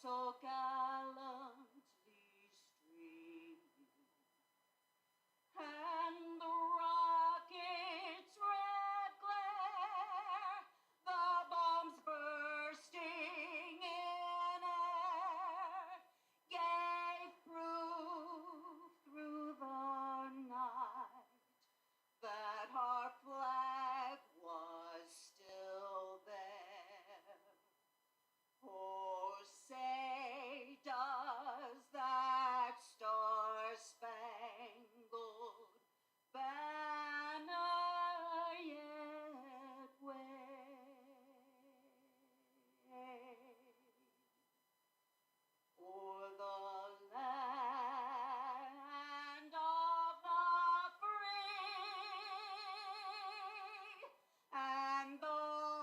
so gallantly streaming, and the rocket's red glare, the bombs bursting in air, gave proof through the night that our flag was still there. Oh, say does that star-spangled banner yet wave o'er the land of the free and the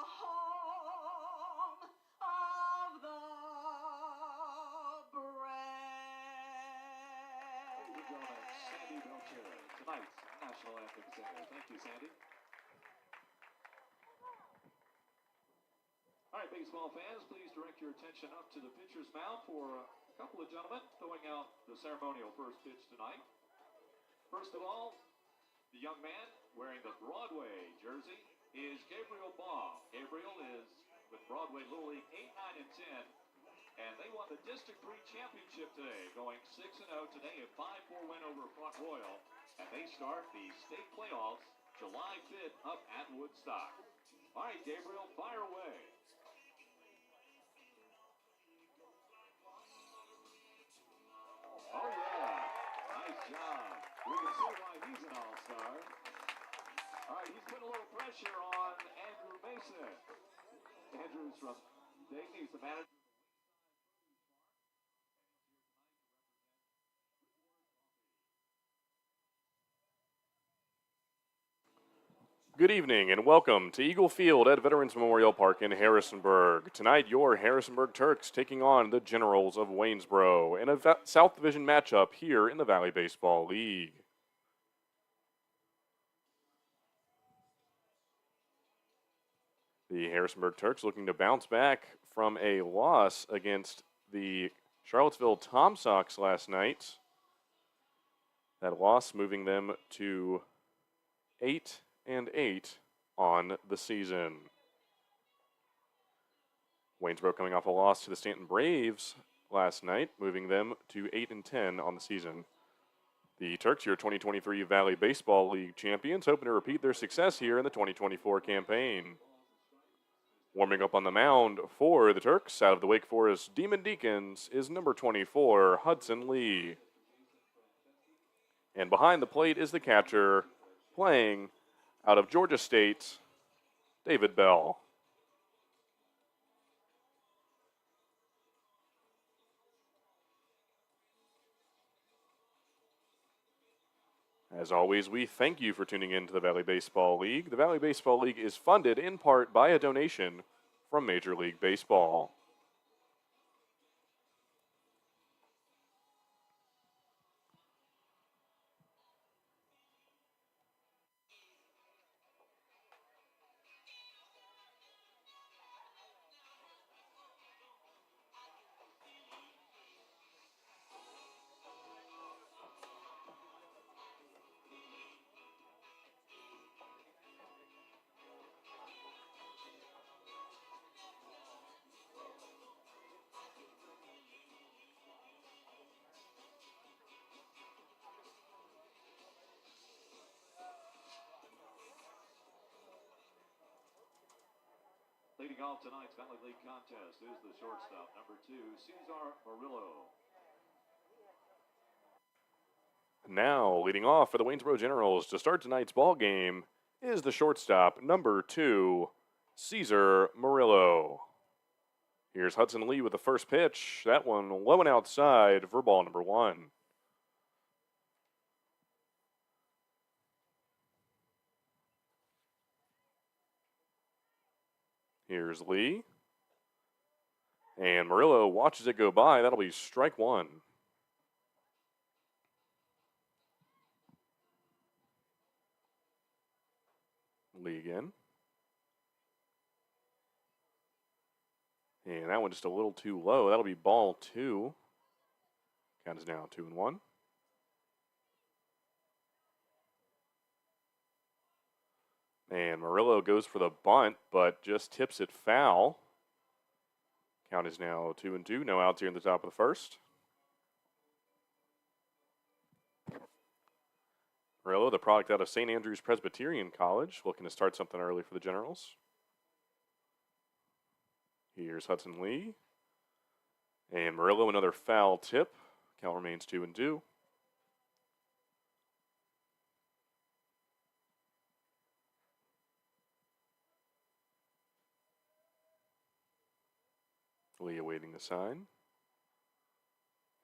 home of the Ladies and gentlemen, Sandy Belcher, tonight's national anthem singer. Thank you, Sandy. All right, baseball fans, please direct your attention up to the pitcher's mound for a couple of gentlemen throwing out the ceremonial first pitch tonight. First of all, the young man wearing the Broadway jersey is Gabriel Baum. Gabriel is with Broadway Little League 8, 9, and 10. And they won the District 3 championship today, going 6-0 today, a 5-4 win over Front Royal. And they start the state playoffs July 5th up at Woodstock. All right, Gabriel, fire away. Oh, yeah. Nice job. We can see why he's an all-star. All right, he's putting a little pressure on Andrew Mason. Andrew's from Dayton. He's the manager. Good evening and welcome to Eagle Field at Veterans Memorial Park in Harrisonburg. Tonight, your Harrisonburg Turks taking on the Generals of Waynesboro in a South Division matchup here in the Valley Baseball League. The Harrisonburg Turks looking to bounce back from a loss against the Charlottesville Tom Sox last night. That loss moving them to 8-8 on the season. Waynesboro coming off a loss to the Stanton Braves last night, moving them to 8-10 on the season. The Turks, your 2023 Valley Baseball League champions, hoping to repeat their success here in the 2024 campaign. Warming up on the mound for the Turks, out of the Wake Forest Demon Deacons, is number 24, Hudson Lee. And behind the plate is the catcher, playing out of Georgia State, David Bell. As always, we thank you for tuning in to the Valley Baseball League. The Valley Baseball League is funded in part by a donation from Major League Baseball. Leading off tonight's Valley League contest is the shortstop, number 2, Cesar Murillo. Now, leading off for the Waynesboro Generals to start tonight's ball game is the shortstop, number 2, Cesar Murillo. Here's Hudson Lee with the first pitch. That one low and outside for ball number 1. Here's Lee. And Murillo watches it go by. That'll be strike 1. Lee again. And that one just a little too low. That'll be ball 2. Count is now 2-1. And Murillo goes for the bunt, but just tips it foul. Count is now 2-2. No outs here in the top of the first. Murillo, the product out of St. Andrews Presbyterian College, looking to start something early for the Generals. Here's Hudson Lee. And Murillo, another foul tip. Count remains 2-2. Lee awaiting the sign.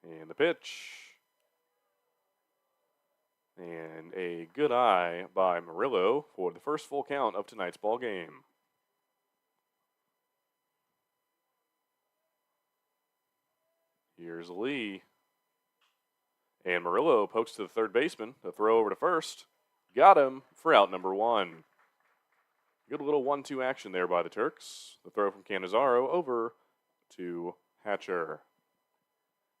And the pitch. And a good eye by Murillo for the first full count of tonight's ball game. Here's Lee. And Murillo pokes to the third baseman. The throw over to first. Got him for out number 1. Good little 1-2 action there by the Turks. The throw from Canizaro over to Hatcher.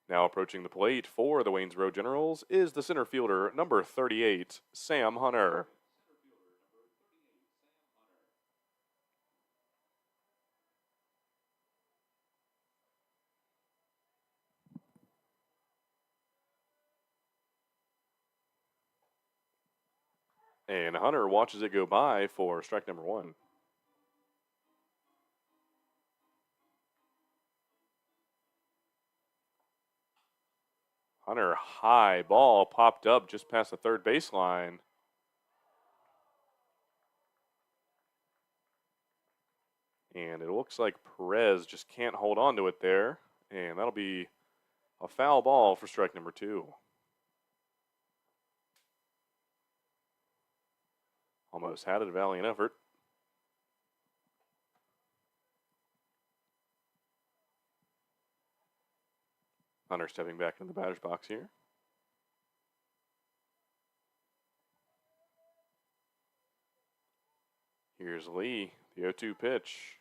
Now approaching the plate for the Waynesboro Generals is the center fielder, number 38, Sam Hunter. And Hunter watches it go by for strike number 1. Hunter, high ball, popped up just past the third baseline. And it looks like Perez just can't hold on to it there. And that'll be a foul ball for strike number 2. Almost had it, a valiant effort. Hunter stepping back into the batter's box here. Here's Lee, the 0-2 pitch.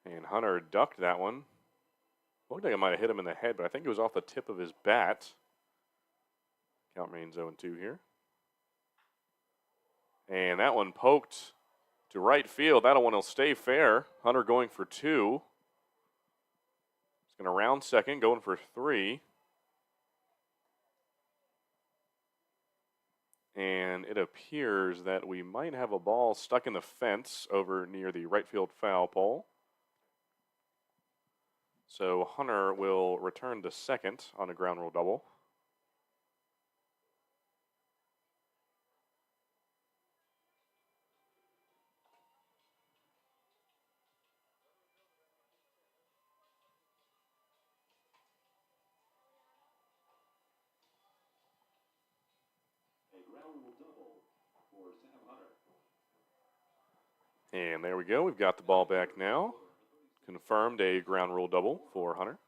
And Hunter ducked that one. Looked like it might have hit him in the head, but I think it was off the tip of his bat. Count remains 0-2 here. And that one poked to right field. That one will stay fair. Hunter going for 2. He's going to round second, going for 3. And it appears that we might have a ball stuck in the fence over near the right field foul pole. So Hunter will return to second on a ground rule double. And there we go. We've got the ball back now. Confirmed a ground rule double for Hunter.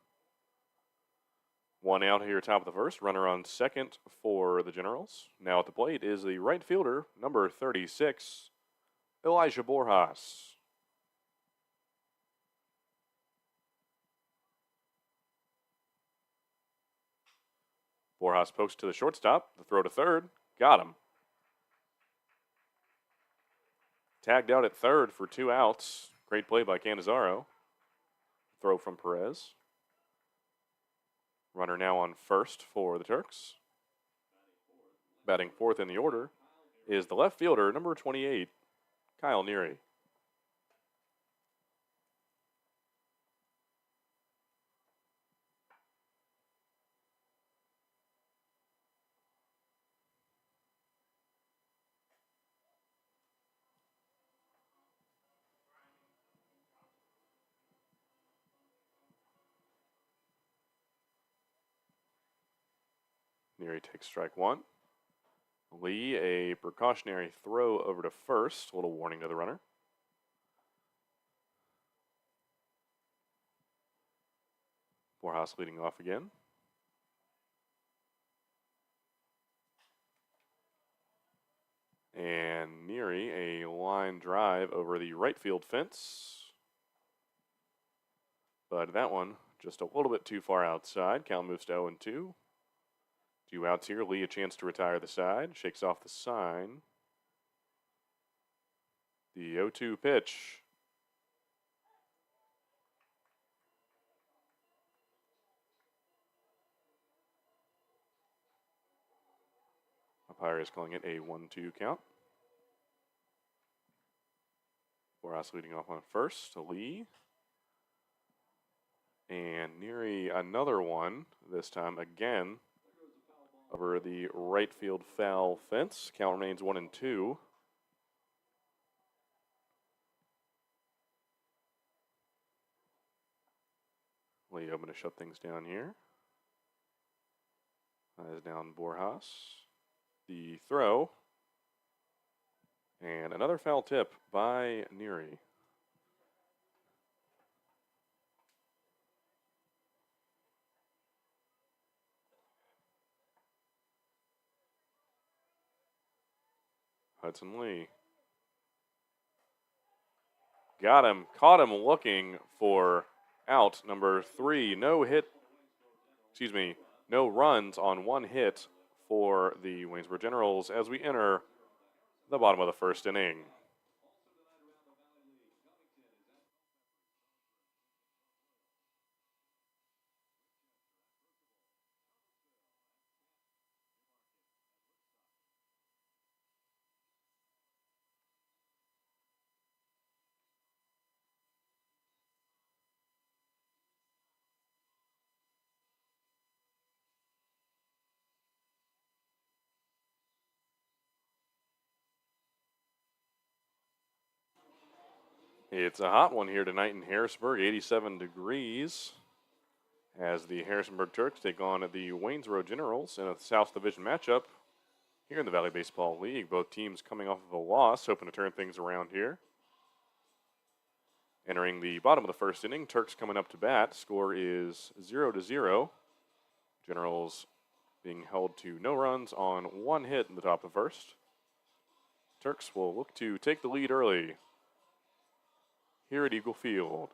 1 out here, top of the first. Runner on second for the Generals. Now at the plate is the right fielder, number 36, Elijah Borjas. Borjas pokes to the shortstop. The throw to third. Got him. Tagged out at third for 2 outs. Great play by Canizaro. Throw from Perez. Runner now on first for the Turks. Batting fourth in the order is the left fielder, number 28, Kyle Neary. Neary takes strike 1. Lee, a precautionary throw over to first. A little warning to the runner. Borjas leading off again. And Neary, a line drive over the right field fence. But that one just a little bit too far outside. Count moves to 0-2. 2 outs here. Lee a chance to retire the side. Shakes off the sign. The 0-2 pitch. Umpire is calling it a 1-2 count. Boras leading off on first to Lee. And Neary another one, this time again over the right field foul fence. Count remains 1-2. Lee hoping to shut things down here. That is down Borjas. The throw. And another foul tip by Neary. Hudson Lee. Got him. Caught him looking for out number 3. No runs on 1 hit for the Waynesboro Generals as we enter the bottom of the first inning. It's a hot one here tonight in Harrisonburg, 87 degrees, as the Harrisonburg Turks take on the Waynesboro Generals in a South Division matchup here in the Valley Baseball League. Both teams coming off of a loss, hoping to turn things around here. Entering the bottom of the first inning, Turks coming up to bat. Score is 0-0. Generals being held to no runs on 1 hit in the top of the first. Turks will look to take the lead early here at Eagle Field.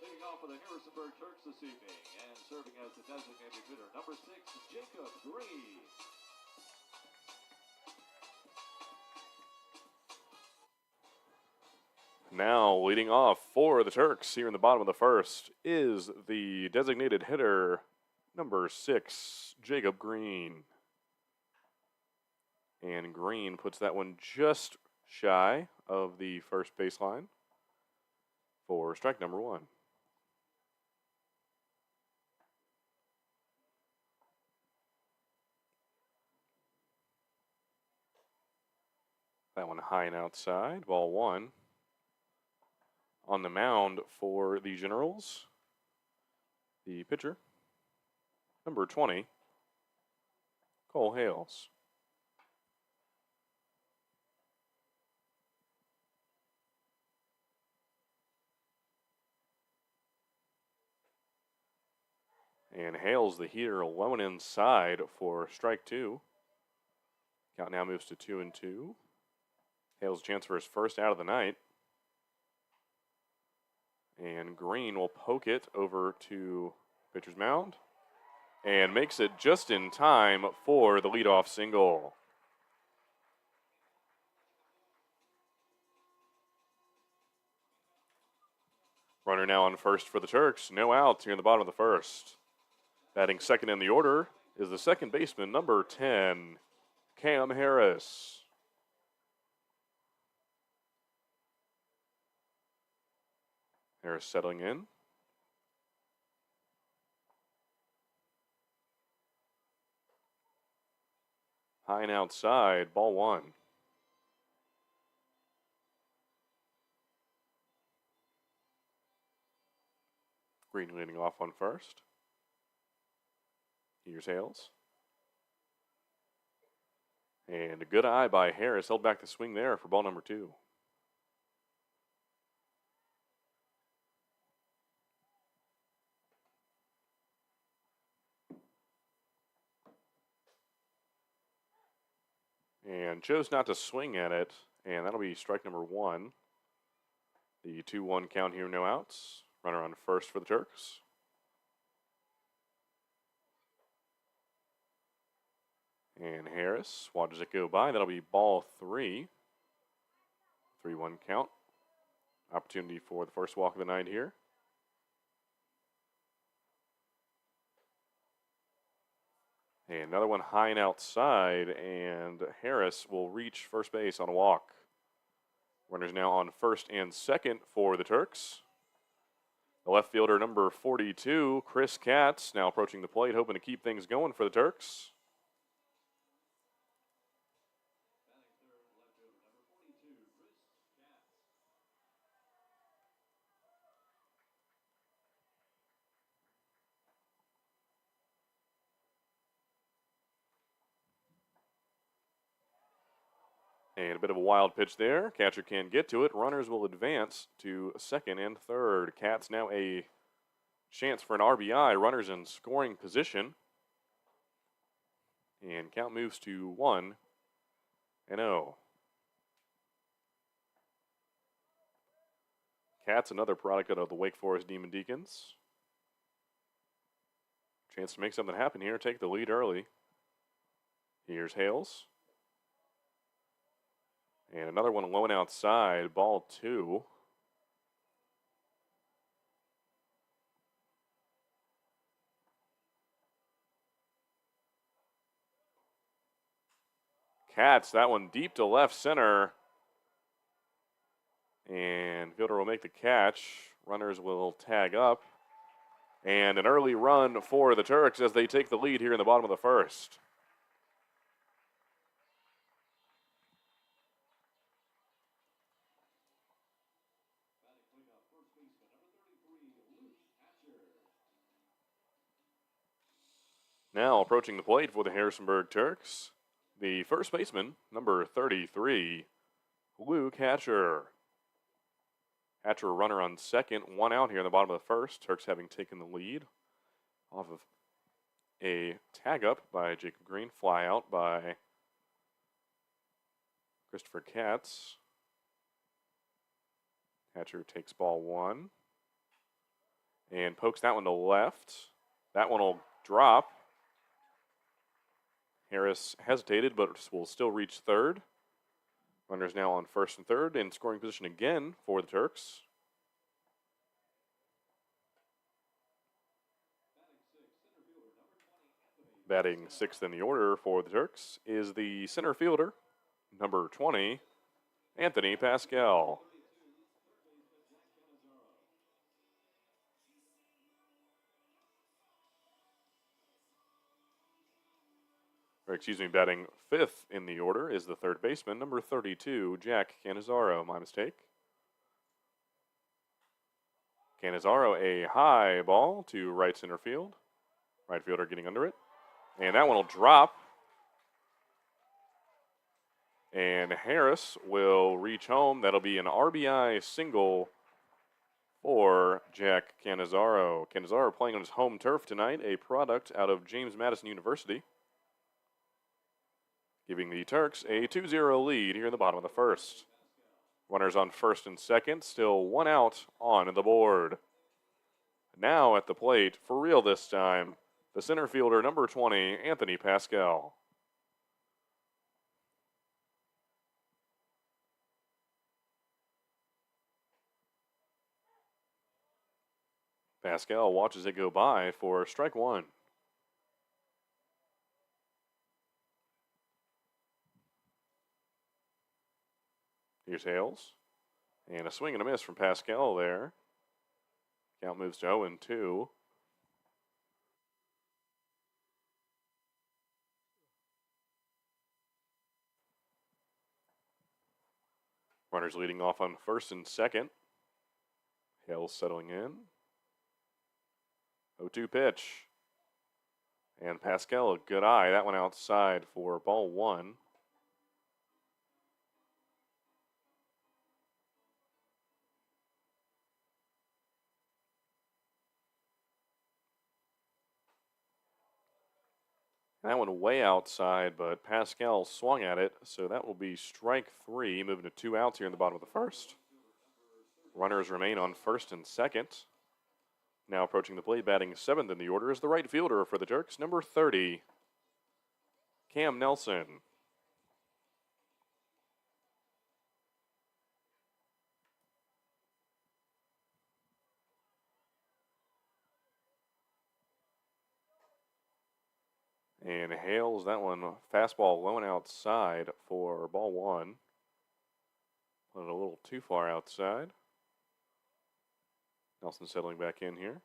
Leading off for the Harrisonburg Turks this evening and serving as the designated hitter, number 6, Jacob Green. Now leading off for the Turks here in the bottom of the first is the designated hitter, number 6, Jacob Green. And Green puts that one just shy of the first baseline for strike number 1. That one high and outside, ball 1. On the mound for the Generals, the pitcher, number 20, Cole Hales. And Hales, the heater, alone inside for strike 2. Count now moves to 2-2. Hales' chance for his first out of the night. And Green will poke it over to pitcher's mound and makes it just in time for the leadoff single. Runner now on first for the Turks. No outs here in the bottom of the first. Batting second in the order is the second baseman, number 10, Cam Harris. Harris settling in. High and outside, ball one. Green leading off on first. Here's Hales. And a good eye by Harris. Held back the swing there for ball number two. And chose not to swing at it. And that'll be strike number one. The 2-1 count here, no outs. Runner on first for the Turks. And Harris watches it go by. That'll be ball three. 3-1 count. Opportunity for the first walk of the night here. And another one high and outside, and Harris will reach first base on a walk. Runners now on first and second for the Turks. The left fielder, number 42, Chris Katz, now approaching the plate, hoping to keep things going for the Turks. And a bit of a wild pitch there. Catcher can't get to it. Runners will advance to second and third. Katz now a chance for an RBI. Runners in scoring position. And count moves to 1-0. Katz, another product of the Wake Forest Demon Deacons. Chance to make something happen here. Take the lead early. Here's Hales. And another one low and outside, ball two. Katz, that one deep to left center. And fielder will make the catch. Runners will tag up. And an early run for the Turks as they take the lead here in the bottom of the first. Now approaching the plate for the Harrisonburg Turks, the first baseman, number 33, Luke Hatcher. Hatcher, a runner on second, one out here in the bottom of the first. Turks having taken the lead off of a tag up by Jacob Green, fly out by Christopher Katz. Hatcher takes ball one and pokes that one to left. That one will drop. Harris hesitated, but will still reach third. Runners now on first and third in scoring position again for the Turks. Batting sixth in the order for the Turks is the center fielder, number 20, Anthony Pascal. Batting fifth in the order is the third baseman, number 32, Jack Canizaro. My mistake. Canizaro, a high ball to right center field. Right fielder getting under it. And that one will drop. And Harris will reach home. That'll be an RBI single for Jack Canizaro. Canizaro playing on his home turf tonight, a product out of James Madison University, giving the Turks a 2-0 lead here in the bottom of the first. Runners on first and second, still one out on the board. Now at the plate, for real this time, the center fielder, number 20, Anthony Pascal. Pascal watches it go by for strike one. Here's Hales. And a swing and a miss from Pascal there. Count moves to 0-2. Runners leading off on first and second. Hales settling in. 0-2 pitch. And Pascal, a good eye. That one outside for ball one. That one way outside, but Pascal swung at it, so that will be strike three, moving to 2 outs here in the bottom of the first. Runners remain on first and second. Now approaching the plate, batting seventh in the order is the right fielder for the Turks, number 30, Cam Nelson. And hails that one fastball low and outside for ball one. Put it a little too far outside. Nelson settling back in here.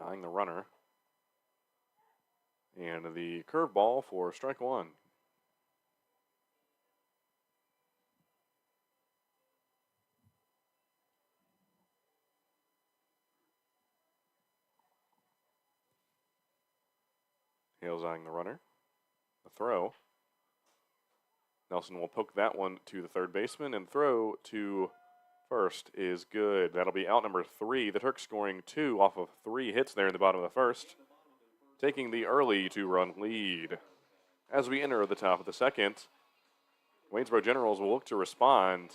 Eyeing the runner. And the curveball for strike one. Hales eyeing the runner. The throw. Nelson will poke that one to the third baseman, and throw to first is good. That'll be out number 3. The Turks scoring 2 off of 3 hits there in the bottom of the first, taking the early 2-run lead. As we enter the top of the second, Waynesboro Generals will look to respond.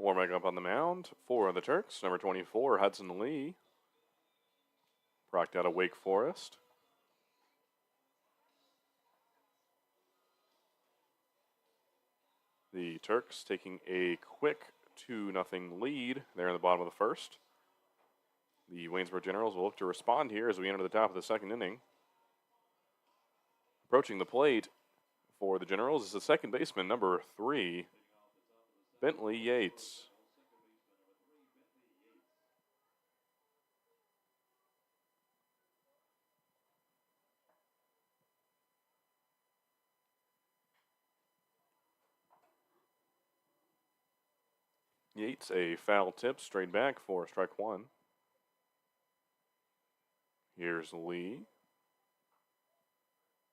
Warming up on the mound for the Turks, number 24, Hudson Lee. Procked out of Wake Forest. The Turks taking a quick 2-0 lead there in the bottom of the first. The Waynesboro Generals will look to respond here as we enter the top of the second inning. Approaching the plate for the Generals is the second baseman, number 3, Bentley Yates. Yates, a foul tip straight back for strike one. Here's Lee.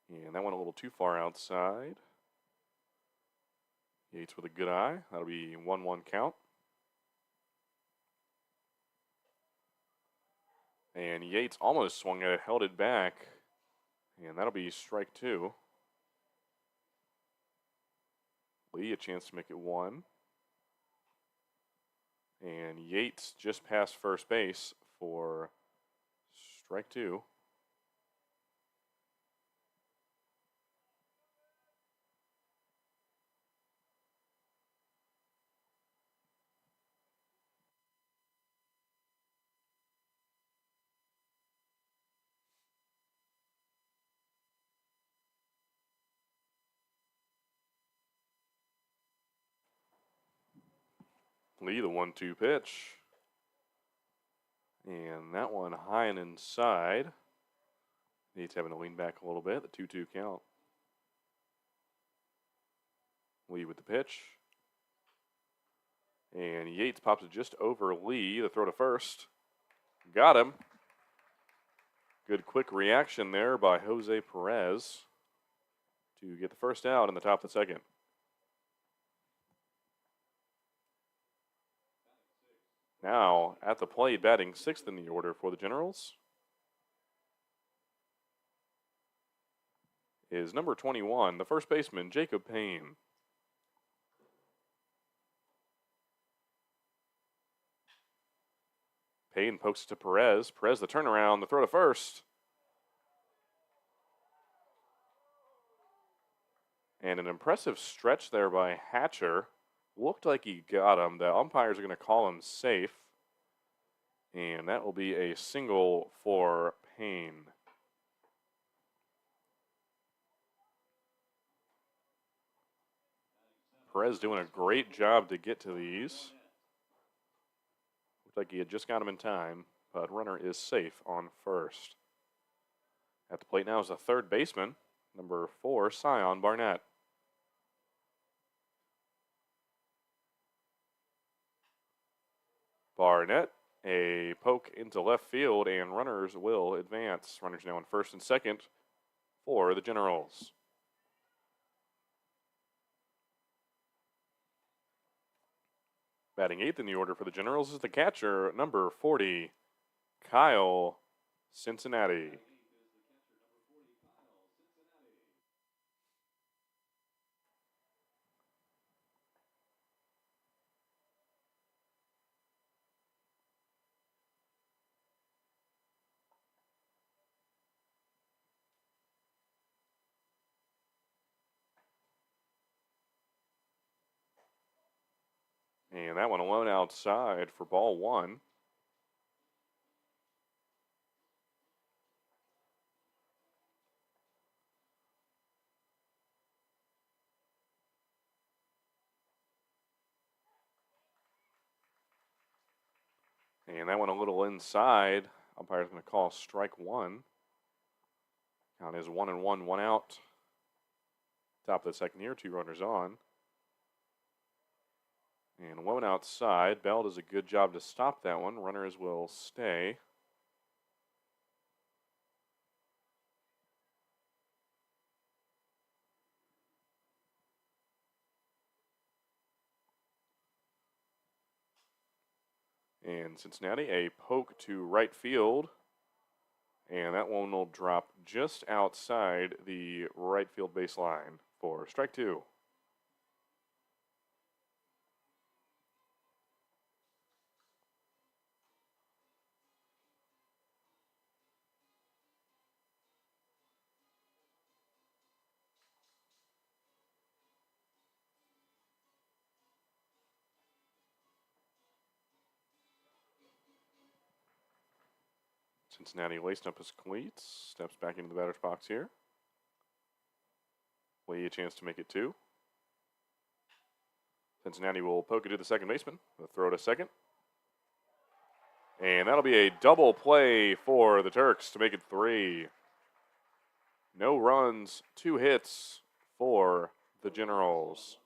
And that went a little too far outside. Yates with a good eye. That'll be 1-1 count. And Yates almost swung at it, held it back. And that'll be strike two. Lee a chance to make it 1. And Yates just past first base for strike 2. Lee, the 1-2 pitch. And that one high and inside. Yates having to lean back a little bit, the 2-2 count. Lee with the pitch. And Yates pops it just over Lee. The throw to first. Got him. Good quick reaction there by Jose Perez to get the first out in the top of the second. Now at the plate, batting sixth in the order for the Generals is number 21, the first baseman, Jacob Payne. Payne pokes it to Perez. Perez the turnaround, the throw to first. And an impressive stretch there by Hatcher. Looked like he got him. The umpires are going to call him safe. And that will be a single for Payne. Perez doing a great job to get to these. Looked like he had just got him in time, but runner is safe on first. At the plate now is the third baseman, number 4, Sion Barnett. Barnett, a poke into left field, and runners will advance. Runners now in first and second for the Generals. Batting eighth in the order for the Generals is the catcher, number 40, Kyle Cincinnati. And that one alone outside for ball one. And that one a little inside. Umpire's going to call strike one. Count is 1-1, 1 out. Top of the second here, 2 runners on. And one outside. Bell does a good job to stop that one. Runners will stay. And Cincinnati, a poke to right field. And that one will drop just outside the right field baseline for strike 2. Cincinnati lacing up his cleats, steps back into the batter's box here. Lee a chance to make it 2. Cincinnati will poke it to the second baseman. The throw to second. And that'll be a double play for the Turks to make it 3. No runs, 2 hits for the Generals.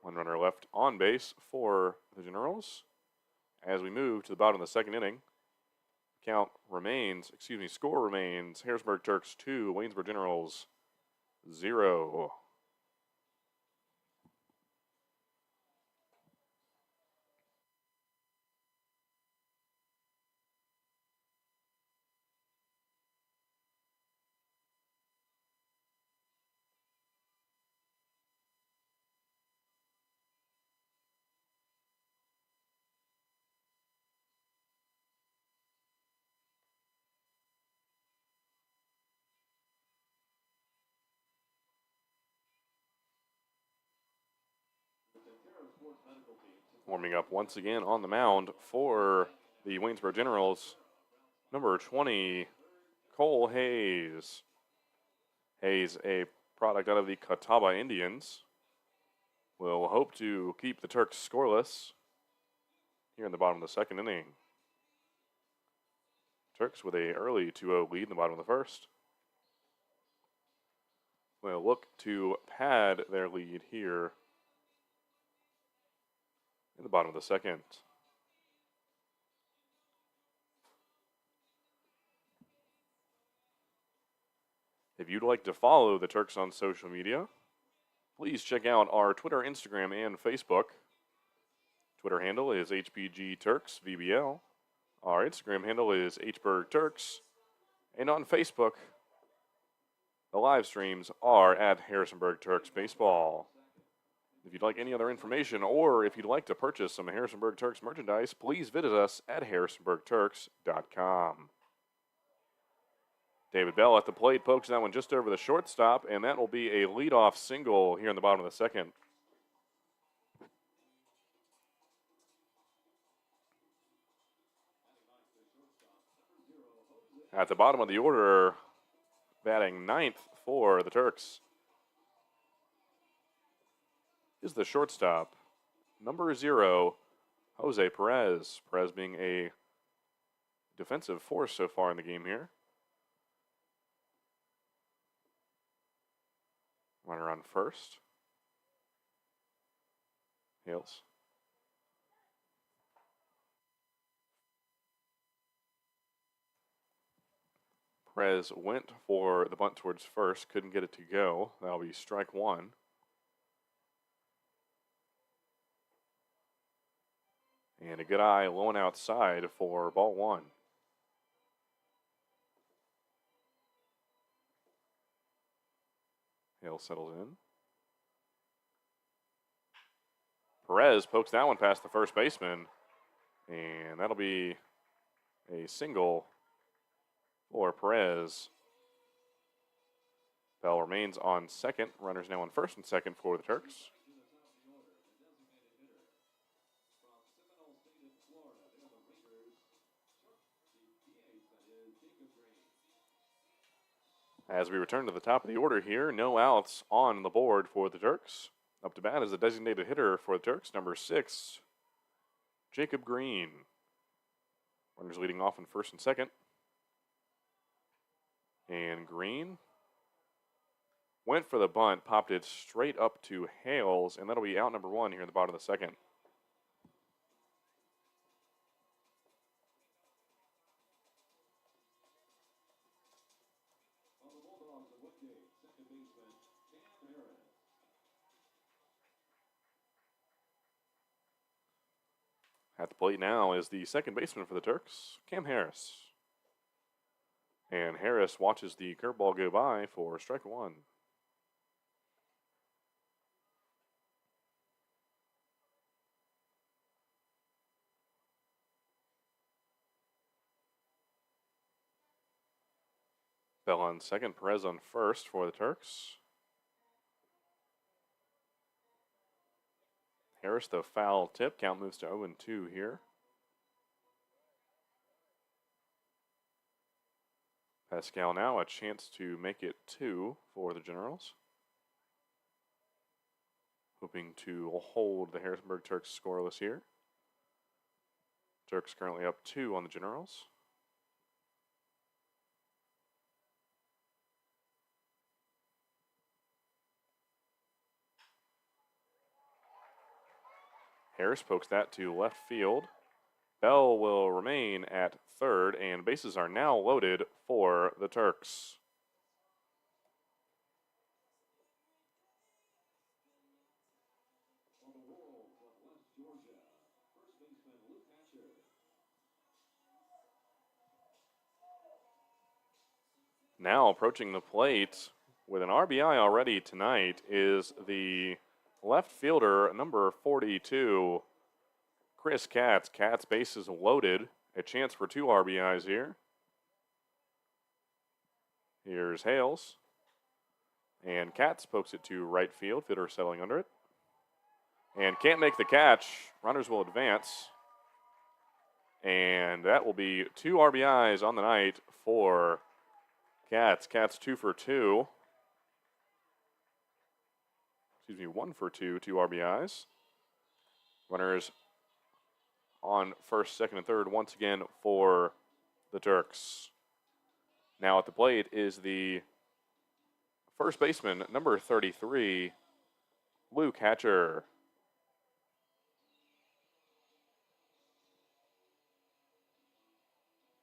One runner left on base for the Generals. As we move to the bottom of the second inning, score remains Harrisonburg Turks 2, Waynesburg Generals 0. Warming up once again on the mound for the Waynesboro Generals, number 20, Cole Hayes. Hayes, a product out of the Catawba Indians, will hope to keep the Turks scoreless here in the bottom of the second inning. Turks with a early 2-0 lead in the bottom of the first. will look to pad their lead here in the bottom of the second. If you'd like to follow the Turks on social media, please check out our Twitter, Instagram, and Facebook. Twitter handle is HBGTurksVBL. Our Instagram handle is Hberg Turks. And on Facebook, the live streams are at Harrisonburg Turks Baseball. If you'd like any other information or if you'd like to purchase some Harrisonburg Turks merchandise, please visit us at harrisonburgturks.com. David Bell at the plate pokes that one just over the shortstop, and that will be a leadoff single here in the bottom of the second. At the bottom of the order, batting ninth for the Turks is the shortstop, number 0, Jose Perez. Perez being a defensive force so far in the game here. Runner on first. Hales. Perez went for the bunt towards first, couldn't get it to go. That'll be strike one. And a good eye low and outside for ball one. Hale settles in. Perez pokes that one past the first baseman. And that'll be a single for Perez. Bell remains on second. Runners now on first and second for the Turks. As we return to the top of the order here, no outs on the board for the Turks. Up to bat is the designated hitter for the Turks, number 6, Jacob Green. Runners leading off in first and second. And Green went for the bunt, popped it straight up to Hales, and that'll be out number 1 here in the bottom of the second. At the plate now is the second baseman for the Turks, Cam Harris. And Harris watches the curveball go by for strike one. Bell on second, Perez on first for the Turks. Harris, the foul tip. Count moves to 0-2 here. Pascal now a chance to make it 2 for the Generals. Hoping to hold the Harrisonburg Turks scoreless here. Turks currently up 2 on the Generals. Harris pokes that to left field. Bell will remain at third, and bases are now loaded for the Turks. Now approaching the plate with an RBI already tonight is the left fielder, number 42, Chris Katz. Katz bases loaded. A chance for 2 RBIs here. Here's Hales. And Katz pokes it to right field. Fielder settling under it. And can't make the catch. Runners will advance. And that will be 2 RBIs on the night for Katz. Katz 2 for 2. 1 for 2, 2 RBIs. Runners on first, second, and third once again for the Turks. Now at the plate is the First baseman, number 33, Luke Hatcher.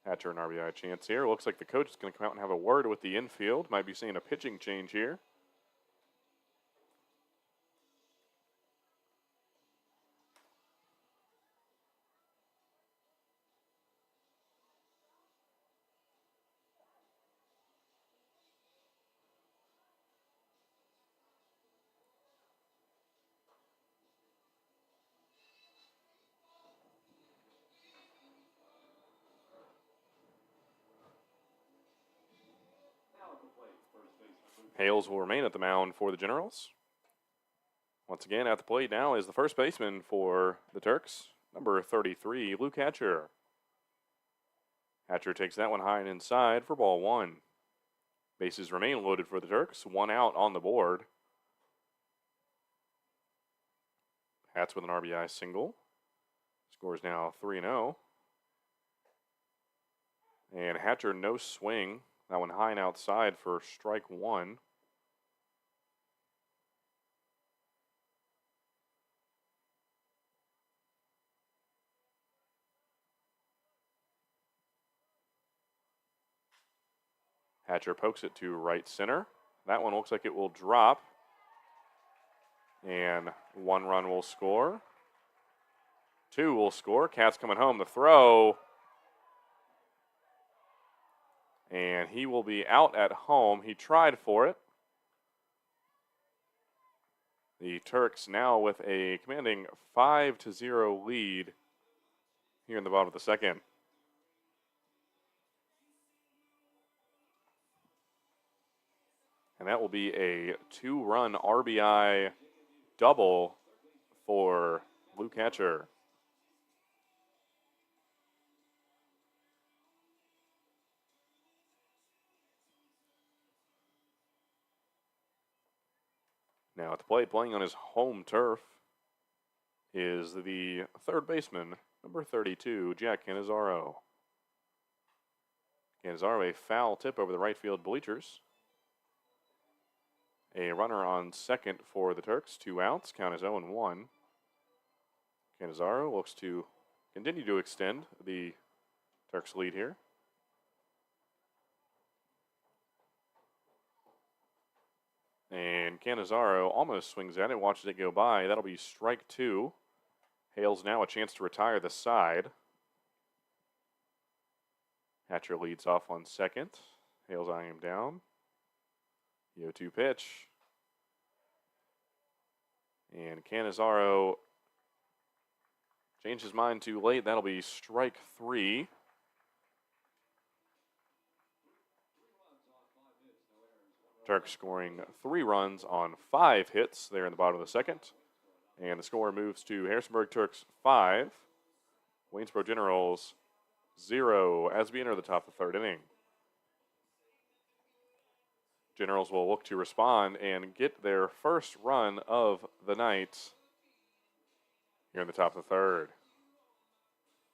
Hatcher an RBI chance here. Looks like the coach is going to come out and have a word with the infield. Might be seeing a pitching change here. Hales will remain at the mound for the Generals. Once again, at the plate now is the first baseman for the Turks, number 33, Luke Hatcher. Hatcher takes that one high and inside for ball one. Bases remain loaded for the Turks, one out on the board. Hats with an RBI single. Scores now 3-0. And Hatcher no swing. That one high and outside for strike one. Hatcher pokes it to right center. That one looks like it will drop. And one run will score. Two will score. Cat's coming home. The throw. And he will be out at home. He tried for it. The Turks now with a commanding 5-0 lead here in the bottom of the second. And that will be a two-run RBI double for Luke Hatcher. Now at the plate, playing on his home turf, is the third baseman, number 32, Jack Canizaro. Canizaro, a foul tip over the right field bleachers. A runner on second for the Turks, 2 outs, count is 0-1. Canizaro looks to continue to extend the Turks' lead here. And Canizaro almost swings at it, watches it go by. That'll be strike two. Hales now a chance to retire the side. Hatcher leads off on second. Hales eyeing him down. The 0-2 pitch. And Canizaro changed his mind too late. That'll be strike three. Turks scoring 3 runs on 5 hits there in the bottom of the second. And the score moves to Harrisonburg Turks 5, Waynesboro Generals 0 as we enter the top of the third inning. Generals will look to respond and get their first run of the night here in the top of the third.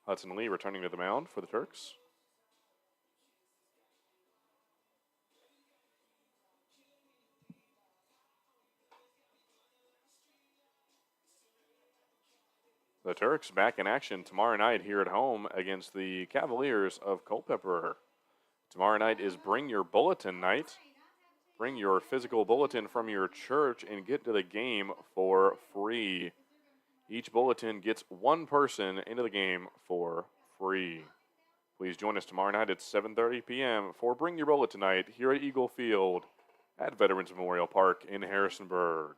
Hudson Lee returning to the mound for the Turks. The Turks back in action tomorrow night here at home against the Cavaliers of Culpeper. Tomorrow night is Bring Your Bulletin night. Bring your physical bulletin from your church and get to the game for free. Each bulletin gets one person into the game for free. Please join us tomorrow night at 7:30 p.m. for Bring Your Bulletin night here at Eagle Field at Veterans Memorial Park in Harrisonburg.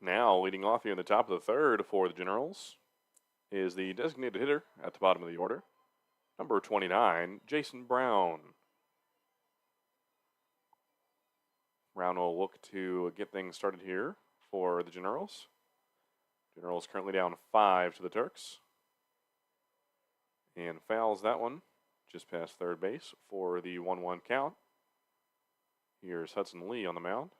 Now, leading off here in the top of the third for the Generals is the designated hitter at the bottom of the order, number 29, Jason Brown. Brown will look to get things started here for the Generals. Generals currently down 5 to the Turks. And fouls that one just past third base for the 1-1 count. Here's Hudson Lee on the mound.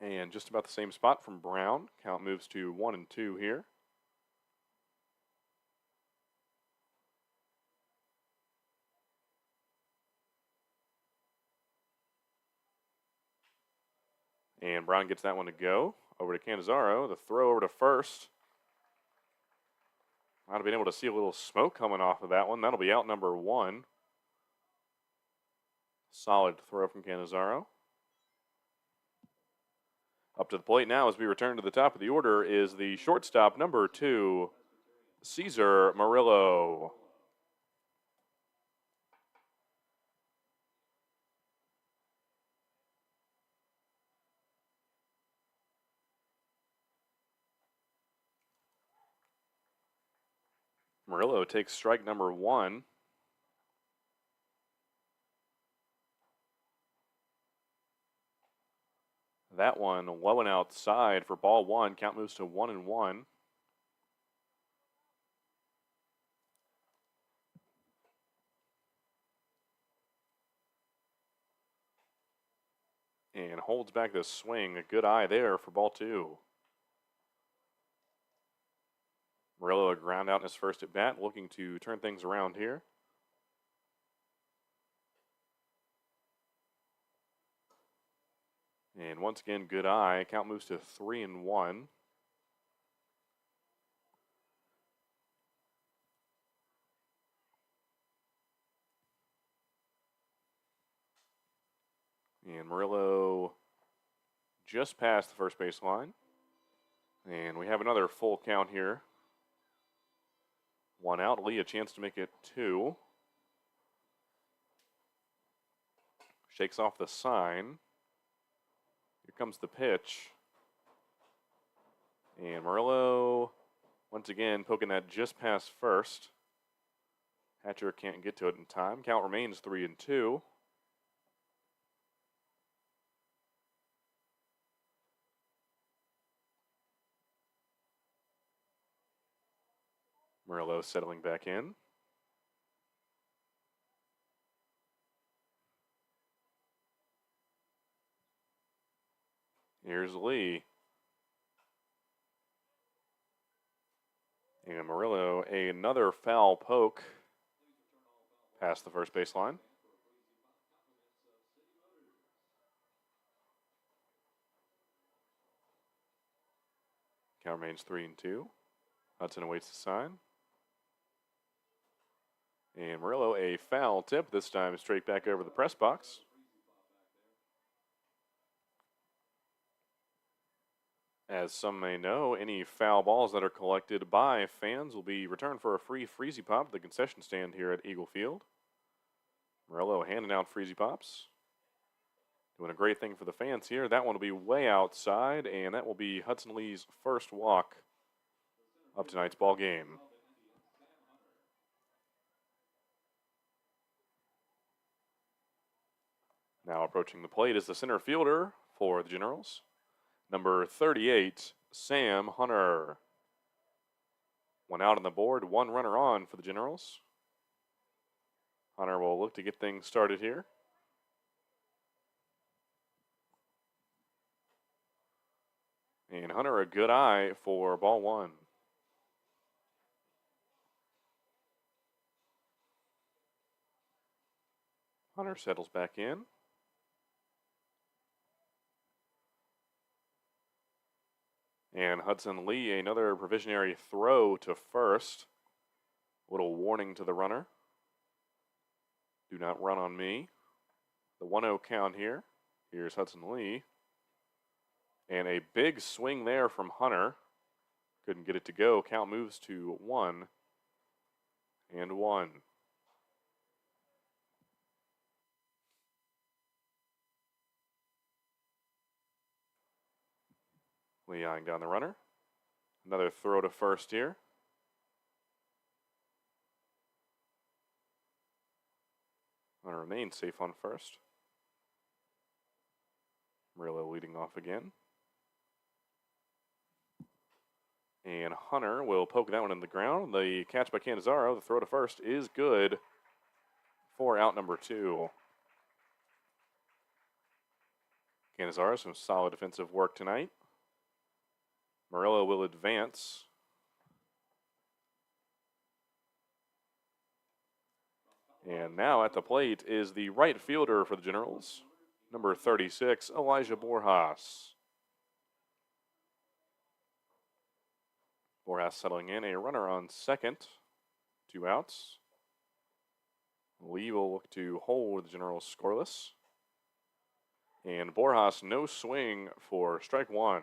And just about the same spot from Brown. Count moves to 1-2 here. And Brown gets that one to go. Over to Canizaro. The throw over to first. Might have been able to see a little smoke coming off of that one. That'll be out number 1. Solid throw from Canizaro. Up to the plate now as we return to the top of the order is the shortstop, number 2, Cesar Murillo. Murillo takes strike number 1. That one low and outside for ball 1. Count moves to 1-1. And holds back the swing. A good eye there for ball 2. Murillo a ground out in his first at bat, looking to turn things around here. And once again, good eye. Count moves to 3-1. And Murillo just past the first base line. And we have another full count here. 1 out. Lee a chance to make it 2. Shakes off the sign. Here comes the pitch. And Murillo, once again, poking that just past first. Hatcher can't get to it in time. Count remains 3-2. Murillo settling back in. Here's Lee. And Murillo, another foul poke past the first baseline. Count remains 3-2. Hudson awaits the sign. And Murillo, a foul tip, this time straight back over the press box. As some may know, any foul balls that are collected by fans will be returned for a free Freezy Pop at the concession stand here at Eagle Field. Murillo handing out Freezy Pops. Doing a great thing for the fans here. That one will be way outside, and that will be Hudson Lee's first walk of tonight's ball game. Now approaching the plate is the center fielder for the Generals, number 38, Sam Hunter. 1 out on the board, 1 runner on for the Generals. Hunter will look to get things started here. And Hunter a good eye for ball 1. Hunter settles back in. And Hudson Lee, another provisionary throw to first. A little warning to the runner. Do not run on me. The 1-0 count here. Here's Hudson Lee. And a big swing there from Hunter. Couldn't get it to go. Count moves to 1-1. Lee eyeing down the runner. Another throw to first here. Runner remains safe on first. Murillo leading off again. And Hunter will poke that one in the ground. The catch by Canizaro, the throw to first, is good for out number 2. Canizaro, some solid defensive work tonight. Murillo will advance. And now at the plate is the right fielder for the Generals, number 36, Elijah Borjas. Borjas settling in, a runner on second, 2 outs. Lee will look to hold the Generals scoreless. And Borjas, no swing for strike 1.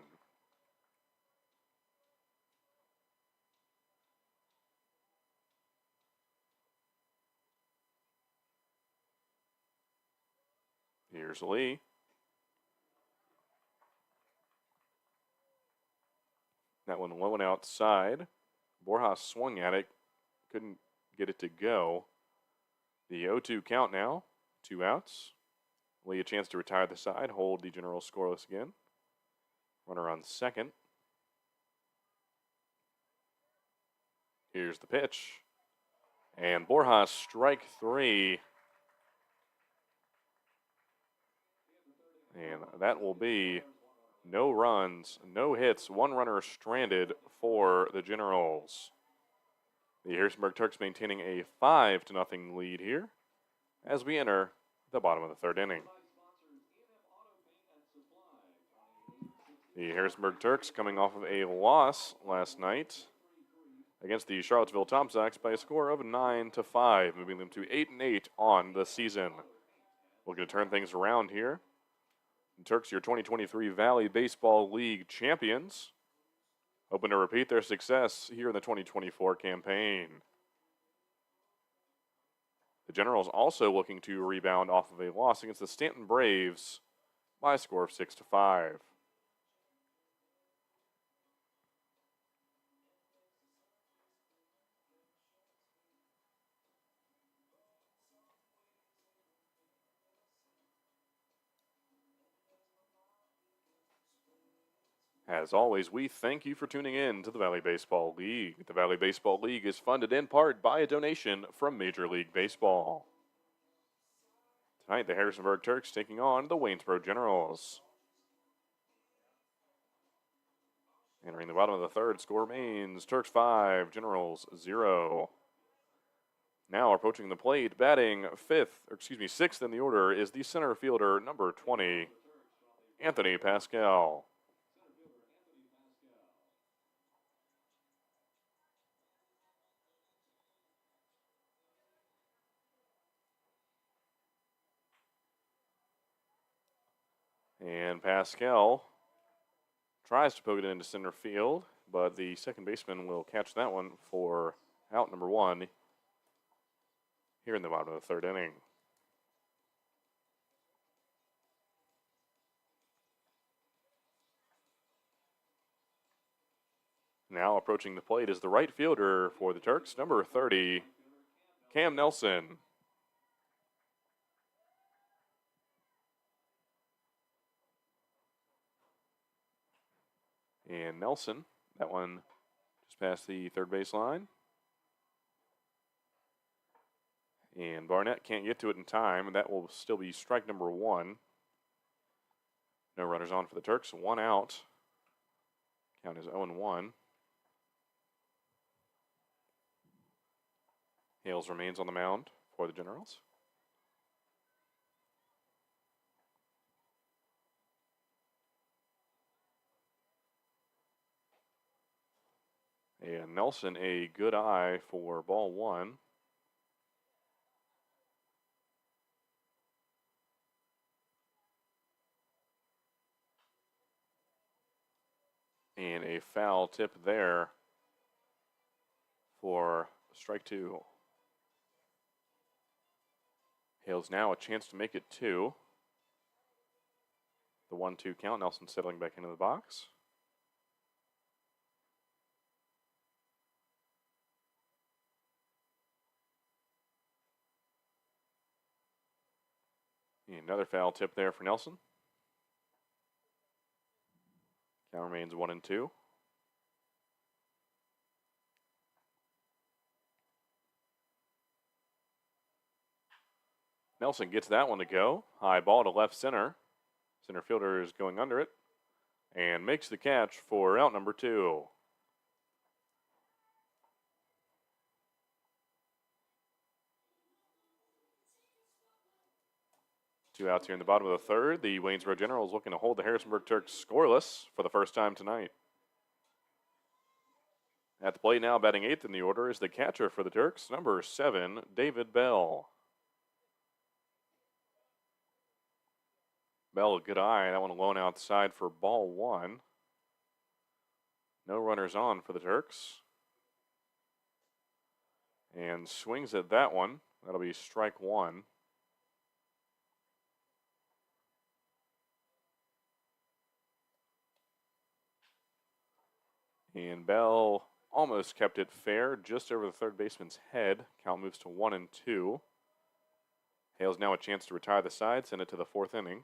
Here's Lee. That one low and outside. Borjas swung at it, couldn't get it to go. The 0-2 count now, 2 outs. Lee a chance to retire the side, hold the Generals scoreless again. Runner on second. Here's the pitch. And Borjas, strike 3. And that will be no runs, no hits, 1 runner stranded for the Generals. The Harrisonburg Turks maintaining a 5-0 lead here as we enter the bottom of the 3rd inning. The Harrisonburg Turks coming off of a loss last night against the Charlottesville Tom Sox by a score of 9-5, moving them to 8-8 on the season. We're going to turn things around here. The Turks, your 2023 Valley Baseball League champions, hoping to repeat their success here in the 2024 campaign. The Generals also looking to rebound off of a loss against the Stanton Braves by a score of 6-5. As always, we thank you for tuning in to the Valley Baseball League. The Valley Baseball League is funded in part by a donation from Major League Baseball. Tonight, the Harrisonburg Turks taking on the Waynesboro Generals. Entering the bottom of the 3rd, score remains Turks 5, Generals 0. Now approaching the plate, batting 6th in the order is the center fielder, number 20, Anthony Pascal. And Pascal tries to poke it into center field, but the second baseman will catch that one for out number 1 here in the bottom of the 3rd inning. Now approaching the plate is the right fielder for the Turks, number 30, Cam Nelson. And Nelson, that one just past the 3rd base line. And Barnett can't get to it in time, and that will still be strike number 1. No runners on for the Turks, 1 out. Count is 0-1. Hales remains on the mound for the Generals. And Nelson, a good eye for ball 1. And a foul tip there for strike 2. Hales now a chance to make it 2. The 1-2 count, Nelson settling back into the box. Another foul tip there for Nelson. Count remains 1-2. Nelson gets that one to go. High ball to left center. Center fielder is going under it and makes the catch for out number 2. Two outs here in the bottom of the third. The Waynesboro Generals looking to hold the Harrisonburg Turks scoreless for the first time tonight. At the plate now, batting 8th in the order, is the catcher for the Turks, number 7, David Bell. Bell, a good eye. That one alone outside for ball 1. No runners on for the Turks. And swings at that one. That'll be strike 1. And Bell almost kept it fair, just over the third baseman's head. Count moves to 1-2. Hale's now a chance to retire the side, send it to the 4th inning.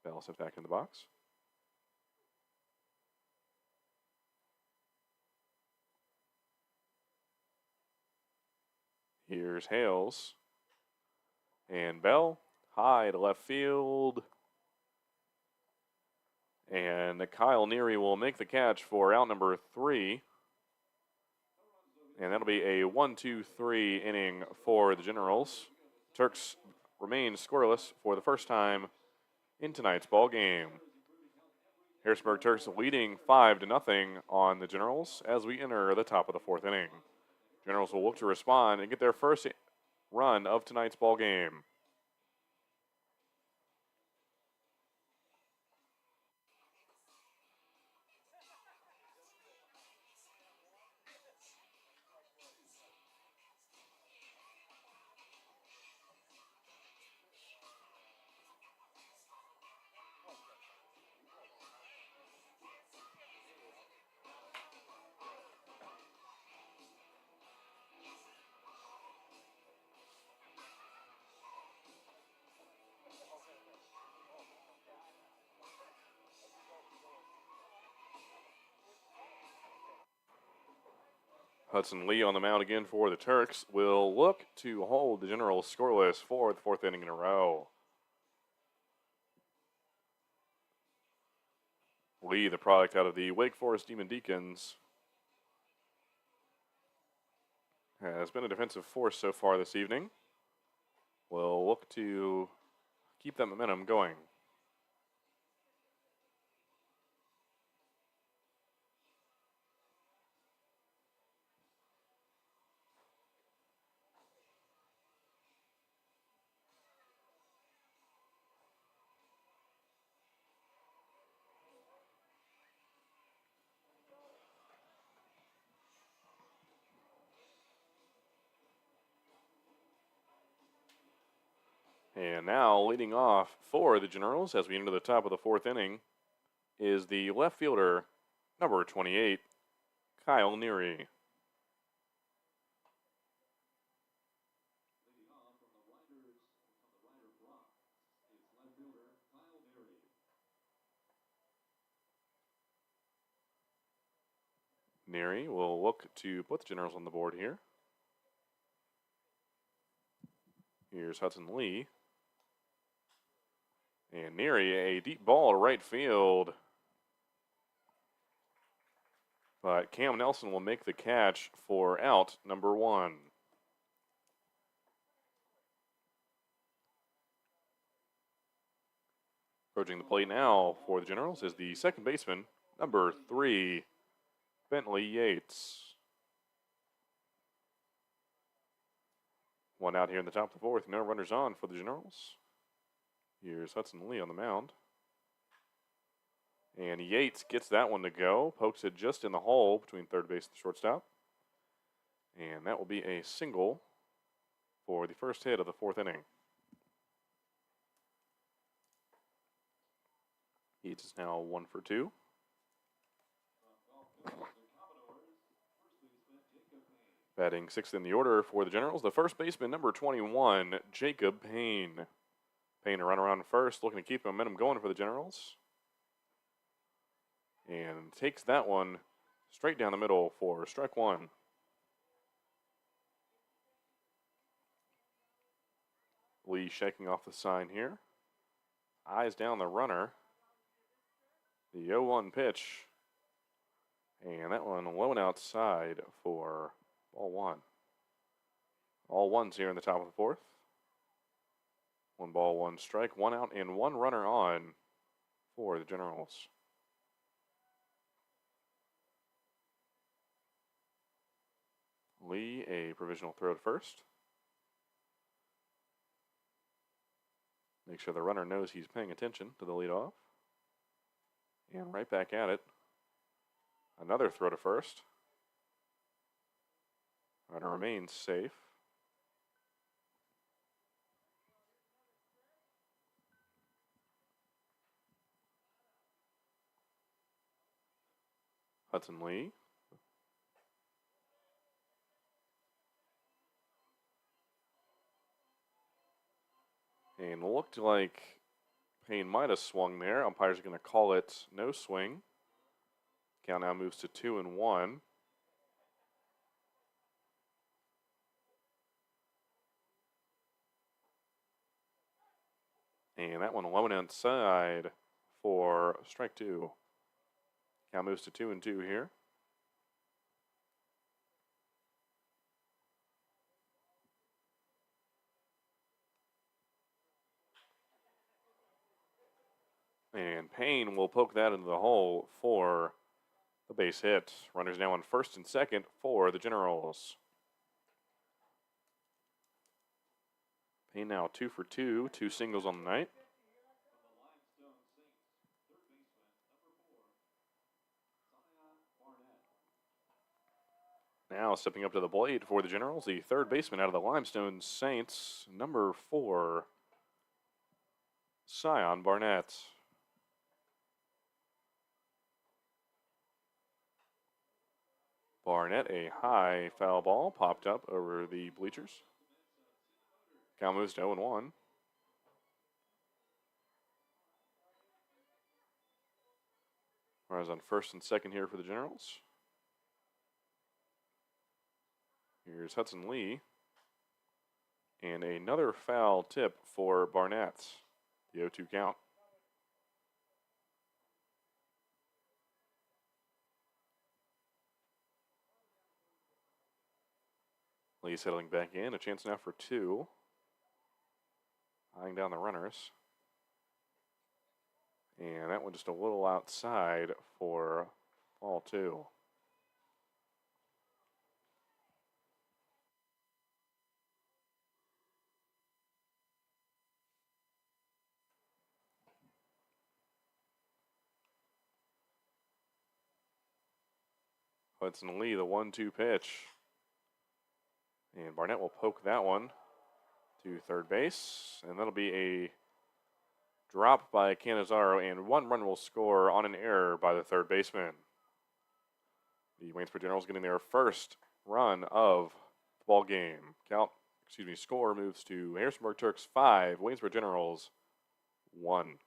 Bell sent back in the box. Here's Hales. And Bell, high to left field. And Kyle Neary will make the catch for out number 3. And that'll be a 1-2-3 inning for the Generals. Turks remain scoreless for the first time in tonight's ball game. Harrisonburg Turks leading 5-0 on the Generals as we enter the top of the 4th inning. Generals will look to respond and get their first run of tonight's ball game. Hudson Lee on the mound again for the Turks will look to hold the Generals scoreless for the 4th inning in a row. Lee, the product out of the Wake Forest Demon Deacons, has been a defensive force so far this evening. Will look to keep that momentum going. And now leading off for the Generals as we enter the top of the 4th inning is the left fielder, number 28, Kyle Neary. Neary will look to put the Generals on the board here. Here's Hudson Lee. And Neary, a deep ball to right field. But Cam Nelson will make the catch for out number 1. Approaching the plate now for the Generals is the second baseman, number 3, Bentley Yates. One out here in the top of the 4th. No runners on for the Generals. Here's Hudson Lee on the mound. And Yates gets that one to go. Pokes it just in the hole between third base and the shortstop. And that will be a single for the first hit of the 4th inning. Yates is now 1 for 2. Batting sixth in the order for the Generals, the first baseman, number 21, Jacob Payne. Payne a runner on first, looking to keep the momentum going for the Generals. And takes that one straight down the middle for strike one. Lee shaking off the sign here. Eyes down the runner. The 0-1 pitch. And that one low and outside for ball one. All ones here in the top of the fourth. 1 ball, 1 strike, 1 out, and 1 runner on for the Generals. Lee, a provisional throw to first. Make sure the runner knows he's paying attention to the leadoff. And right back at it. Another throw to first. Runner remains safe. Hudson Lee. And looked like Payne might have swung there. Umpire's going to call it no swing. Count now moves to 2-1. And that one low and outside for strike two. Count moves to 2-2 here. And Payne will poke that into the hole for the base hit. Runners now on first and second for the Generals. Payne now 2 for 2, 2 singles on the night. Now stepping up to the plate for the Generals, the third baseman out of the Limestone Saints, number 4, Sion Barnett. Barnett, a high foul ball, popped up over the bleachers. Count moves to 0-1. Runners on first and second here for the Generals. Here's Hudson Lee. And another foul tip for Barnett. The 0-2 count. Lee settling back in. A chance now for 2. Eyeing down the runners. And that one just a little outside for ball 2. Hudson Lee, the 1-2 pitch. And Barnett will poke that one to third base. And that'll be a drop by Canizaro, and 1 run will score on an error by the third baseman. The Waynesburg Generals getting their first run of the ball game. Score moves to Harrisonburg Turks 5, Waynesburg Generals 1.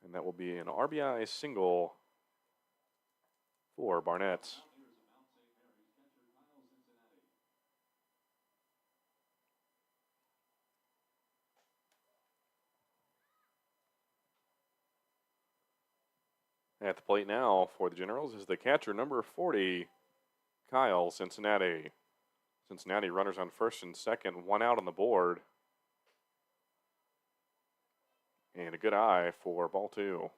And that will be an RBI single for Barnett. At the plate now for the Generals is the catcher, number 40, Kyle Cincinnati. Cincinnati runners on first and second, 1 out on the board. And a good eye for ball 2.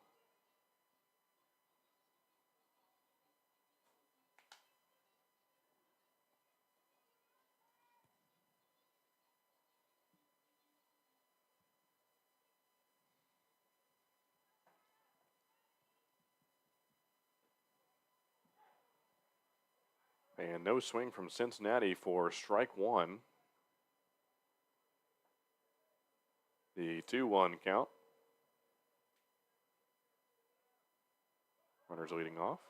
And no swing from Cincinnati for strike 1. The 2-1 count. Runners leading off.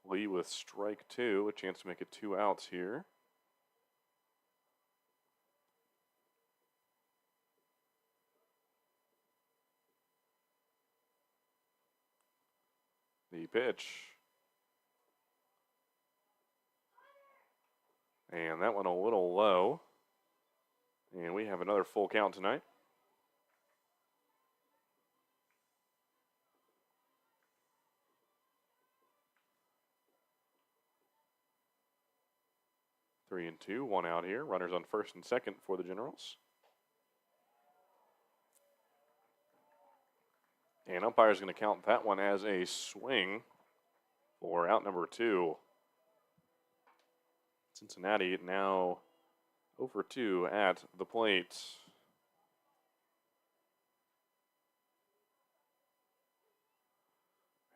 Lee with strike 2, a chance to make it 2 outs here. The pitch. And that one a little low. And we have another full count tonight. Three and two, one out here. Runners on first and second for the Generals. And umpire's going to count that one as a swing for out number 2. Cincinnati now over 2 at the plate.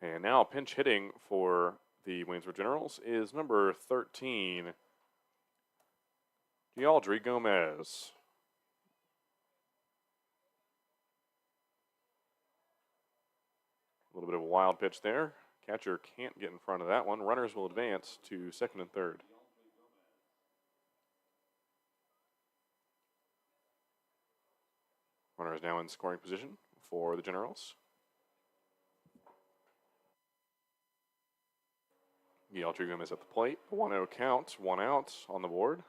And now pinch hitting for the Waynesboro Generals is number 13, Gialdry Gomez. A little bit of a wild pitch there. Catcher can't get in front of that one. Runners will advance to second and third. Runner is now in scoring position for the Generals. Gialdry Gomez at the plate. 1-0 count, 1 out on the board.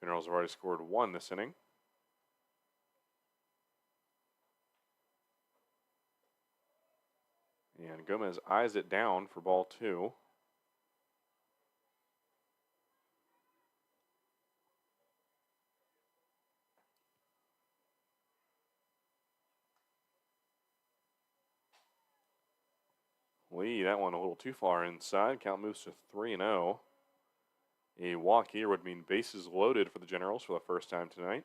Generals have already scored 1 this inning. And Gomez eyes it down for ball 2. Lee, that one a little too far inside. Count moves to 3-0. A walk here would mean bases loaded for the Generals for the first time tonight.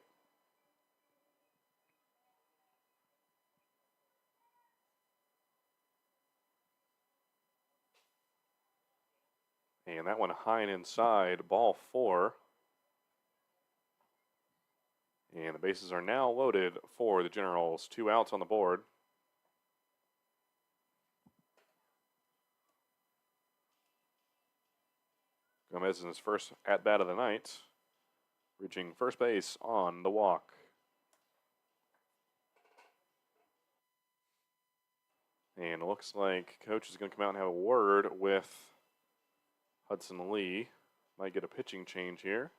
And that one high and inside, ball 4. And the bases are now loaded for the Generals. 2 outs on the board. Gomez in his first at-bat of the night, reaching first base on the walk. And it looks like coach is going to come out and have a word with Hudson Lee. Might get a pitching change here.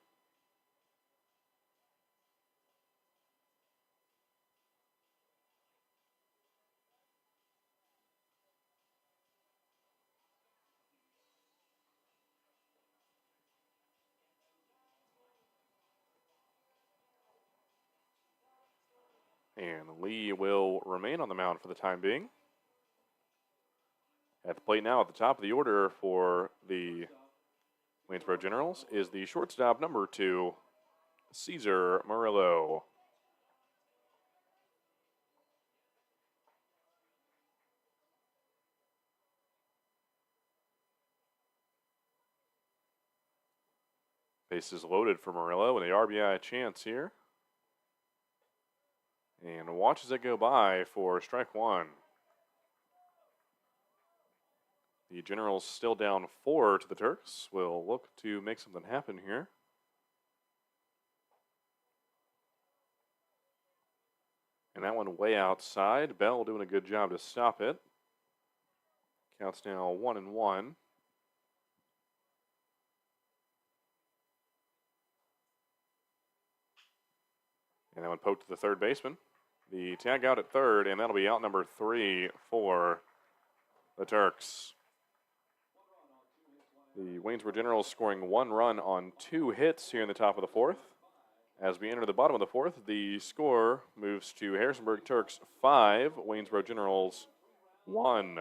And Lee will remain on the mound for the time being. At the plate now at the top of the order for the Waynesboro Generals is the shortstop number 2, Cesar Murillo. Bases loaded for Murillo and the RBI chance here. And watches it go by for strike 1. The Generals still down 4 to the Turks. Will look to make something happen here. And that one way outside. Bell doing a good job to stop it. Counts now 1-1. And that one poked to the third baseman. The tag out at third, and that'll be out number 3 for the Turks. The Waynesboro Generals scoring 1 run on 2 hits here in the top of the 4th. As we enter the bottom of the 4th, the score moves to Harrisonburg Turks 5, Waynesboro Generals 1.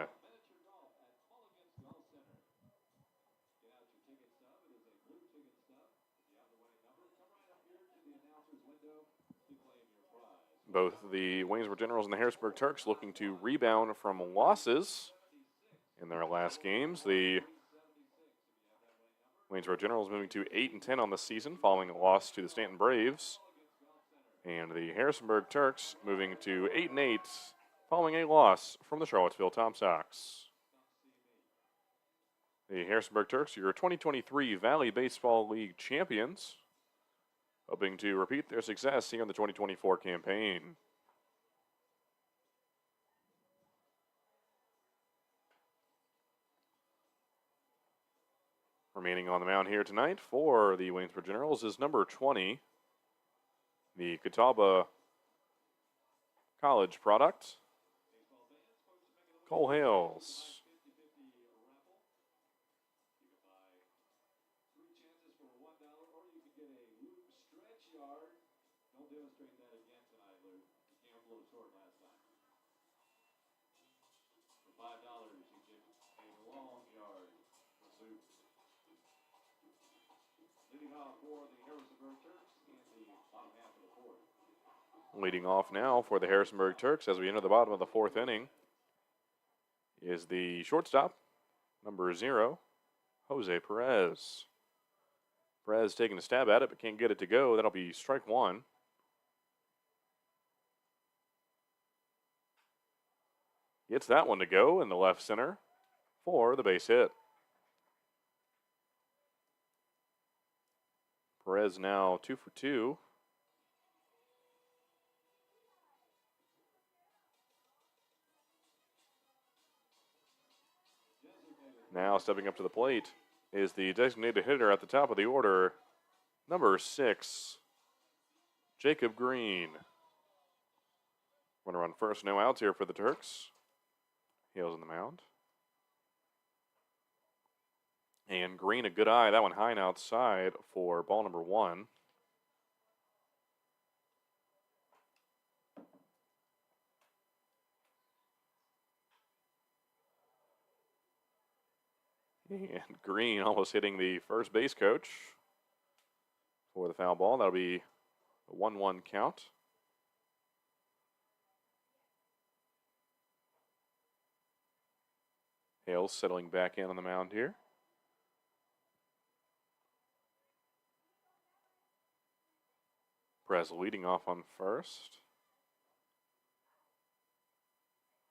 Both the Waynesboro Generals and the Harrisonburg Turks looking to rebound from losses in their last games. The Waynesboro Generals moving to 8-10 on the season following a loss to the Stanton Braves. And the Harrisonburg Turks moving to 8-8 following a loss from the Charlottesville Tom Sox. The Harrisonburg Turks, your 2023 Valley Baseball League champions, hoping to repeat their success here in the 2024 campaign. Remaining on the mound here tonight for the Waynesboro Generals is number 20, the Catawba College product, Cole Hales. Leading off now for the Harrisonburg Turks as we enter the bottom of the fourth inning is the shortstop, number 0, Jose Perez. Perez taking a stab at it but can't get it to go. That'll be strike one. Gets that one to go in the left center for the base hit. Perez now 2 for 2. Now stepping up to the plate is the designated hitter at the top of the order, number 6, Jacob Green. Runner on first, no outs here for the Turks. Hales on the mound. And Green, a good eye. That one high and outside for ball number 1. And Green almost hitting the first base coach for the foul ball. That'll be a 1-1 count. Hales settling back in on the mound here. Perez leading off on first.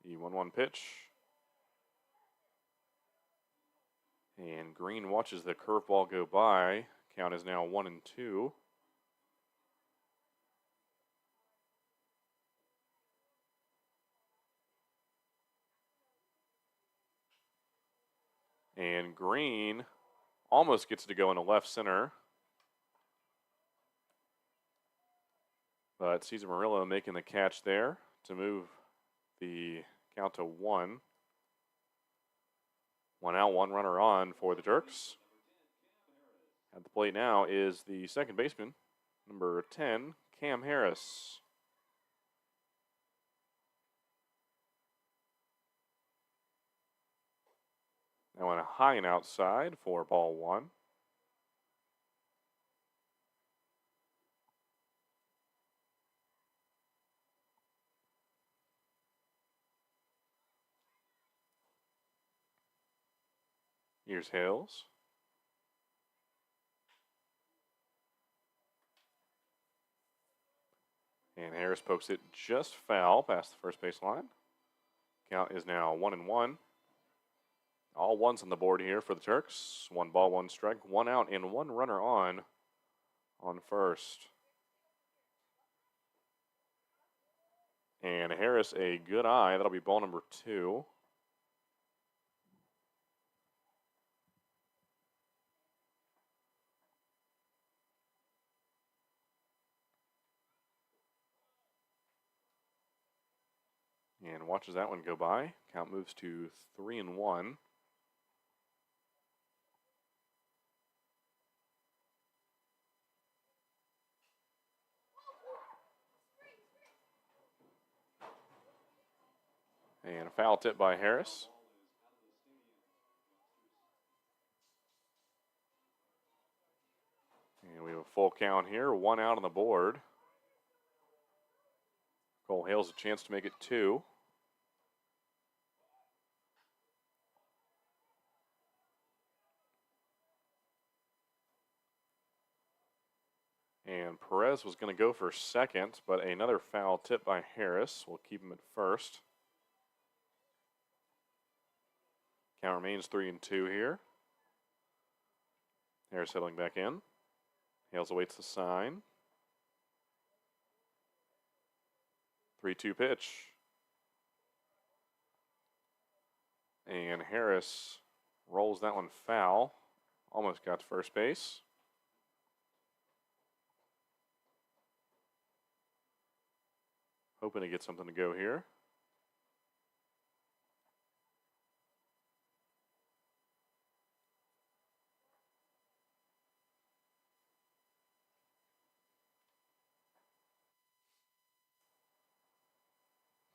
The 1-1 pitch. And Green watches the curveball go by. Count is now 1-2. And Green almost gets to go into left center. But Cesar Murillo making the catch there to move the count to 1. 1 out, 1 runner on for the Turks. At the plate now is the second baseman, number 10, Cam Harris. Now on a high and outside for ball 1. Here's Hales. And Harris pokes it just foul past the first base line. Count is now 1-1. All ones on the board here for the Turks. 1 ball, 1 strike, 1 out, and 1 runner on first. And Harris, a good eye. That'll be ball number 2. And watches that one go by. Count moves to 3-1. And a foul tip by Harris. And we have a full count here. 1 out on the board. Cole Hales a chance to make it 2. And Perez was going to go for second, but another foul tip by Harris will keep him at first. Count remains 3-2 here. Harris settling back in. Hales awaits the sign. 3-2 pitch. And Harris rolls that one foul. Almost got to first base. Hoping to get something to go here.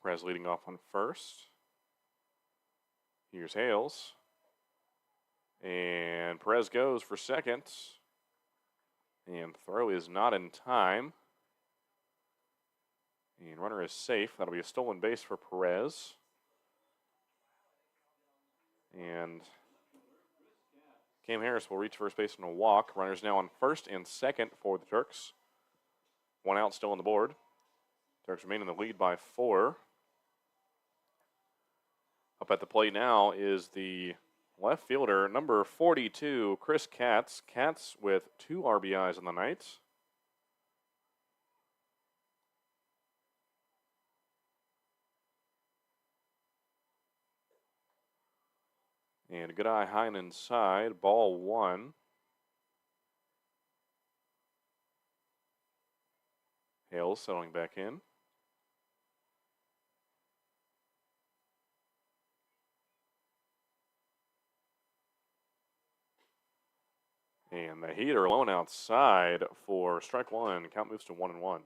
Perez leading off on first. Here's Hales. And Perez goes for second. And throw is not in time. And runner is safe. That'll be a stolen base for Perez. And Cam Harris will reach first base on a walk. Runners now on first and second for the Turks. One out still on the board. Turks remain in the lead by 4. Up at the plate now is the left fielder, number 42, Chris Katz. Katz with 2 RBIs on the night. And a good eye high and inside. Ball 1. Hales settling back in. And the heater alone outside for strike 1. Count moves to 1-1.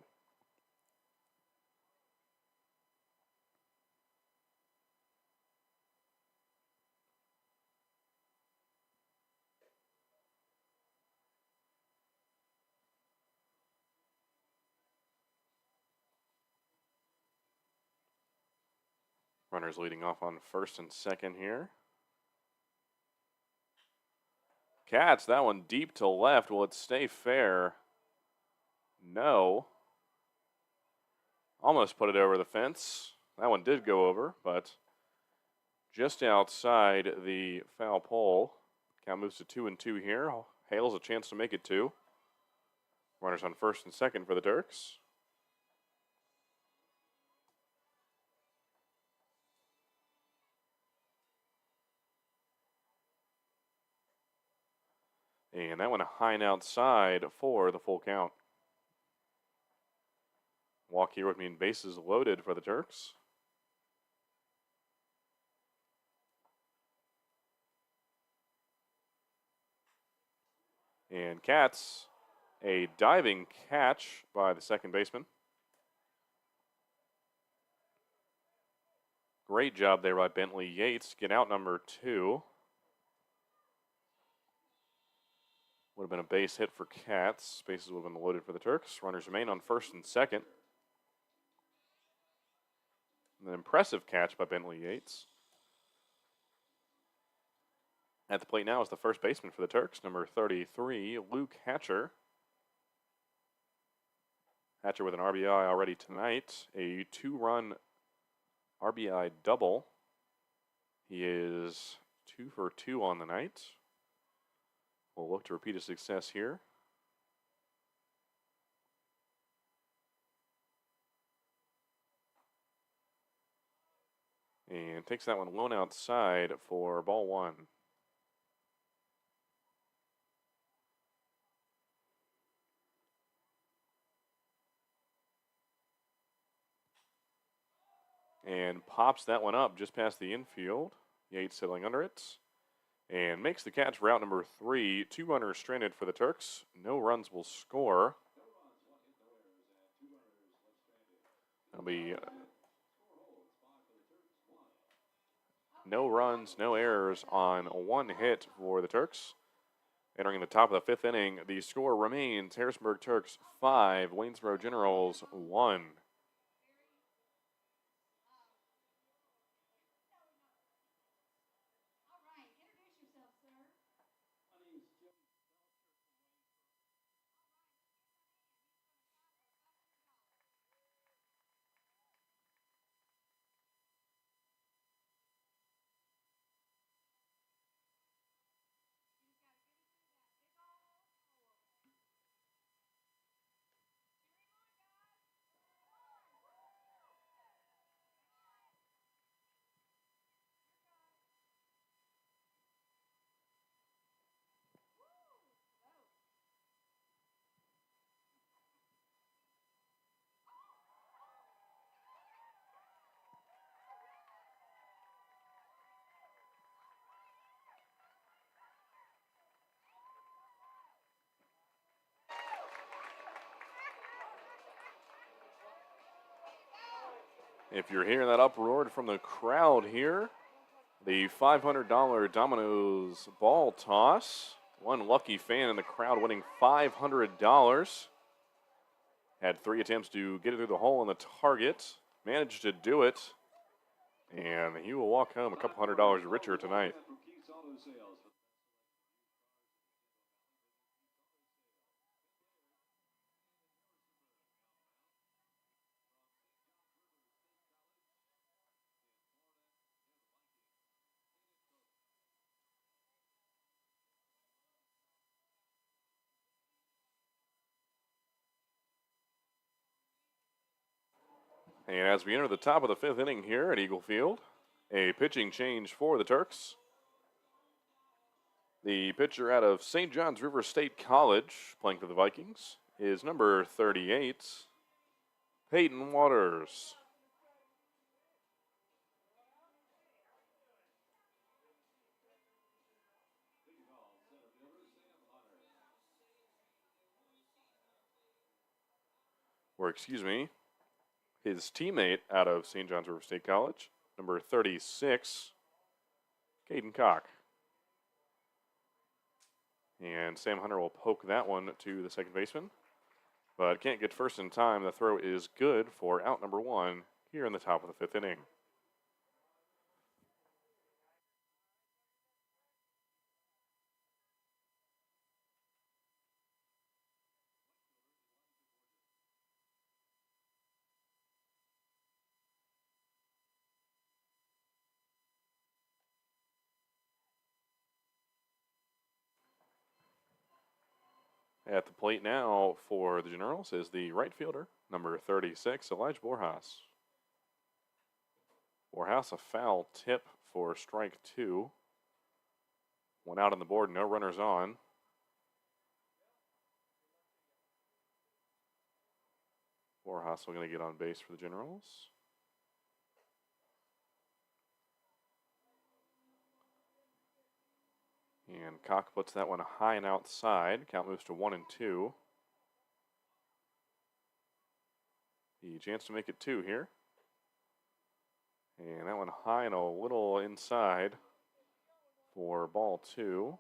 Runners leading off on first and second here. Katz, that one deep to left. Will it stay fair? No. Almost put it over the fence. That one did go over, but just outside the foul pole. Count moves to 2-2 here. Hales a chance to make it 2. Runners on first and second for the Turks. And that one high and outside for the full count. Walk here would mean bases loaded for the Turks. And Katz, a diving catch by the second baseman. Great job there by Bentley Yates. Get out number 2. Would have been a base hit for Katz. Bases would have been loaded for the Turks. Runners remain on first and second. An impressive catch by Bentley Yates. At the plate now is the first baseman for the Turks, number 33, Luke Hatcher. Hatcher with an RBI already tonight, a 2-run RBI double. He is 2 for 2 on the night. We'll look to repeat his success here. And takes that one lone outside for ball 1. And pops that one up just past the infield. Yates settling under it. And makes the catch for out number 3. 2 runners stranded for the Turks. No runs will score. That'll be no runs, no errors on 1 hit for the Turks. Entering the top of the 5th inning, the score remains Harrisonburg Turks 5, Waynesboro Generals 1. If you're hearing that uproar from the crowd here, the $500 Domino's ball toss. One lucky fan in the crowd winning $500. Had 3 attempts to get it through the hole in the target. Managed to do it. And he will walk home a couple $100 richer tonight. And as we enter the top of the 5th inning here at Eagle Field, a pitching change for the Turks. The pitcher out of St. John's River State College, playing for the Vikings, is number 38, Peyton Waters. Or excuse me, his teammate out of St. John's River State College, number 36, Caden Cock. And Sam Hunter will poke that one to the second baseman, but can't get first in time. The throw is good for out number 1 here in the top of the 5th inning. At the plate now for the Generals is the right fielder, number 36, Elijah Borjas. Borjas, a foul tip for strike 2. One out on the board, no runners on. Borjas going to get on base for the Generals. And Cock puts that one high and outside. Count moves to 1-2. The chance to make it 2 here. And that one high and a little inside for ball 2.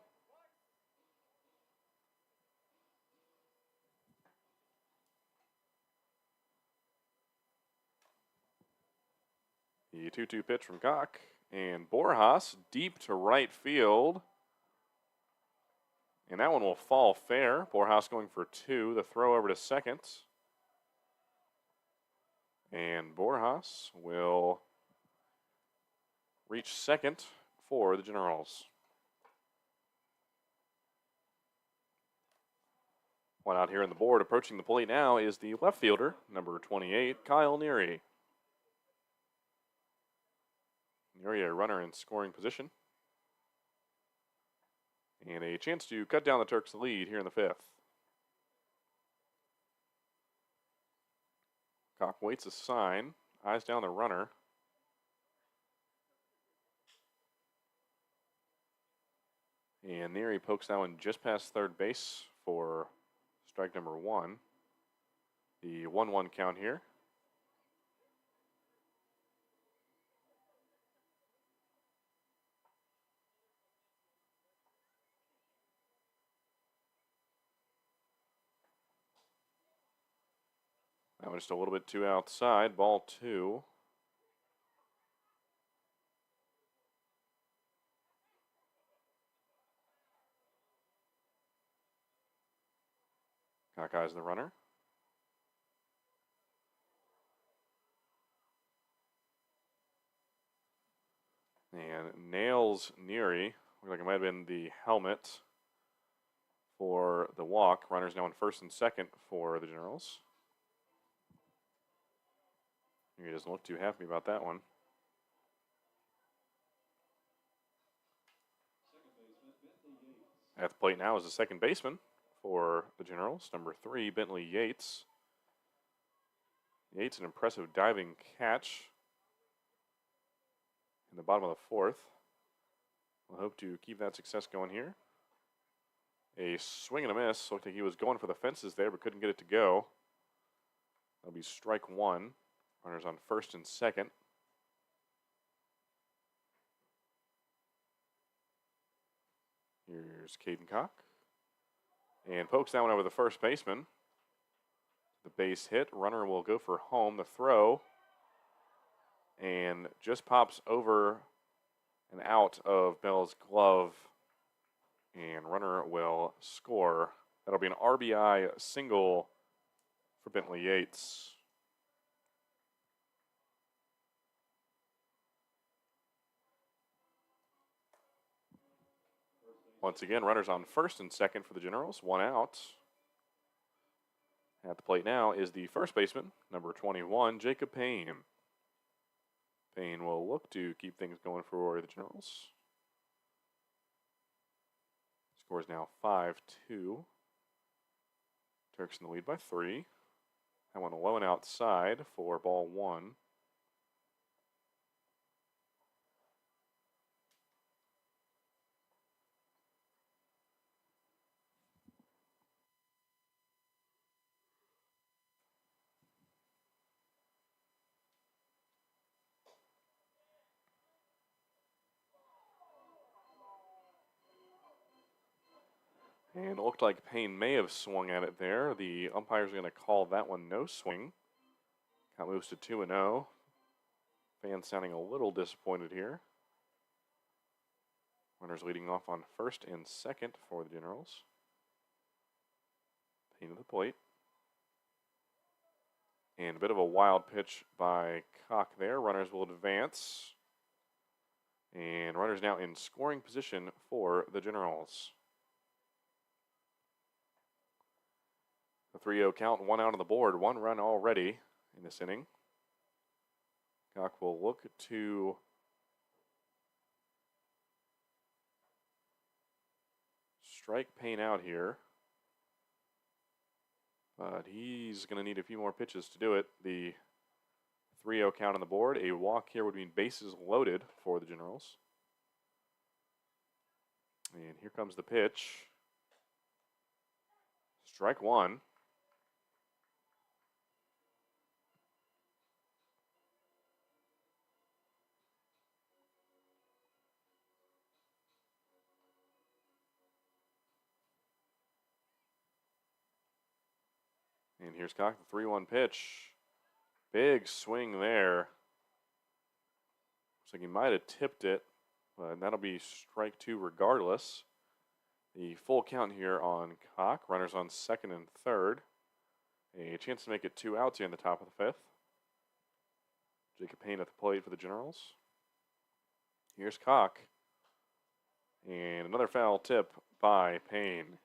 The 2-2 pitch from Cock. And Borjas deep to right field. And that one will fall fair. Borjas going for 2. The throw over to second. And Borjas will reach second for the Generals. One out here on the board. Approaching the plate now is the left fielder, number 28, Kyle Neary. Neary, a runner in scoring position. And a chance to cut down the Turks' lead here in the 5th. Cock waits a sign, eyes down the runner. And Neary pokes that one just past third base for strike number 1. The 1-1 count here. That one just a little bit too outside. Ball 2. Cock eyes the runner. And nails Neary. Looks like it might have been the helmet for the walk. Runners now in first and second for the Generals. He doesn't look too happy about that one. At the plate now is the second baseman for the Generals, number 3, Bentley Yates. Yates, an impressive diving catch in the bottom of the 4th. We'll hope to keep that success going here. A swing and a miss. Looked like he was going for the fences there, but couldn't get it to go. That'll be strike 1. Runners on first and second. Here's Caden Cock. And pokes that one over the first baseman. The base hit. Runner will go for home. The throw. And just pops over and out of Bell's glove. And runner will score. That'll be an RBI single for Bentley Yates. Once again, runners on first and second for the Generals. One out. At the plate now is the first baseman, number 21, Jacob Payne. Payne will look to keep things going for the Generals. Score is now 5-2. Turks in the lead by 3. That one low and outside for ball 1. And it looked like Payne may have swung at it there. The umpire's going to call that one no swing. Count moves to 2-0. Fans sounding a little disappointed here. Runners leading off on first and second for the Generals. Payne to the plate. And a bit of a wild pitch by Cock there. Runners will advance. And runners now in scoring position for the Generals. The 3-0 count, 1 out on the board, 1 run already in this inning. Cock will look to strike Payne out here. But he's going to need a few more pitches to do it. The 3-0 count on the board. A walk here would mean bases loaded for the Generals. And here comes the pitch. Strike 1. And here's Cock, the 3-1 pitch. Big swing there. Looks like he might have tipped it, but that'll be strike 2 regardless. The full count here on Cock. Runners on second and third. A chance to make it 2 outs here in the top of the 5th. Jacob Payne at the plate for the Generals. Here's Cock. And another foul tip by Payne.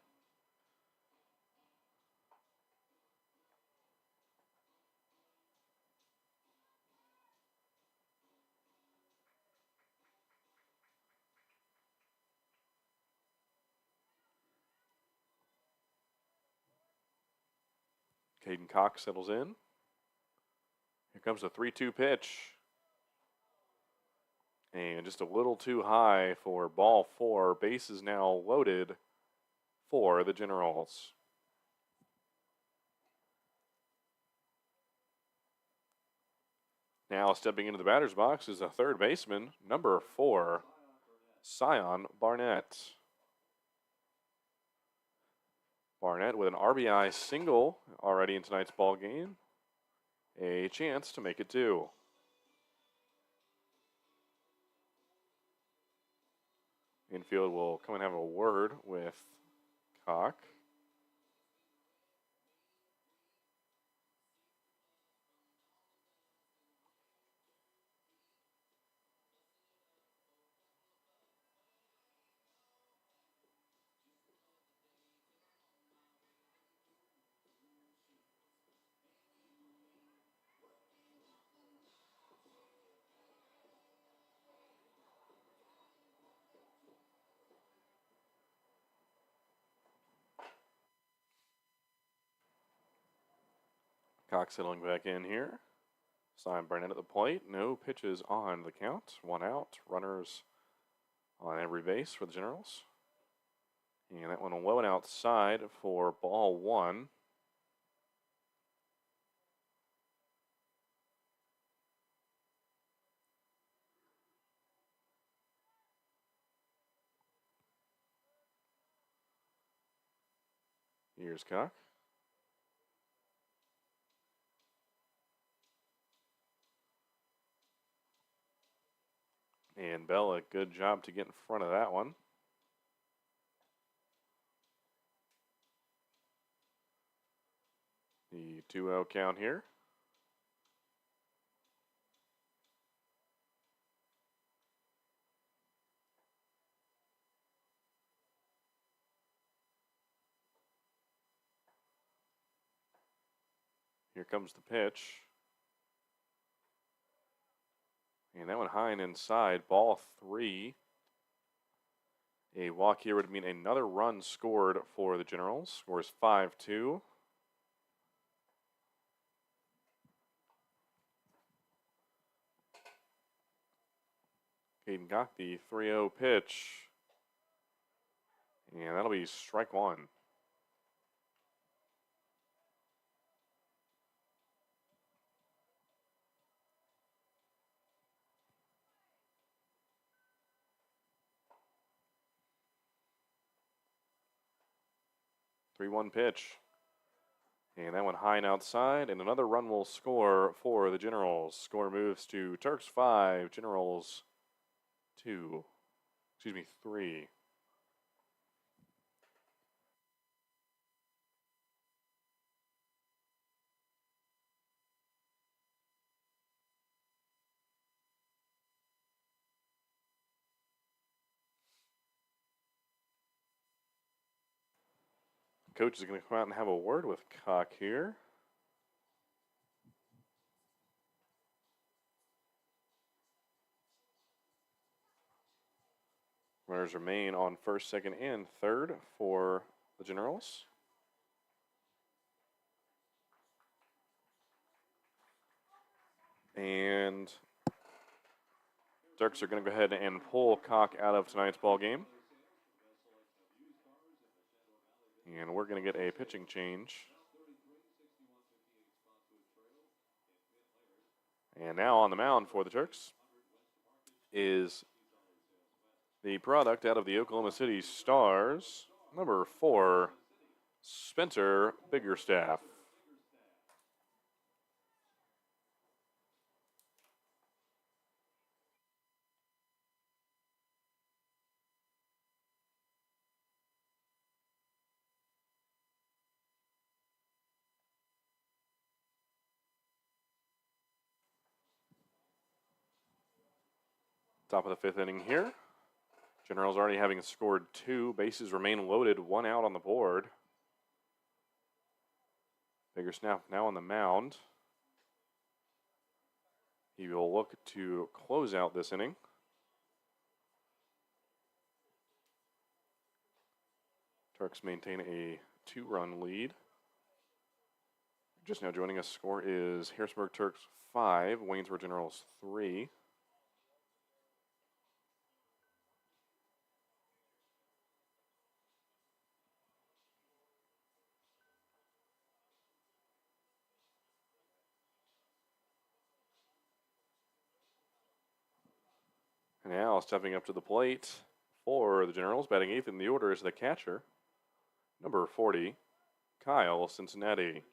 Caden Cox settles in. Here comes the 3-2 pitch. And just a little too high for ball 4. Bases now loaded for the Generals. Now stepping into the batter's box is a third baseman, number 4, Sion Barnett. Barnett with an RBI single already in tonight's ball game. A chance to make it 2. Infield will come and have a word with Cock. Cox settling back in here. Sion Barnett at the plate. No pitches on the count. 1 out. Runners on every base for the Generals. And that one low and outside for ball 1. Here's Cock. And Bell, a good job to get in front of that one. The 2-0 count here. Here comes the pitch. And that one high and inside. Ball 3. A walk here would mean another run scored for the Generals. Scores 5-2. Caden Cock, the 3-0 pitch. And that'll be strike one. Three-one pitch. And that one high and outside, and another run will score for the Generals. Score moves to Turks 5, Generals 3. Coach is going to come out and have a word with Cock here. Runners remain on first, second, and third for the Generals. And Turks are going to go ahead and pull Cock out of tonight's ball game. And we're going to get a pitching change. And now on the mound for the Turks is the product out of the Oklahoma City Stars, number 4, Spencer Biggerstaff. Top of the 5th inning here. Generals already having scored 2. Bases remain loaded, 1 out on the board. Biggerstaff now on the mound. He will look to close out this inning. Turks maintain a 2-run lead. Just now joining us, score is Harrisonburg Turks 5, Waynesboro Generals 3. And now stepping up to the plate for the Generals, batting 8th in the order is the catcher, number 40, Kyle Cincinnati.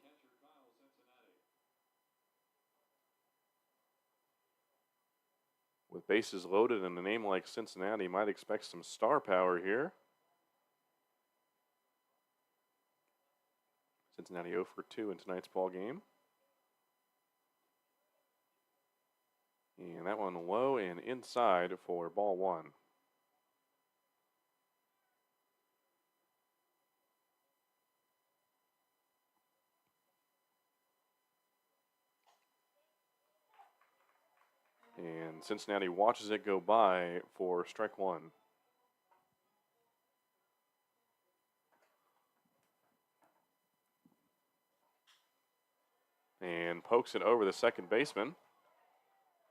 With bases loaded and a name like Cincinnati, might expect some star power here. Cincinnati 0 for 2 in tonight's ball game. And that one low and inside for ball 1. And Cincinnati watches it go by for strike 1. And pokes it over the second baseman.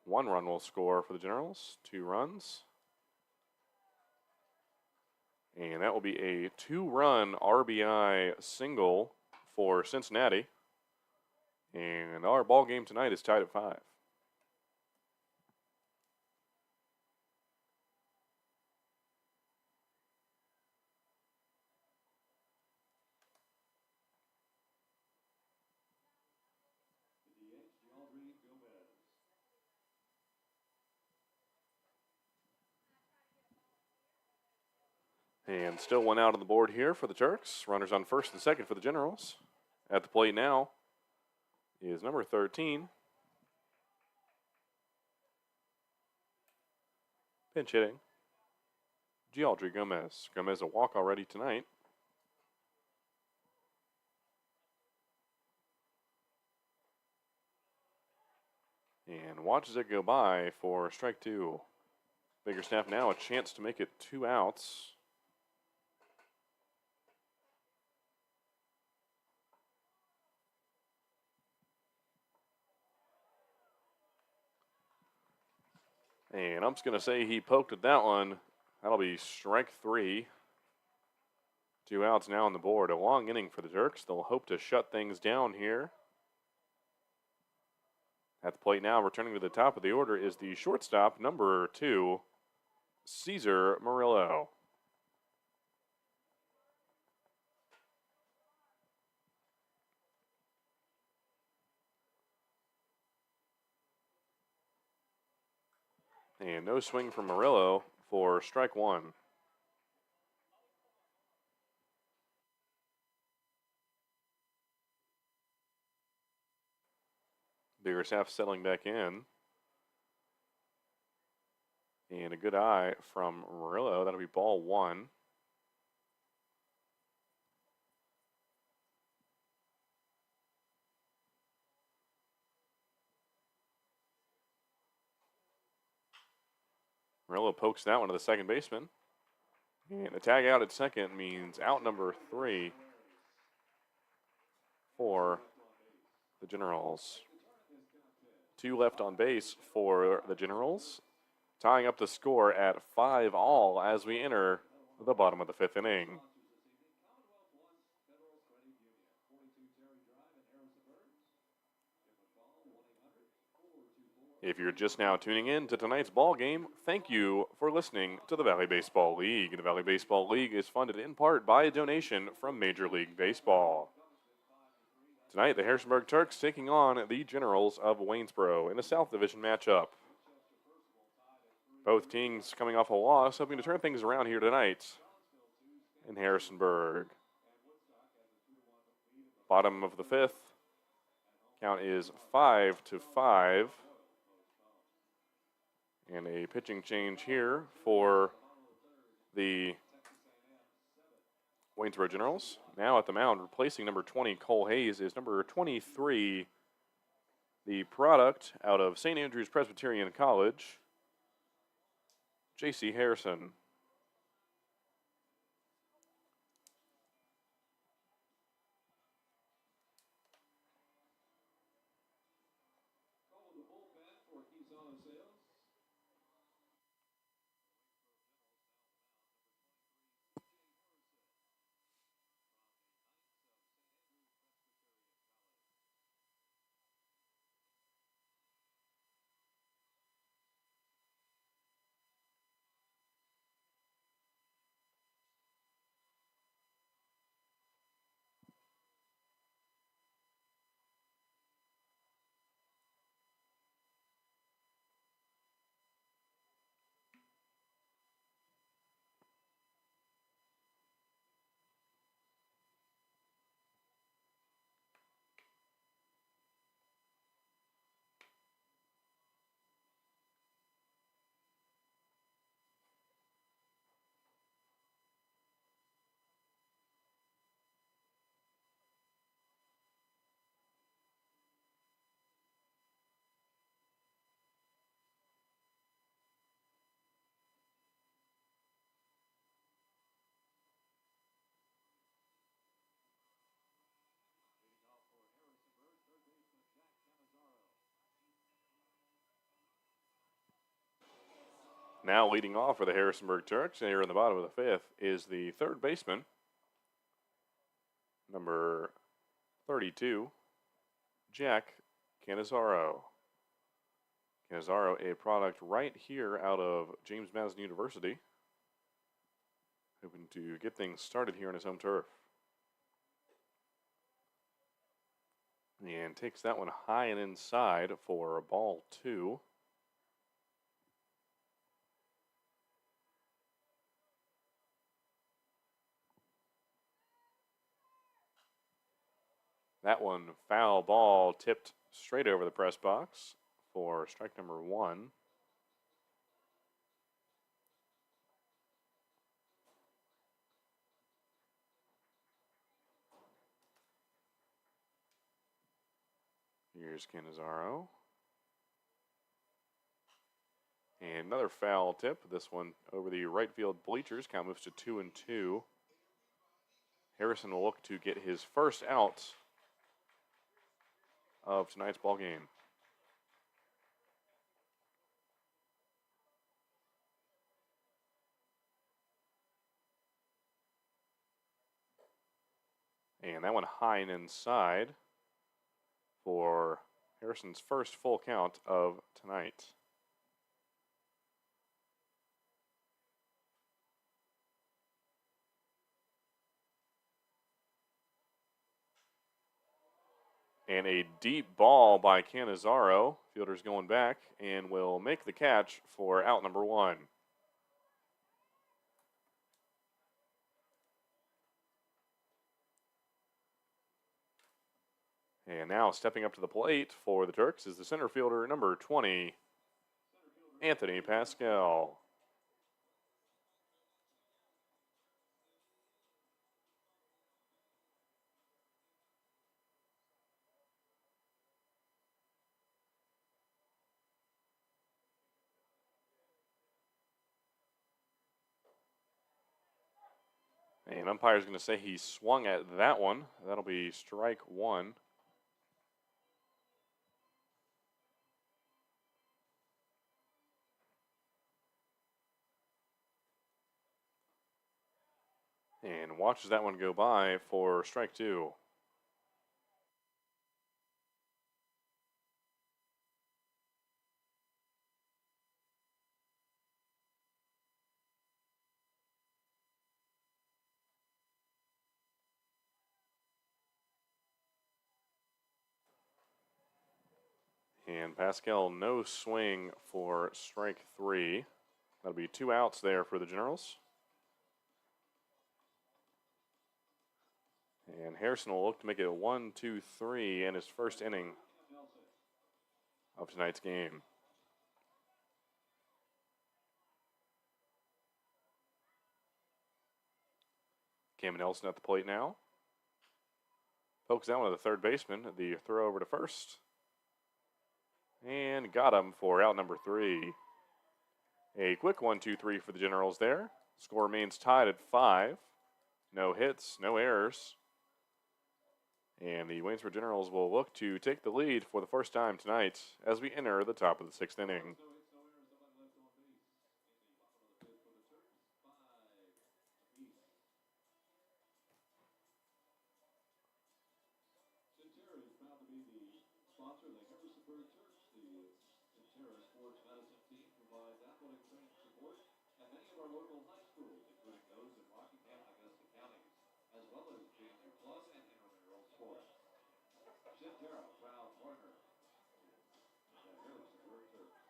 1 run will score for the Generals, 2 runs. And that will be a 2-run RBI single for Cincinnati. And our ball game tonight is tied at 5. And still one out on the board here for the Turks. Runners on first and second for the Generals. At the plate now is number 13. Pinch hitting, Gialdry Gomez. Gomez a walk already tonight. And watches it go by for strike two. Biggerstaff now a chance to make it 2 outs. And I'm just going to say he poked at that one. That'll be strike 3. 2 outs now on the board. A long inning for the Turks. They'll hope to shut things down here. At the plate now, returning to the top of the order, is the shortstop, number 2, Cesar Murillo. And no swing from Murillo for strike 1. Biggerstaff settling back in. And a good eye from Murillo. That'll be ball 1. Murillo pokes that one to the second baseman. And the tag out at second means out number 3 for the Generals. 2 left on base for the Generals, tying up the score at 5-all as we enter the bottom of the 5th inning. If you're just now tuning in to tonight's ball game, thank you for listening to the Valley Baseball League. The Valley Baseball League is funded in part by a donation from Major League Baseball. Tonight, the Harrisonburg Turks taking on the Generals of Waynesboro in a South Division matchup. Both teams coming off a loss, hoping to turn things around here tonight in Harrisonburg. Bottom of the 5th. Count is 5-5. And a pitching change here for the Waynesboro Generals. Now at the mound, replacing number 20, Cole Hayes, is number 23, the product out of St. Andrews Presbyterian College, J.C. Harrison. Now leading off for the Harrisonburg Turks, and here in the bottom of the 5th, is the third baseman, number 32, Jack Canizaro. Canizaro, a product right here out of James Madison University, hoping to get things started here on his home turf. And takes that one high and inside for ball 2. That one, foul ball, tipped straight over the press box for strike number 1. Here's Canizaro. And another foul tip. This one over the right field bleachers. Count moves to 2-2. Harrison will look to get his first out of tonight's ball game. And that one high and inside for Harrison's first full count of tonight. And a deep ball by Canizaro. Fielder's going back and will make the catch for out number 1. And now stepping up to the plate for the Turks is the center fielder, number 20, Anthony Pascal. And umpire's going to say he swung at that one. That'll be strike 1. And watches that one go by for strike 2. And Pascal, no swing for strike 3. That'll be 2 outs there for the Generals. And Harrison will look to make it a 1-2-3 in his first inning of tonight's game. Cam Nelson at the plate now. Pokes that one to the third baseman. The throw over to first. And got him for out number 3. A quick 1-2-3 for the Generals there. Score remains tied at 5. No hits, no errors. And the Waynesboro Generals will look to take the lead for the first time tonight as we enter the top of the 6th inning. Sponsor the Harrisonburg Turks, the sports medicine team, provides athletic training support at many of our local high schools, including those in Rockingham and Augusta counties, as well as junior club and intramural sports. Centera, proud partner of the Harrisonburg Turks.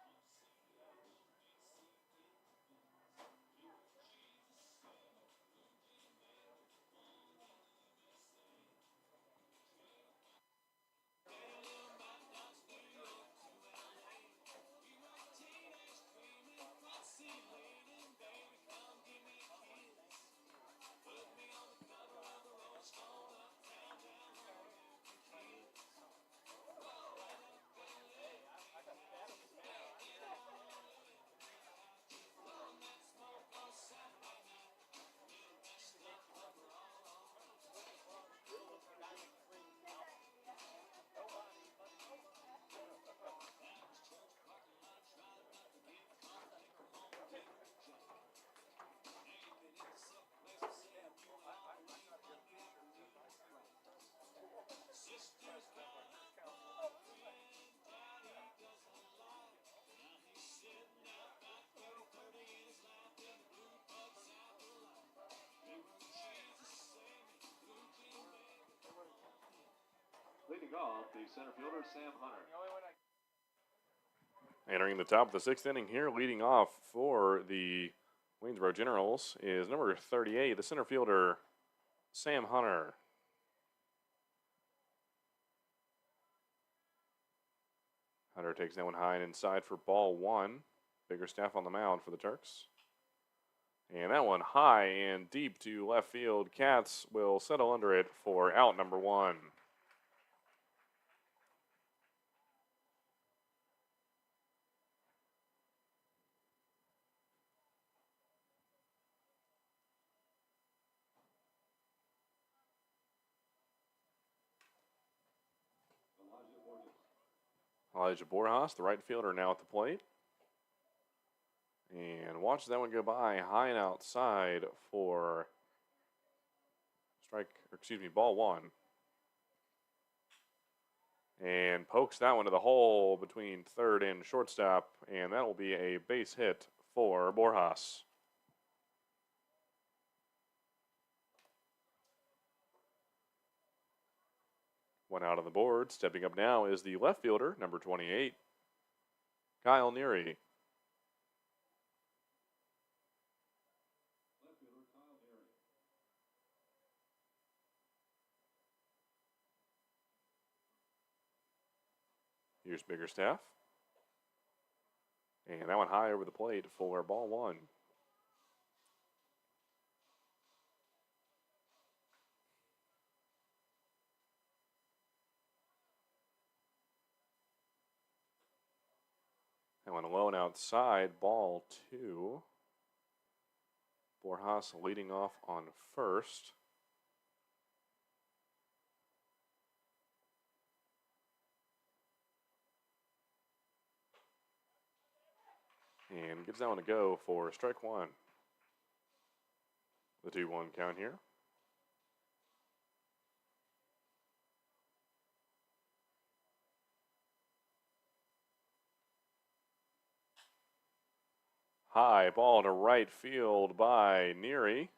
Leading off, the center fielder, Sam Hunter. Entering the top of the 6th inning here, leading off for the Waynesboro Generals is number 38, the center fielder, Sam Hunter. Hunter takes that one high and inside for ball one. Biggerstaff on the mound for the Turks. And that one high and deep to left field. Cats will settle under it for out number one. Elijah Borjas, the right fielder, now at the plate. And watch that one go by high and outside for ball one. And pokes that one to the hole between third and shortstop, and that will be a base hit for Borjas. One out on the board. Stepping up now is the left fielder, number 28, Kyle Neary. Here's Biggerstaff. And that one high over the plate for ball one. That one low and outside, ball two. Borjas leading off on first. And gives that one a go for strike one. The 2-1 count here. High ball to right field by Neary.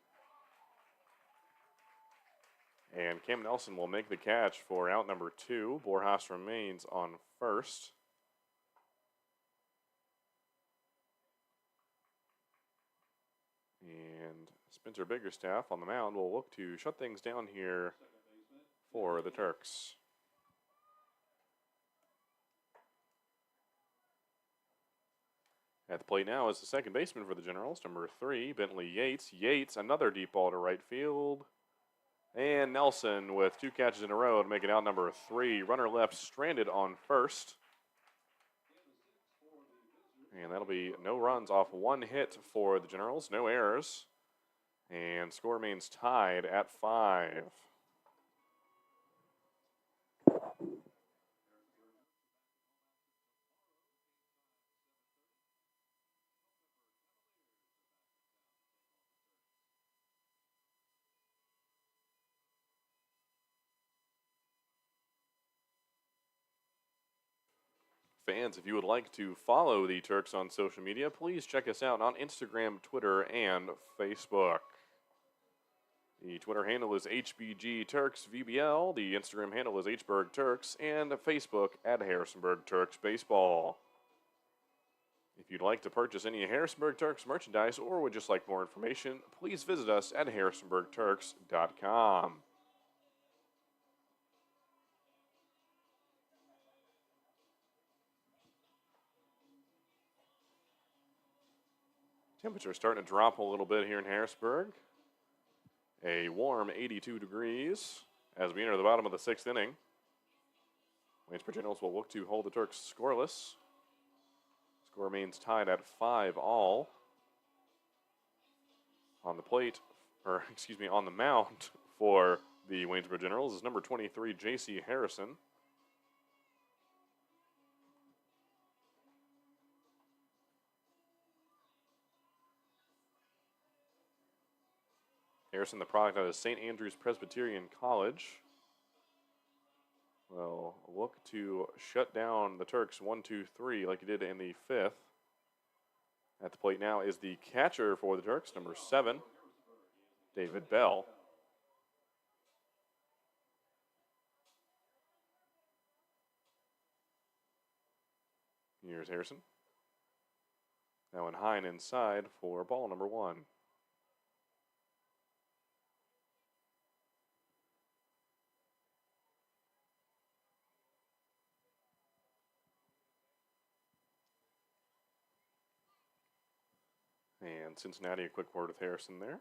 And Cam Nelson will make the catch for out number two. Borjas remains on first. And Spencer Biggerstaff on the mound will look to shut things down here for the Turks. At the plate now is the second baseman for the Generals, number 3, Bentley Yates. Yates, another deep ball to right field. And Nelson with 2 catches in a row to make it out number 3. Runner left stranded on first. And that'll be no runs off 1 hit for the Generals, no errors. And score remains tied at 5. Fans, if you would like to follow the Turks on social media, please check us out on Instagram, Twitter, and Facebook. The Twitter handle is HBG Turks VBL, the Instagram handle is Hberg Turks, and Facebook at Harrisonburg Turks Baseball. If you'd like to purchase any Harrisonburg Turks merchandise or would just like more information, please visit us at harrisonburgturks.com. Temperature starting to drop a little bit here in Harrisburg. A warm 82 degrees as we enter the bottom of the 6th inning. Waynesburg Generals will look to hold the Turks scoreless. Score remains tied at 5-all. On the plate, on the mound for the Waynesburg Generals is number 23, J.C. Harrison. Harrison, the product out of St. Andrews Presbyterian College, will look to shut down the Turks 1-2-3 like he did in the 5th. At the plate now is the catcher for the Turks, number 7, David Bell. Here's Harrison. That one high and inside for ball number 1. And Cincinnati, a quick word with Harrison there.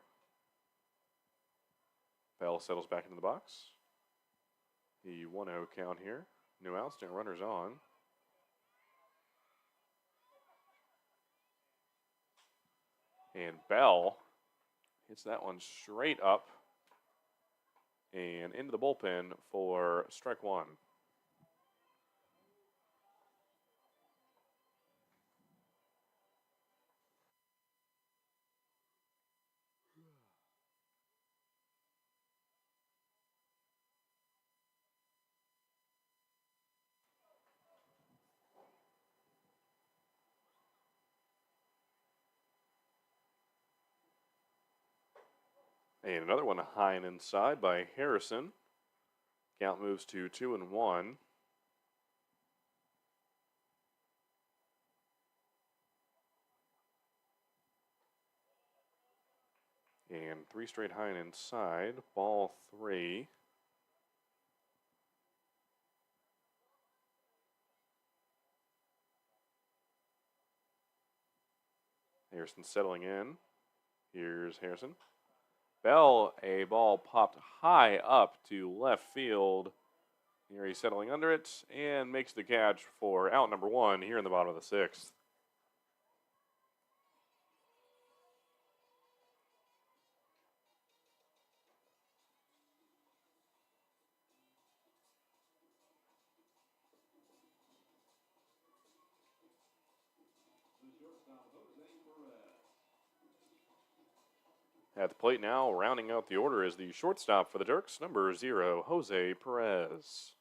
Bell settles back into the box. The 1-0 count here. No outs, no runners on. And Bell hits that one straight up and into the bullpen for strike one. And another one high and inside by Harrison. Count moves to 2-1. And 3 straight high and inside. Ball 3. Harrison settling in. Here's Harrison. Bell, a ball popped high up to left field. Here he's settling under it and makes the catch for out number 1 here in the bottom of the 6th. At the plate now, rounding out the order is the shortstop for the Turks, number 0, Jose Perez.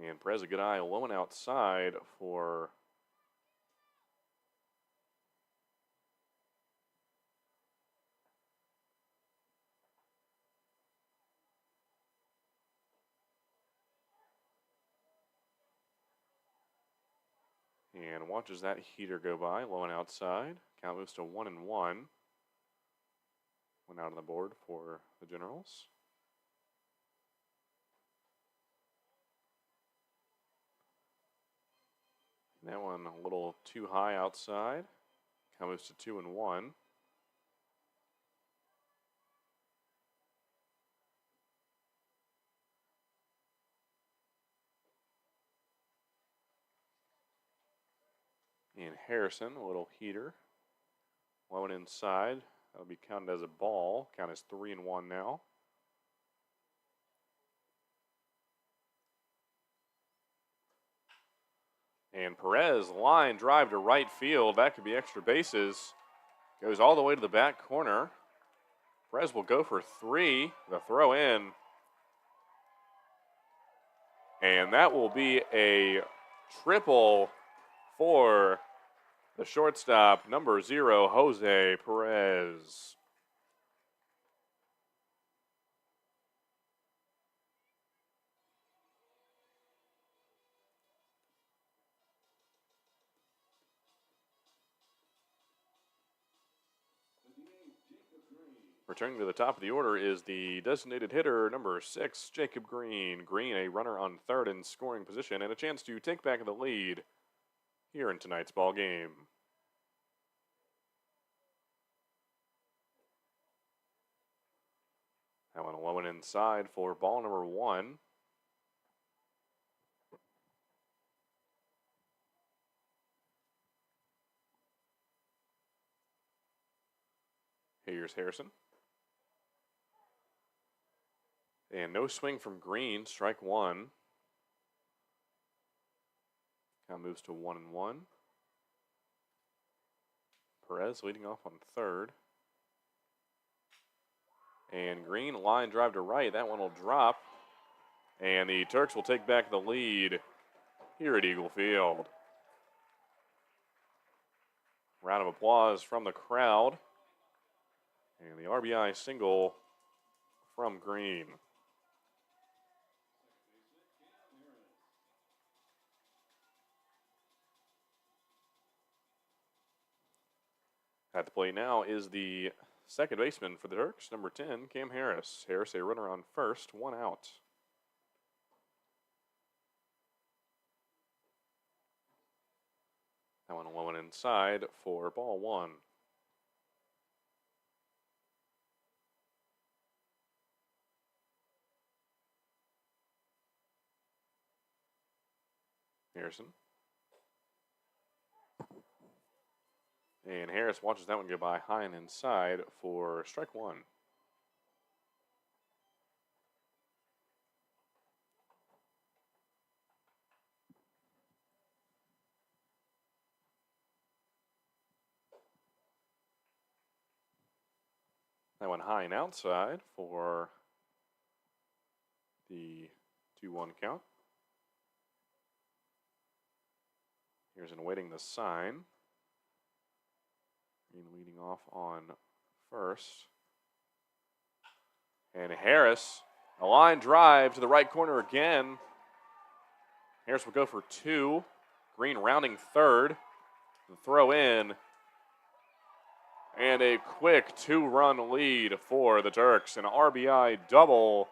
And Perez, a good eye, low and outside for and watches that heater go by, low and outside. Count moves to 1-1. One out on the board for the Generals. And that one a little too high outside. Count moves to 2-1. And Harrison, a little heater. Low and inside. That'll be counted as a ball. Count is 3-1 now. And Perez, line drive to right field. That could be extra bases. Goes all the way to the back corner. Perez will go for 3. The throw in. And that will be a triple for the shortstop, number 0, Jose Perez. Returning to the top of the order is the designated hitter, number 6, Jacob Green. Green, a runner on third in scoring position, and a chance to take back the lead here in tonight's ball game. That one low and inside for ball number 1. Here's Harrison. And no swing from Green, strike 1. Count moves to 1-1. Perez leading off on third. And Green, line drive to right. That one will drop. And the Turks will take back the lead here at Eagle Field. Round of applause from the crowd. And the RBI single from Green. At the plate now is the second baseman for the Turks, number 10, Cam Harris. Harris, a runner on first, 1 out. That one low and inside for ball one. Harrison. And Harris watches that one go by high and inside for strike one. That one high and outside for the 2-1 count. Here's awaiting the sign. Green leading off on first. And Harris, a line drive to the right corner again. Harris will go for two. Green rounding third. The throw in. And a quick two-run lead for the Turks. An RBI double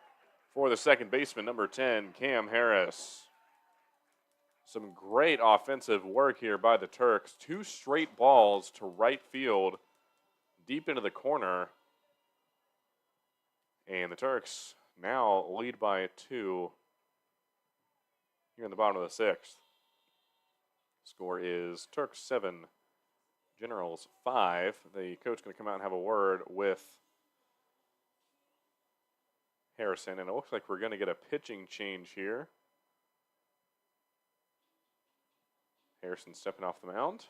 for the second baseman, number 10, Cam Harris. Some great offensive work here by the Turks. Two straight balls to right field, deep into the corner. And the Turks now lead by 2 here in the bottom of the 6th. Score is Turks 7, Generals 5. The coach going to come out and have a word with Harrison. And it looks like we're going to get a pitching change here. Harrison stepping off the mound.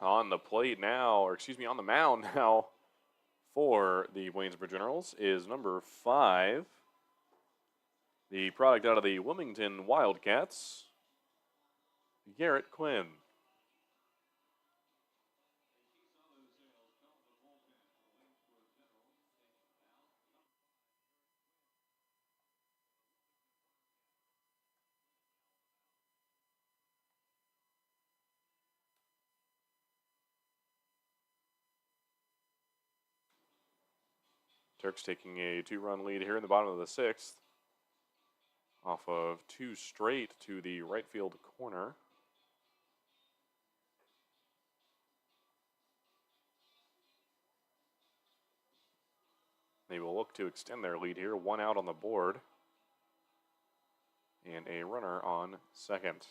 On the plate now, or excuse me, on the mound now for the Waynesboro Generals is number 5, the product out of the Wilmington Wildcats, Garrett Quinn. Turks taking a 2-run lead here in the bottom of the 6th. Off of 2 straight to the right field corner. They will look to extend their lead here. 1 out on the board. And a runner on second.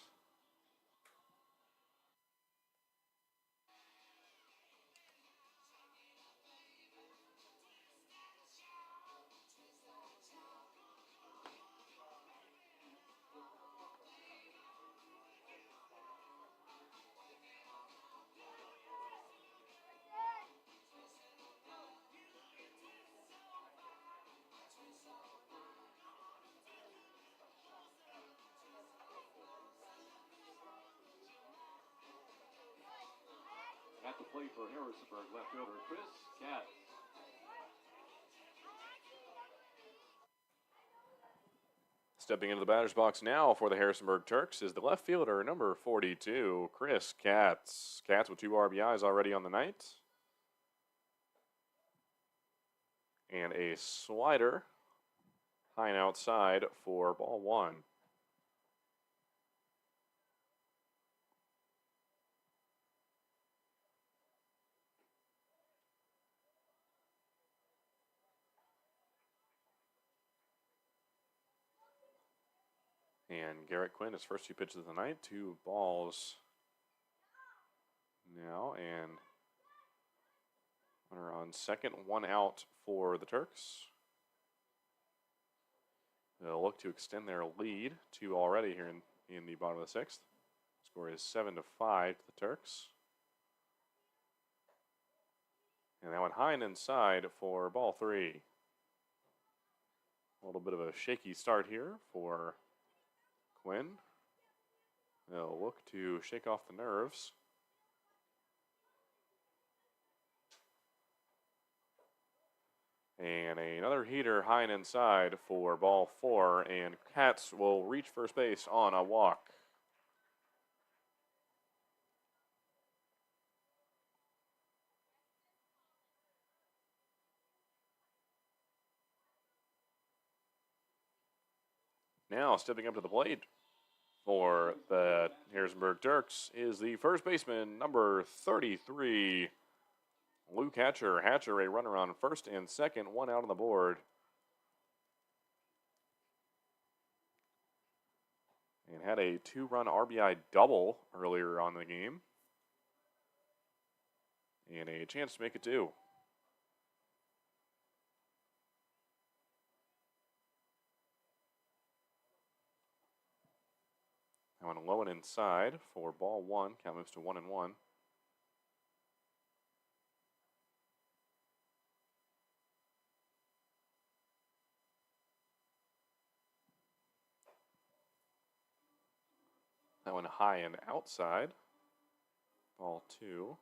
At the plate for Harrisonburg, left fielder Chris Katz. Stepping into the batter's box now for the Harrisonburg Turks is the left fielder, number 42, Chris Katz. Katz with 2 RBIs already on the night. And a slider high and outside for ball 1. And Garrett Quinn, his first 2 pitches of the night, 2 balls now, and runner on second, 1 out for the Turks. They'll look to extend their lead, 2 already here in the bottom of the 6th. Score is 7-5 to the Turks. And that one high and inside for ball 3. A little bit of a shaky start here for Quinn. They'll look to shake off the nerves. And another heater high and inside for ball 4, and Cats will reach first base on a walk. Now stepping up to the plate for the Harrisonburg Turks is the first baseman, number 33, Luke Hatcher. Hatcher, a runner on first and second, one out on the board. And had a 2-run RBI double earlier on the game. And a chance to make it 2. Now on low and inside for ball 1. Count moves to 1-1. That one high and outside. Ball 2.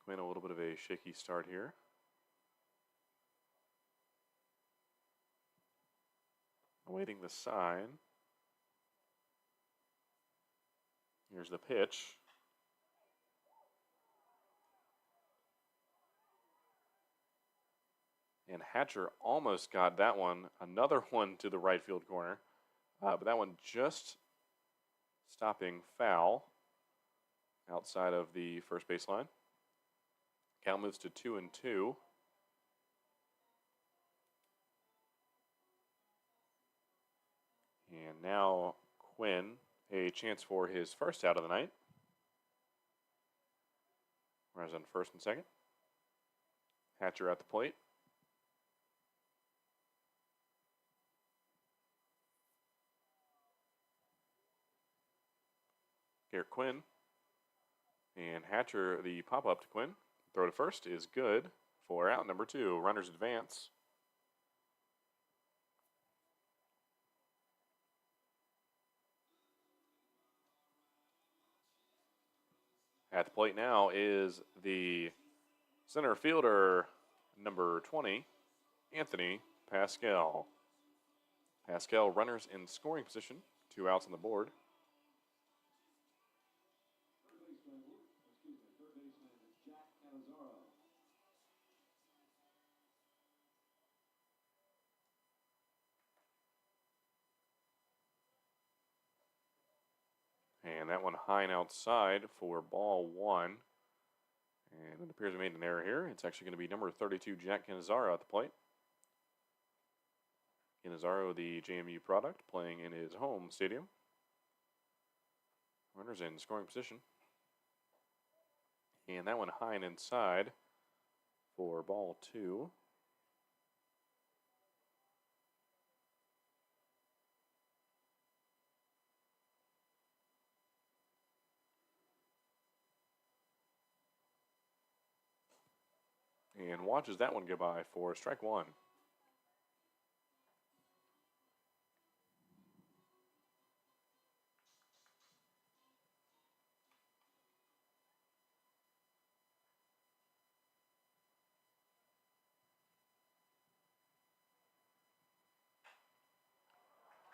Quinn, a little bit of a shaky start here. Awaiting the sign. Here's the pitch. And Hatcher almost got that one. Another one to the right field corner. But that one just stopping foul outside of the first baseline. Count moves to 2-2. And now Quinn, a chance for his first out of the night. Runners on first and second. Hatcher at the plate. Garrett Quinn. And Hatcher, the pop-up to Quinn. Throw to first is good for out number 2. Runners advance. At the plate now is the center fielder, number 20, Anthony Pascal. Pascal, runners in scoring position, 2 outs on the board. And that one high and outside for ball 1. And it appears we made an error here. It's actually going to be number 32, Jack Canizaro at the plate. Canizaro, the JMU product, playing in his home stadium. Runners in scoring position. And that one high and inside for ball 2. And watches that one go by for strike 1.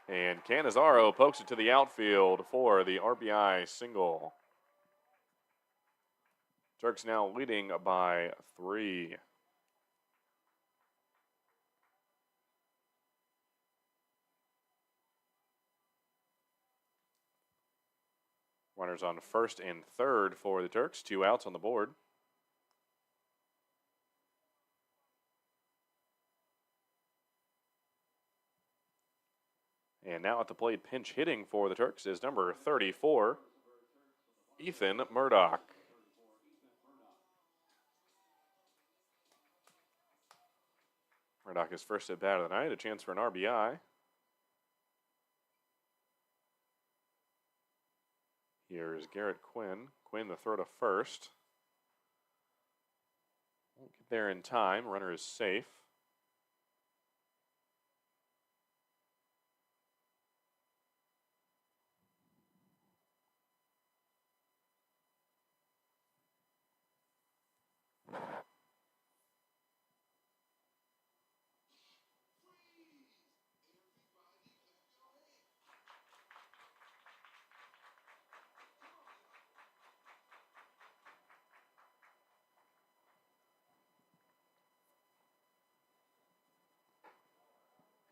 And Canizaro pokes it to the outfield for the RBI single. Turks now leading by 3. Runners on first and third for the Turks. 2 outs on the board. And now at the plate, pinch hitting for the Turks is number 34, Ethan Murdoch. Murdoch is first at bat of the night, a chance for an RBI. Here's Garrett Quinn. Quinn the throw to first. Won't get there in time. Runner is safe.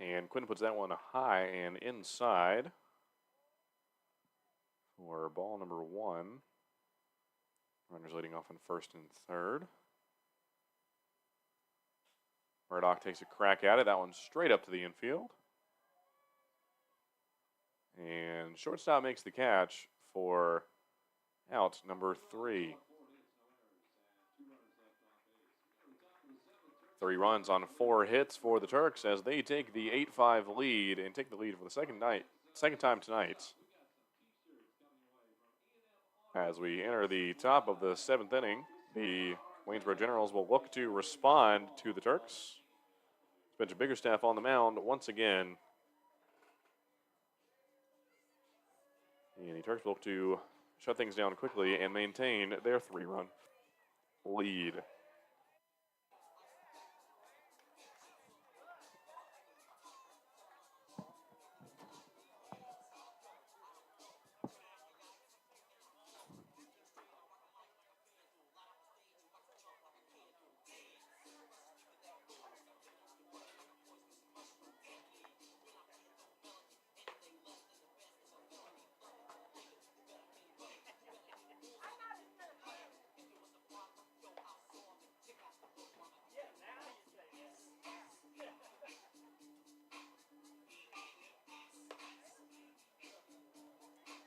And Quinn puts that one high and inside for ball number 1. Runners leading off on first and third. Murdoch takes a crack at it. That one's straight up to the infield. And shortstop makes the catch for out number 3. 3 runs on 4 hits for the Turks as they take the 8-5 lead and take the lead for the second time tonight. As we enter the top of the 7th inning, the Waynesboro Generals will look to respond to the Turks. Spencer Biggerstaff on the mound once again. And the Turks will look to shut things down quickly and maintain their 3-run lead.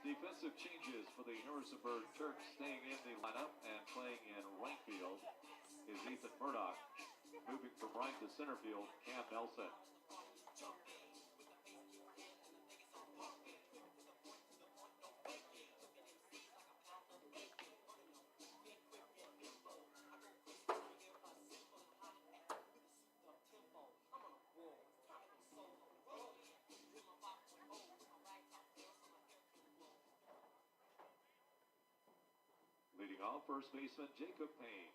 Defensive changes for the Harrisonburg Turks. Staying in the lineup and playing in right field is Ethan Murdoch. Moving from right to center field, Cam Nelson. Leading off, first baseman Jacob Payne.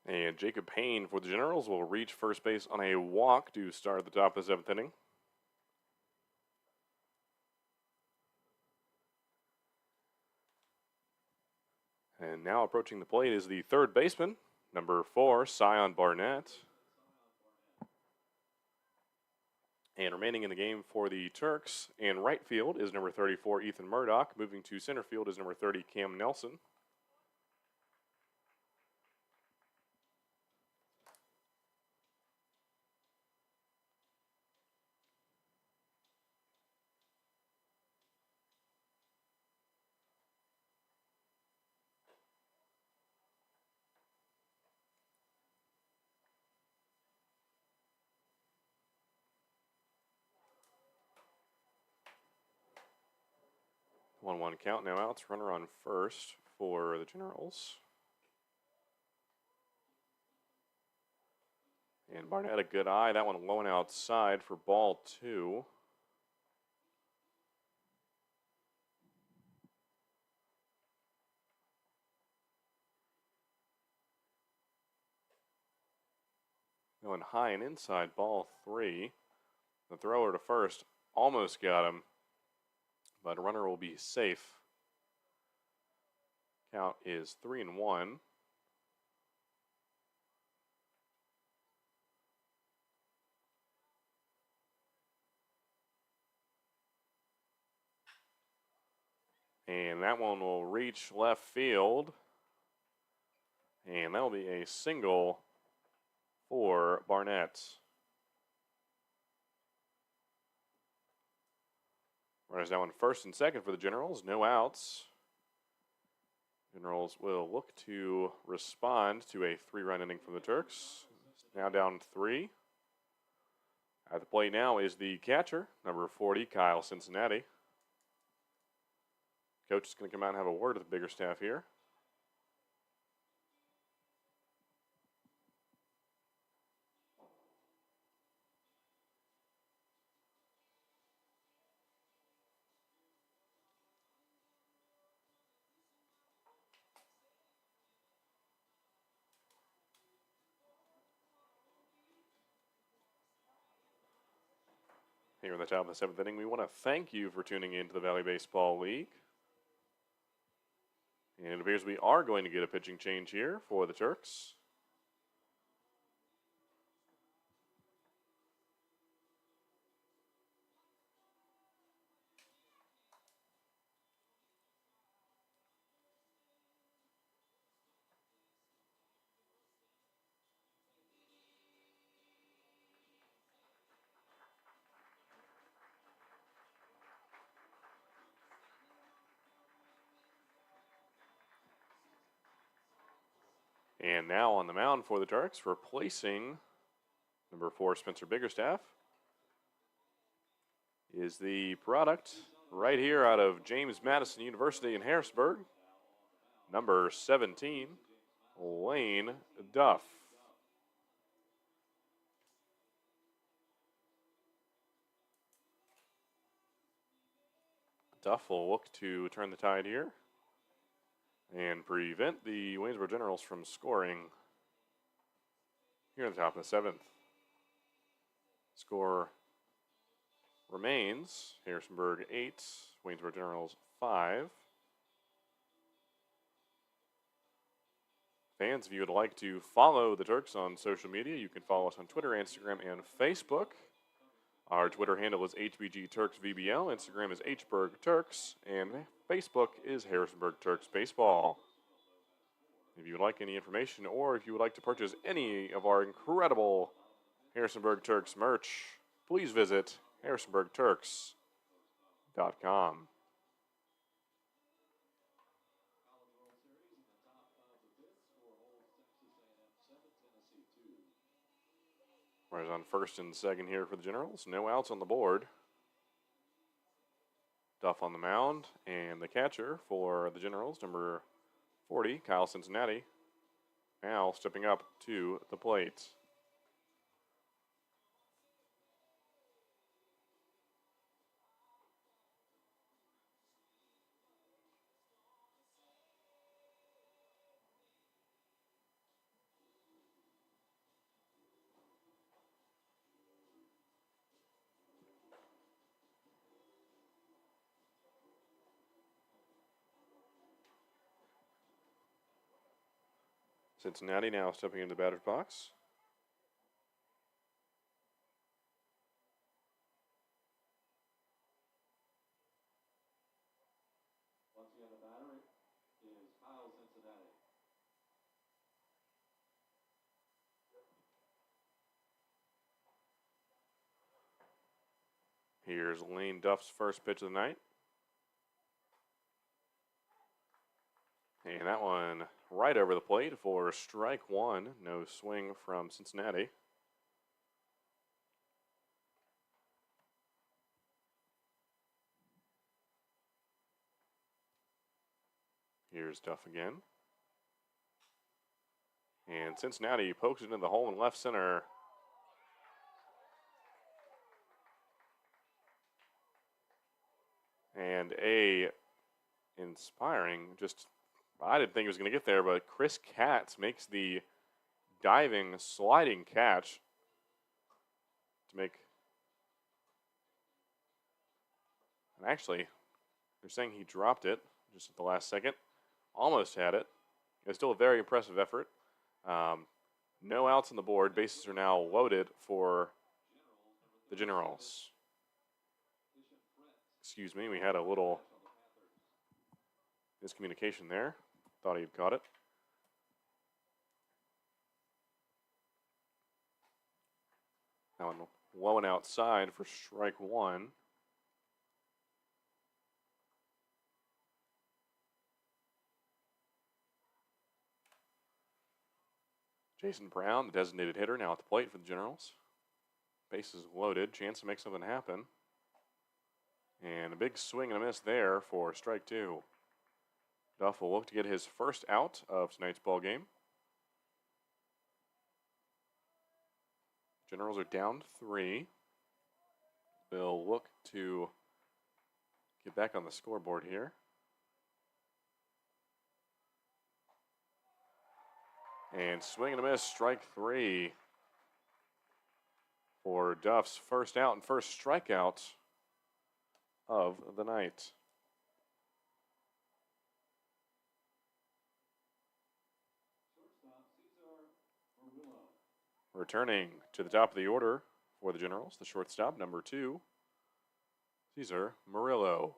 And Jacob Payne for the Generals will reach first base on a walk to start the top of the 7th inning. And now approaching the plate is the third baseman, number 4, Sion Barnett. And remaining in the game for the Turks in right field is number 34, Ethan Murdoch. Moving to center field is number 30, Cam Nelson. One count, now outs. Runner on first for the Generals. And Barnett a good eye. That one low and outside for ball 2. Going high and inside, ball 3. The thrower to first almost got him, but a runner will be safe. Count is 3-1. And that one will reach left field. And that will be a single for Barnett. Runners now on first and second for the Generals. No outs. Generals will look to respond to a 3-run inning from the Turks. Now down 3. At the plate now is the catcher, number 40, Kyle Cincinnati. Coach is going to come out and have a word with the bigger staff here. Here in the top of the 7th inning, we want to thank you for tuning in to the Valley Baseball League. And it appears we are going to get a pitching change here for the Turks. And now on the mound for the Turks, replacing number 4, Spencer Biggerstaff, is the product right here out of James Madison University in Harrisonburg, number 17, Lane Duff. Duff will look to turn the tide here and prevent the Waynesboro Generals from scoring here in the top of the 7th. Score remains Harrisonburg 8, Waynesboro Generals 5. Fans, if you would like to follow the Turks on social media, you can follow us on Twitter, Instagram, and Facebook. Our Twitter handle is HBGTurksVBL, Instagram is HBurgTurks, and Facebook is Harrisonburg Turks Baseball. If you would like any information or if you would like to purchase any of our incredible Harrisonburg Turks merch, please visit harrisonburgturks.com. Runners on first and second here for the Generals. No outs on the board. Duff on the mound, and the catcher for the Generals, number 40, Kyle Cincinnati, now stepping up to the plate. Cincinnati now stepping into the batter's box. Once again, the batter is Kyle Cincinnati. Here's Lane Duff's first pitch of the night. And that one right over the plate for strike 1. No swing from Cincinnati. Here's Duff again. And Cincinnati pokes it into the hole in left center. And a inspiring, I didn't think he was going to get there, but Chris Katz makes the diving, sliding catch to make. And actually, they're saying he dropped it just at the last second. Almost had it. It's still a very impressive effort. No outs on the board. Bases are now loaded for the Generals. Excuse me, we had a little Miscommunication there. Thought he had caught it. That one low and outside for strike one. Jason Brown, the designated hitter, now at the plate for the Generals. Bases loaded. Chance to make something happen. And a big swing and a miss there for strike two. Duff will look to get his first out of tonight's ball game. Generals are down 3. They'll look to get back on the scoreboard here. And swing and a miss, strike 3 for Duff's first out and first strikeout of the night. Returning to the top of the order for the Generals, the shortstop, number 2, Cesar Murillo.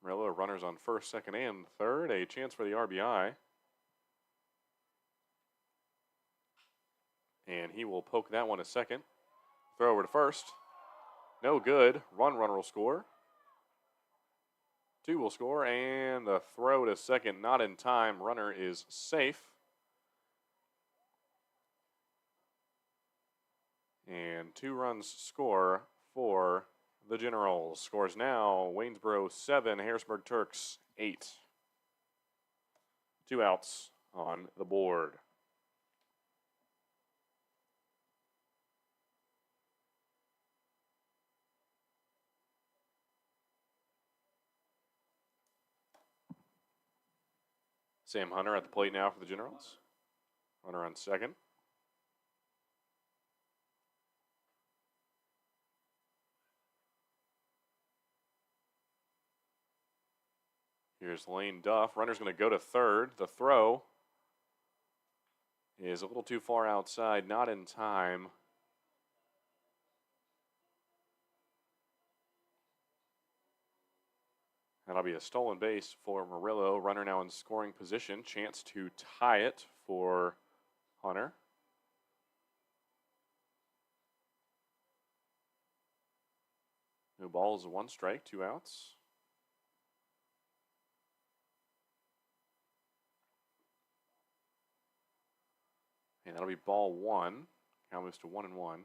Murillo, runners on first, second, and third. A chance for the RBI. And he will poke that one a second. Throw over to first. No good. Runner will score. 2 will score, and the throw to second not in time. Runner is safe. And 2 runs score for the Generals. Scores now Waynesboro 7, Harrisonburg Turks 8. 2 outs on the board. Sam Hunter at the plate now for the Generals. Runner on second. Here's Lane Duff. Runner's going to go to third. The throw is a little too far outside, not in time. That'll be a stolen base for Murillo. Runner now in scoring position. Chance to tie it for Hunter. No balls, 1 strike, 2 outs. And that'll be ball 1. Count moves to 1-1.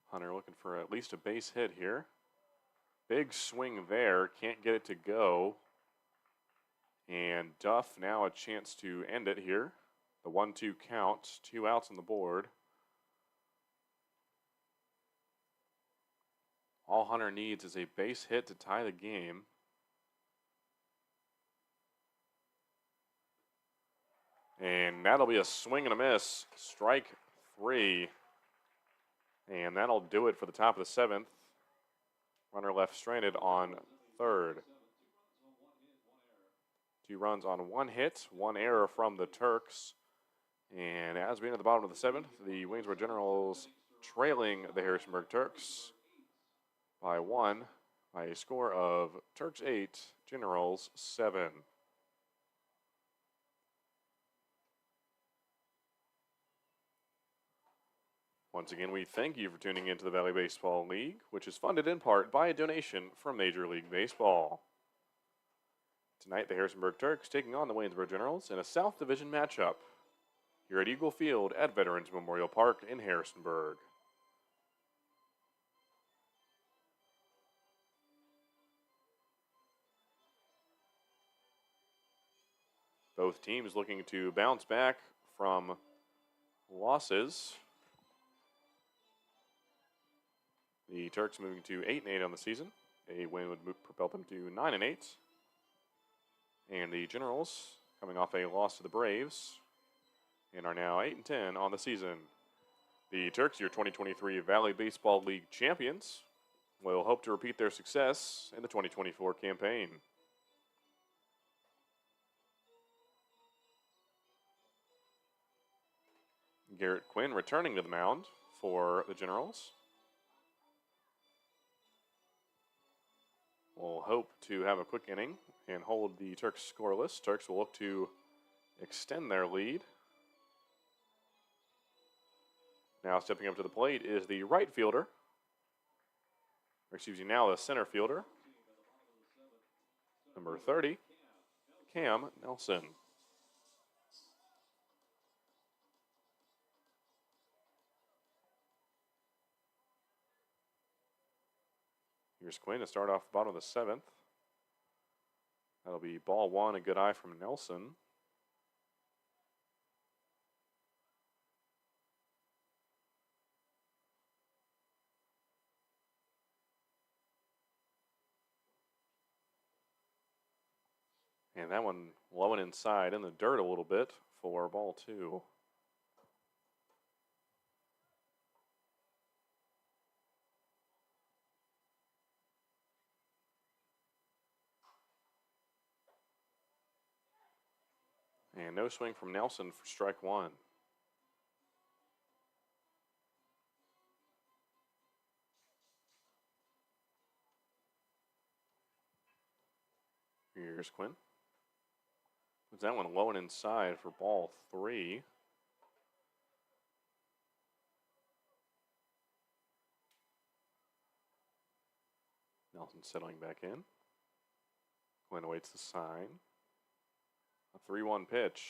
Hunter looking for at least a base hit here. Big swing there. Can't get it to go. And Duff now a chance to end it here. The 1-2 count. 2 outs on the board. All Hunter needs is a base hit to tie the game. And that'll be a swing and a miss. Strike 3. And that'll do it for the top of the 7th. Runner left stranded on third. 2 runs on 1 hit, 1 error from the Turks. And as we enter the bottom of the 7th, the Waynesboro Generals trailing the Harrisonburg Turks by 1 by a score of Turks 8, Generals 7. Once again, we thank you for tuning into the Valley Baseball League, which is funded in part by a donation from Major League Baseball. Tonight, the Harrisonburg Turks taking on the Waynesboro Generals in a South Division matchup here at Eagle Field at Veterans Memorial Park in Harrisonburg. Both teams looking to bounce back from losses. The Turks moving to 8-8 on the season. A win would propel them to 9-8. And the Generals coming off a loss to the Braves and are now 8-10 on the season. The Turks, your 2023 Valley Baseball League champions, will hope to repeat their success in the 2024 campaign. Garrett Quinn returning to the mound for the Generals. We'll hope to have a quick inning and hold the Turks scoreless. Turks will look to extend their lead. Now stepping up to the plate is the right fielder. Or excuse me, now the center fielder. Number 30, Cam Nelson. Here's Quinn to start off the bottom of the 7th. That'll be ball 1, a good eye from Nelson. And that one low and inside in the dirt a little bit for ball 2. And no swing from Nelson for strike 1. Here's Quinn. Puts that one low and inside for ball 3. Nelson settling back in. Quinn awaits the sign. A 3-1 pitch.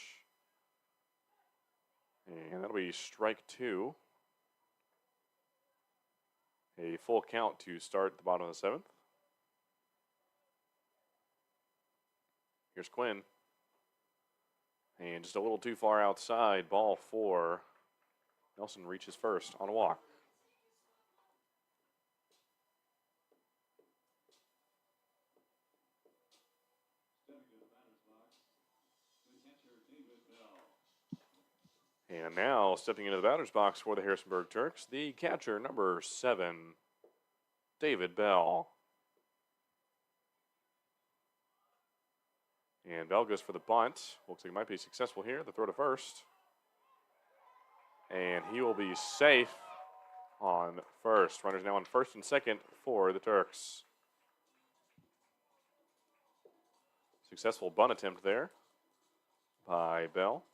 And that'll be strike 2. A full count to start the bottom of the 7th. Here's Quinn. And just a little too far outside, ball 4. Nelson reaches first on a walk. And now stepping into the batter's box for the Harrisonburg Turks, the catcher, number 7, David Bell. And Bell goes for the bunt. Looks like he might be successful here. The throw to first. And he will be safe on first. Runners now on first and second for the Turks. Successful bunt attempt there by Bell.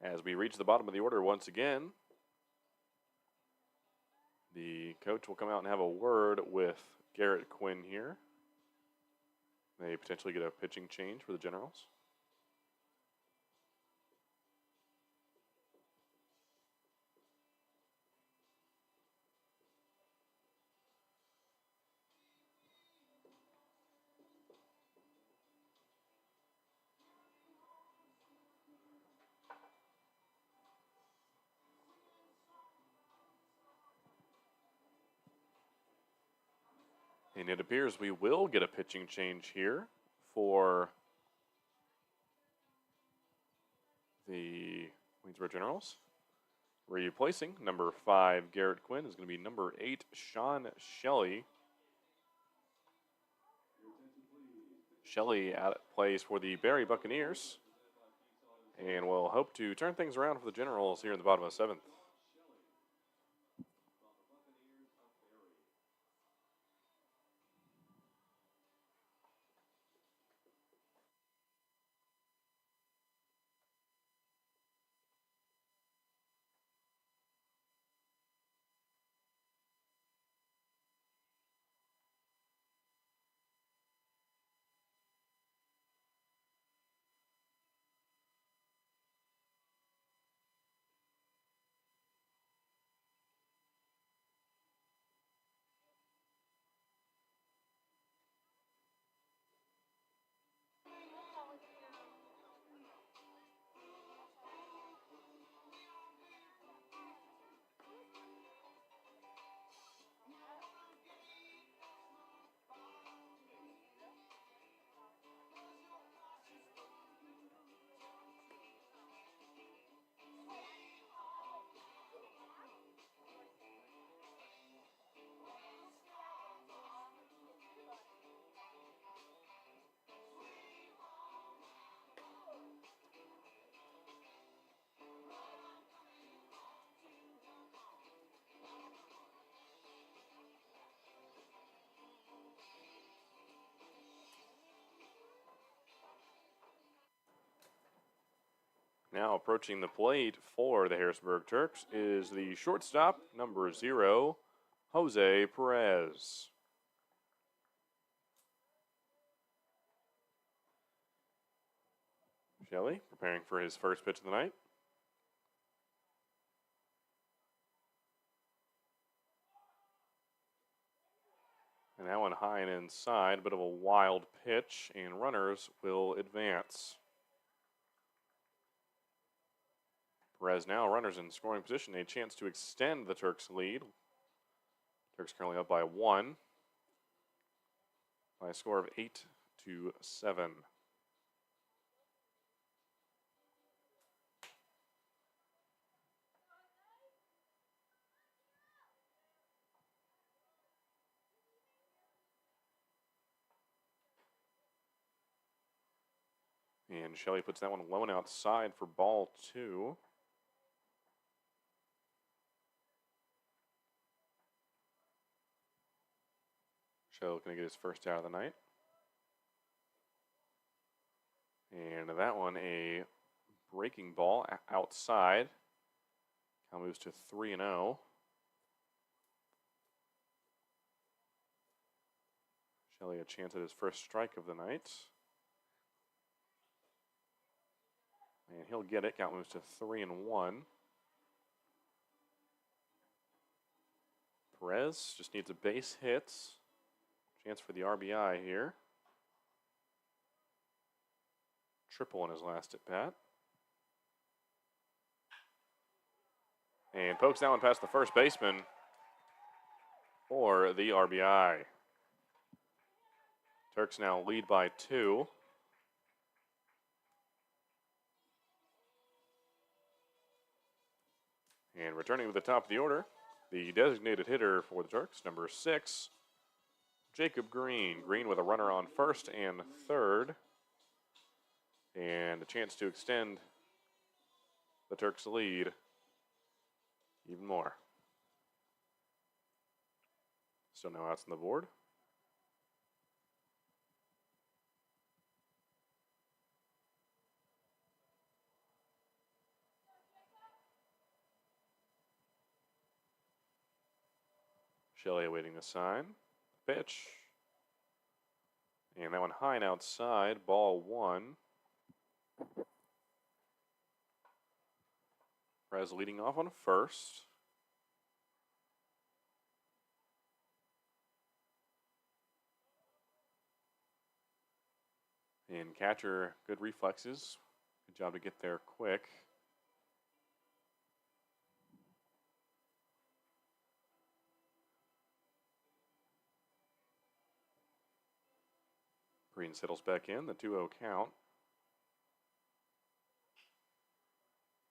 As we reach the bottom of the order once again, the coach will come out and have a word with Garrett Quinn here. They potentially get a pitching change for the Generals. And it appears we will get a pitching change here for the Waynesboro Generals. Replacing number 5, Garrett Quinn, is going to be number 8, Sean Shelley. Shelley plays for the Barry Buccaneers. And we'll hope to turn things around for the Generals here in the bottom of the 7th. Now approaching the plate for the Harrisonburg Turks is the shortstop, number 0, Jose Perez. Shelley preparing for his first pitch of the night. And that one high and inside, a bit of a wild pitch, and runners will advance. Perez now runners in scoring position, a chance to extend the Turks' lead. Turks currently up by 1 by a score of 8-7. And Shelley puts that one low and outside for ball 2. Shelley looking to get his first out of the night. And that one a breaking ball outside. Count moves to 3-0. Shelley a chance at his first strike of the night. And he'll get it. Count moves to 3-1. Perez just needs a base hit. Chance for the RBI here. Triple in his last at bat. And pokes that one past the first baseman for the RBI. Turks now lead by 2. And returning to the top of the order, the designated hitter for the Turks, number 6, Jacob Green. Green with a runner on first and third. And a chance to extend the Turks' lead even more. Still no outs on the board. Shelley awaiting the sign. Pitch. And that one high and outside. Ball 1. Perez leading off on first. And catcher, good reflexes. Good job to get there quick. Green settles back in, the 2-0 count.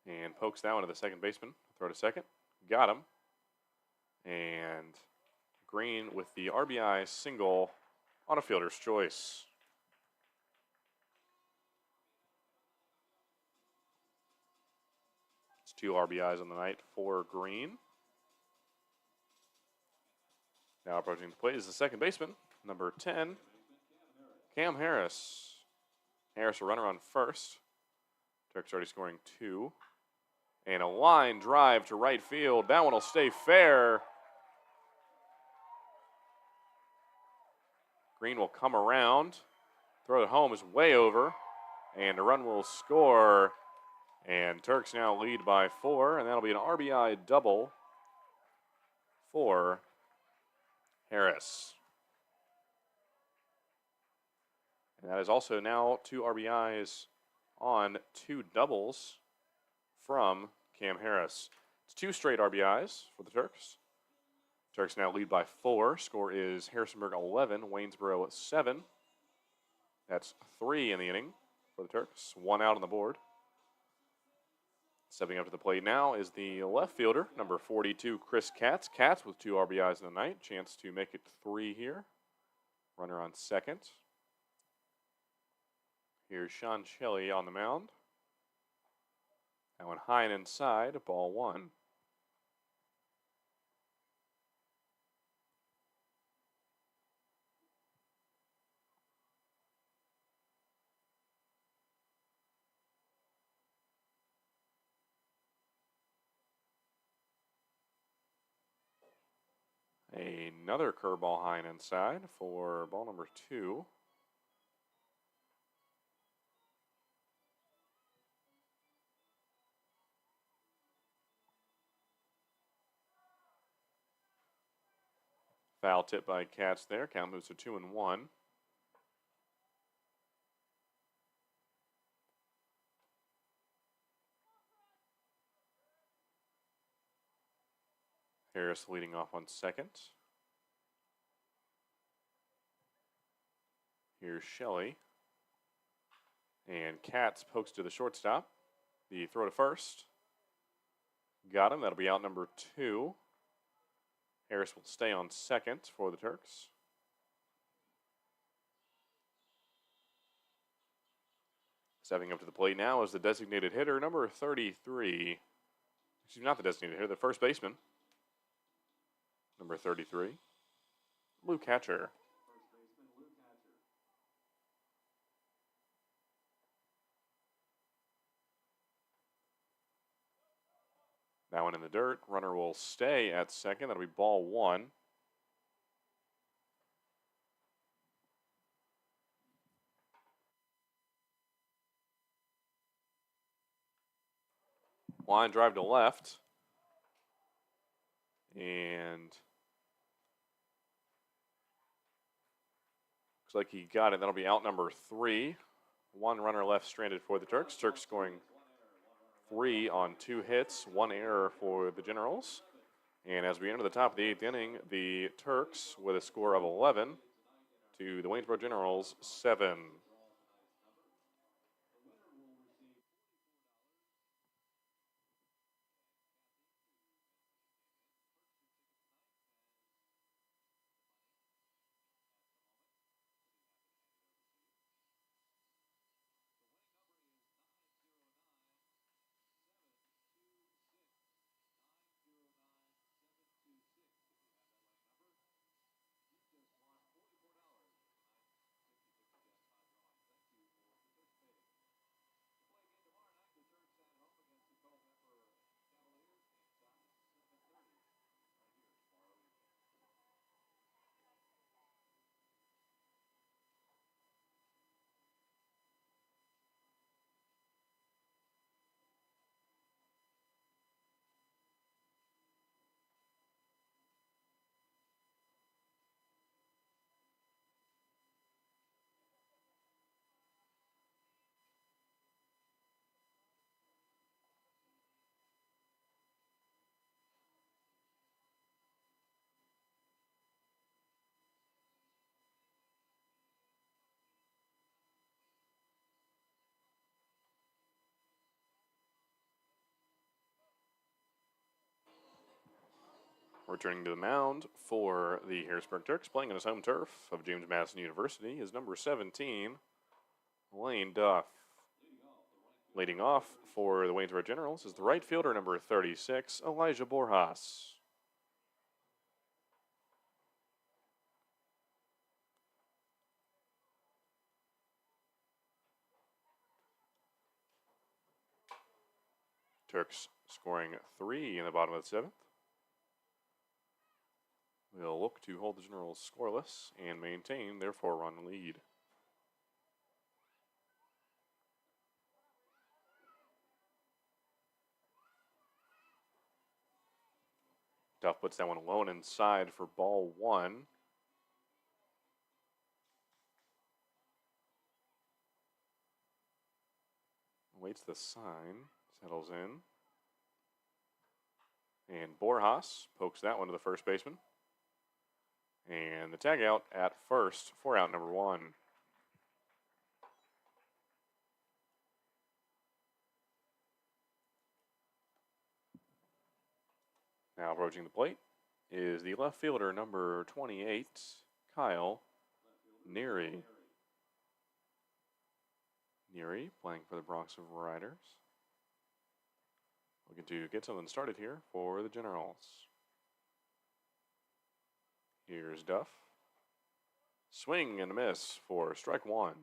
And pokes that one to the second baseman. Throw to second. Got him. And Green with the RBI single on a fielder's choice. It's 2 RBIs on the night for Green. Now approaching the plate is the second baseman, number 10, Cam Harris. Harris a runner on first. Turks already scoring 2. And a line drive to right field. That one will stay fair. Green will come around. Throw it home is way over. And the run will score. And Turks now lead by 4. And that'll be an RBI double for Harris. And that is also now 2 RBIs on 2 doubles from Cam Harris. It's 2 straight RBIs for the Turks. Turks now lead by 4. Score is Harrisonburg 11, Waynesboro 7. That's 3 in the inning for the Turks. 1 out on the board. Stepping up to the plate now is the left fielder, number 42, Chris Katz. Katz with 2 RBIs in the night. Chance to make it 3 here. Runner on second. Here's Sean Shelley on the mound. That one high and inside, ball 1. Another curveball high and inside for ball number 2. Foul tip by Katz there. Count moves to 2-1. Harris leading off on second. Here's Shelley. And Katz pokes to the shortstop. The throw to first. Got him. That'll be out number 2. Harris will stay on second for the Turks. Stepping up to the plate now is the designated hitter, number 33. Excuse me, not the designated hitter, the first baseman. Number 33, Luke Hatcher. That one in the dirt. Runner will stay at second. That'll be ball 1. Line drive to left. And looks like he got it. That'll be out number 3. 1 runner left stranded for the Turks. Turks scoring 3 on 2 hits, 1 error for the Generals. And as we enter the top of the 8th inning, the Turks with a score of 11 to the Waynesboro Generals 7. Returning to the mound for the Harrisonburg Turks, playing on his home turf of James Madison University, is number 17, Lane Duff. Leading off for the Waynesboro Generals is the right fielder, number 36, Elijah Borjas. Turks scoring 3 in the bottom of the 7th. They'll look to hold the Generals scoreless and maintain their 4-run lead. Duff puts that one alone inside for ball 1. Waits the sign, settles in. And Borjas pokes that one to the first baseman. And the tag out at first for out number 1. Now approaching the plate is the left fielder, number 28, Kyle Neary. Neary playing for the Bronx Riders. Looking to get something started here for the Generals. Here's Duff. Swing and a miss for strike 1.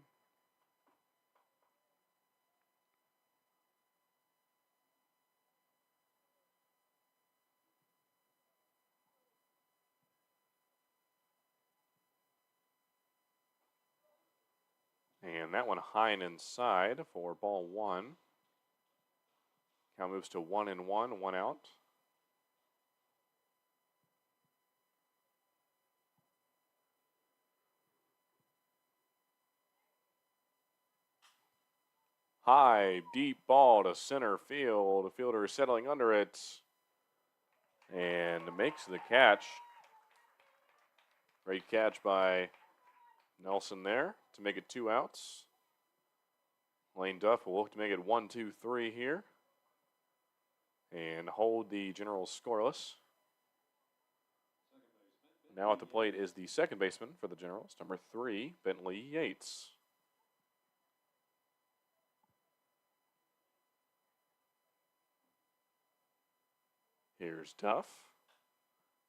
And that one high and inside for ball one. Count moves to 1-1, one out. High, deep ball to center field. The fielder is settling under it and makes the catch. Great catch by Nelson there to make it 2 outs. Lane Duff will look to make it 1-2-3 here and hold the Generals scoreless. Now at the plate is the second baseman for the Generals, number 3, Bentley Yates. Here's Duff.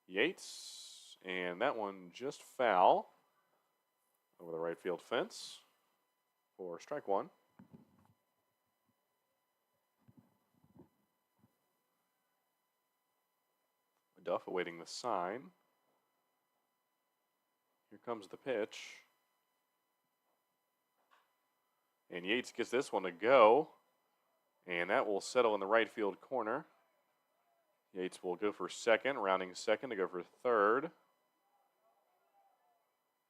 Yates, and that one just foul over the right field fence for strike one. Duff awaiting the sign. Here comes the pitch. And Yates gets this one to go. And that will settle in the right field corner. Yates will go for second, rounding second to go for third.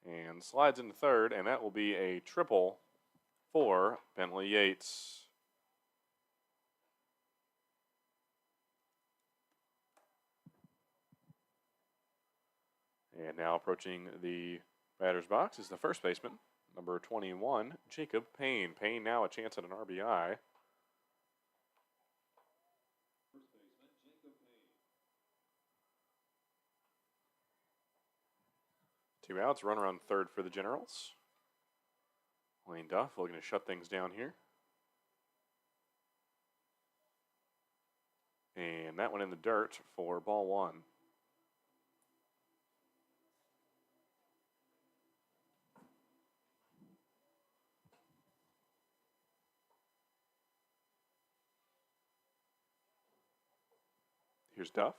And slides into third, and that will be a triple for Bentley Yates. And now approaching the batter's box is the first baseman, number 21, Jacob Payne. Payne now a chance at an RBI. First baseman, Jacob Payne. 2 outs, runner on third for the Generals. Lane Duff looking to shut things down here. And that one in the dirt for ball one. Here's Duff.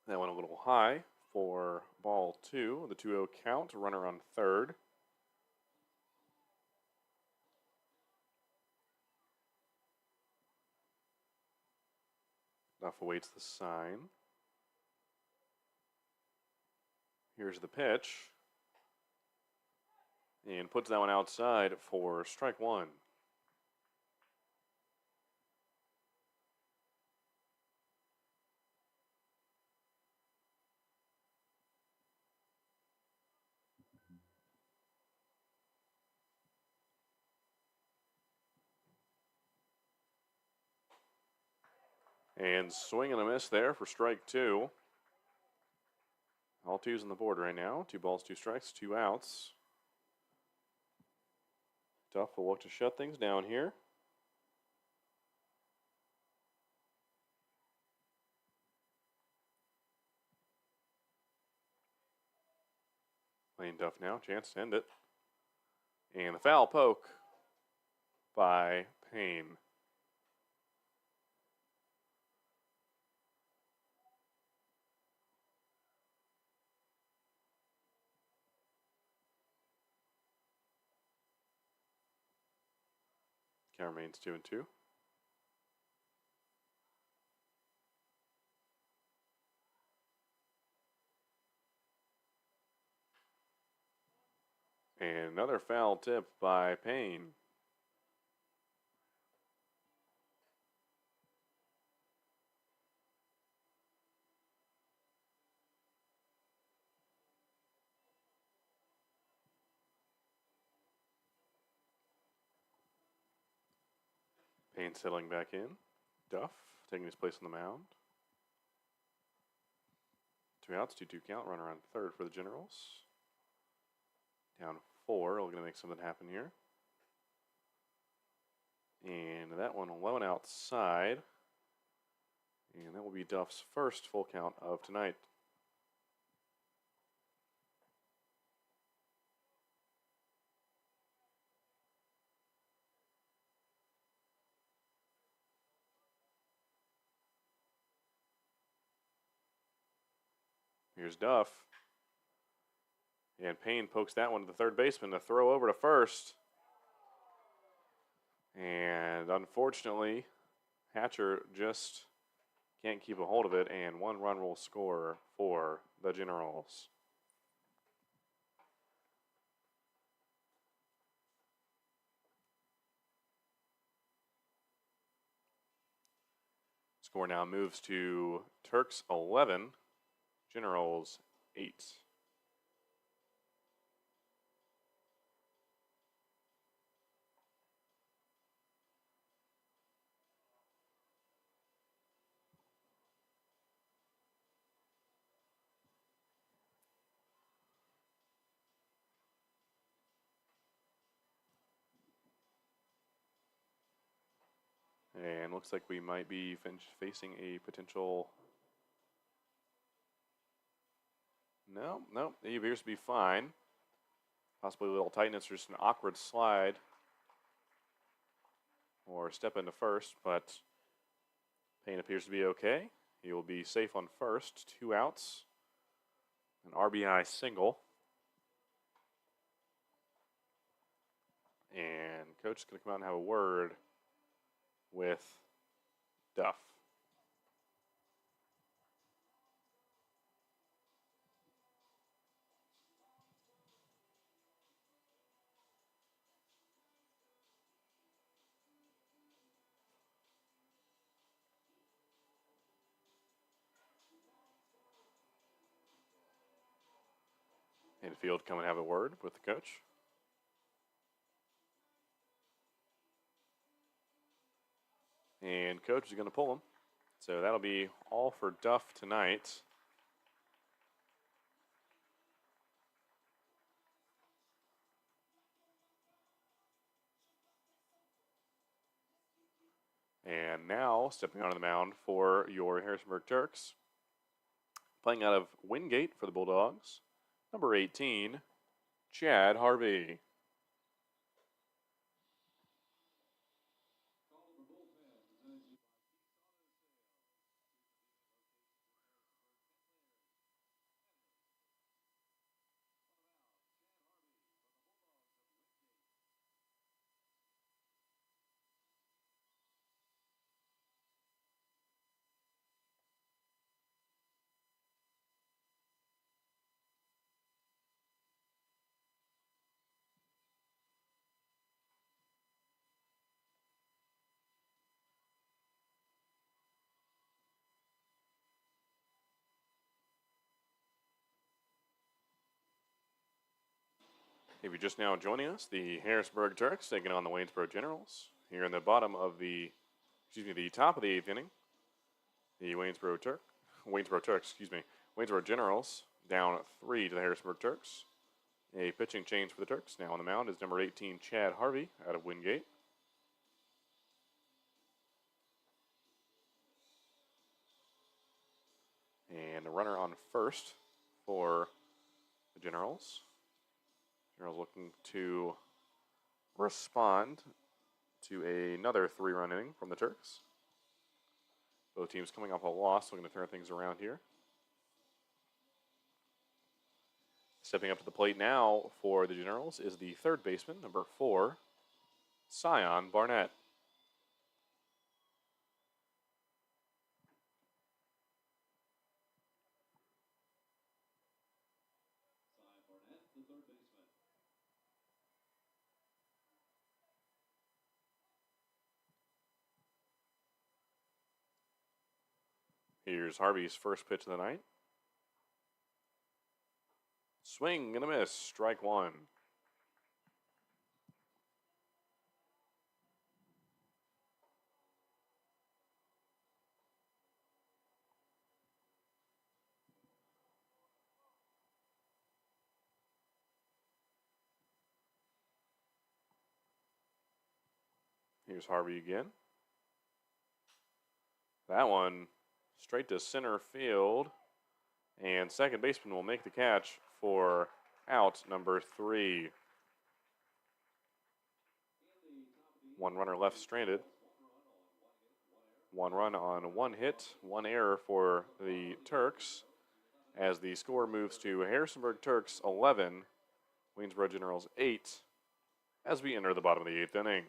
That one a little high for ball two. The 2-0 count, runner on third. Duff awaits the sign. Here's the pitch. And puts that one outside for strike one. And swing and a miss there for strike two. All twos on the board right now. 2 balls, 2 strikes, 2 outs. Duff will look to shut things down here. Lane Duff now, chance to end it. And the foul poke by Payne. Count remains 2-2. And another foul tip by Payne. Payne settling back in. Duff taking his place on the mound. 2 outs, 2-2 count. Runner on third for the Generals. Down 4. We're going to make something happen here. And that one alone outside. And that will be Duff's first full count of tonight. Here's Duff. And Payne pokes that one to the third baseman to throw over to first. And unfortunately, Hatcher just can't keep a hold of it, and 1 run will score for the Generals. Score now moves to Turks 11, Generals 8. And looks like we might be facing a potential. No, he appears to be fine. Possibly a little tightness or just an awkward slide or step into first, but Payne appears to be okay. He will be safe on first. 2 outs, an RBI single. And coach is going to come out and have a word with Duff. Infield come and have a word with the coach. And coach is going to pull him. So that'll be all for Duff tonight. And now, stepping onto the mound for your Harrisonburg Turks, playing out of Wingate for the Bulldogs, number 18, Chad Harvey. If you're just now joining us, the Harrisonburg Turks taking on the Waynesboro Generals. Here in the top of the 8th inning, the Waynesboro Turks, Waynesboro Generals down 3 to the Harrisonburg Turks. A pitching change for the Turks. Now on the mound is number 18, Chad Harvey out of Wingate. And a runner on first for the Generals. Generals looking to respond to another 3-run inning from the Turks. Both teams coming off a loss, looking to turn things around here. Stepping up to the plate now for the Generals is the third baseman, number 4, Sion Barnett. Here's Harvey's first pitch of the night. Swing and a miss, strike 1. Here's Harvey again. That one straight to center field. And second baseman will make the catch for out number 3. 1 runner left stranded. 1 run on 1 hit, 1 error for the Turks. as the score moves to Harrisonburg Turks 11, Waynesboro Generals 8, as we enter the bottom of the 8th inning.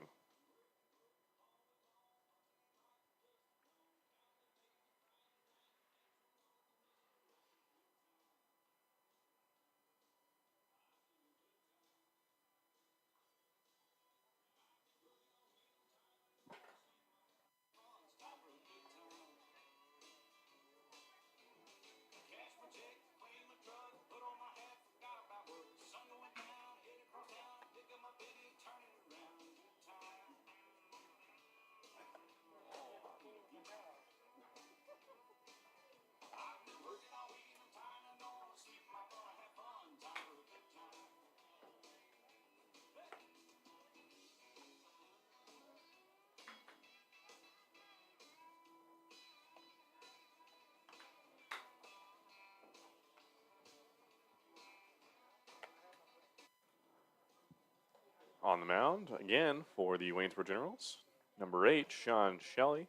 On the mound, again, for the Waynesboro Generals, number 8, Sean Shelley.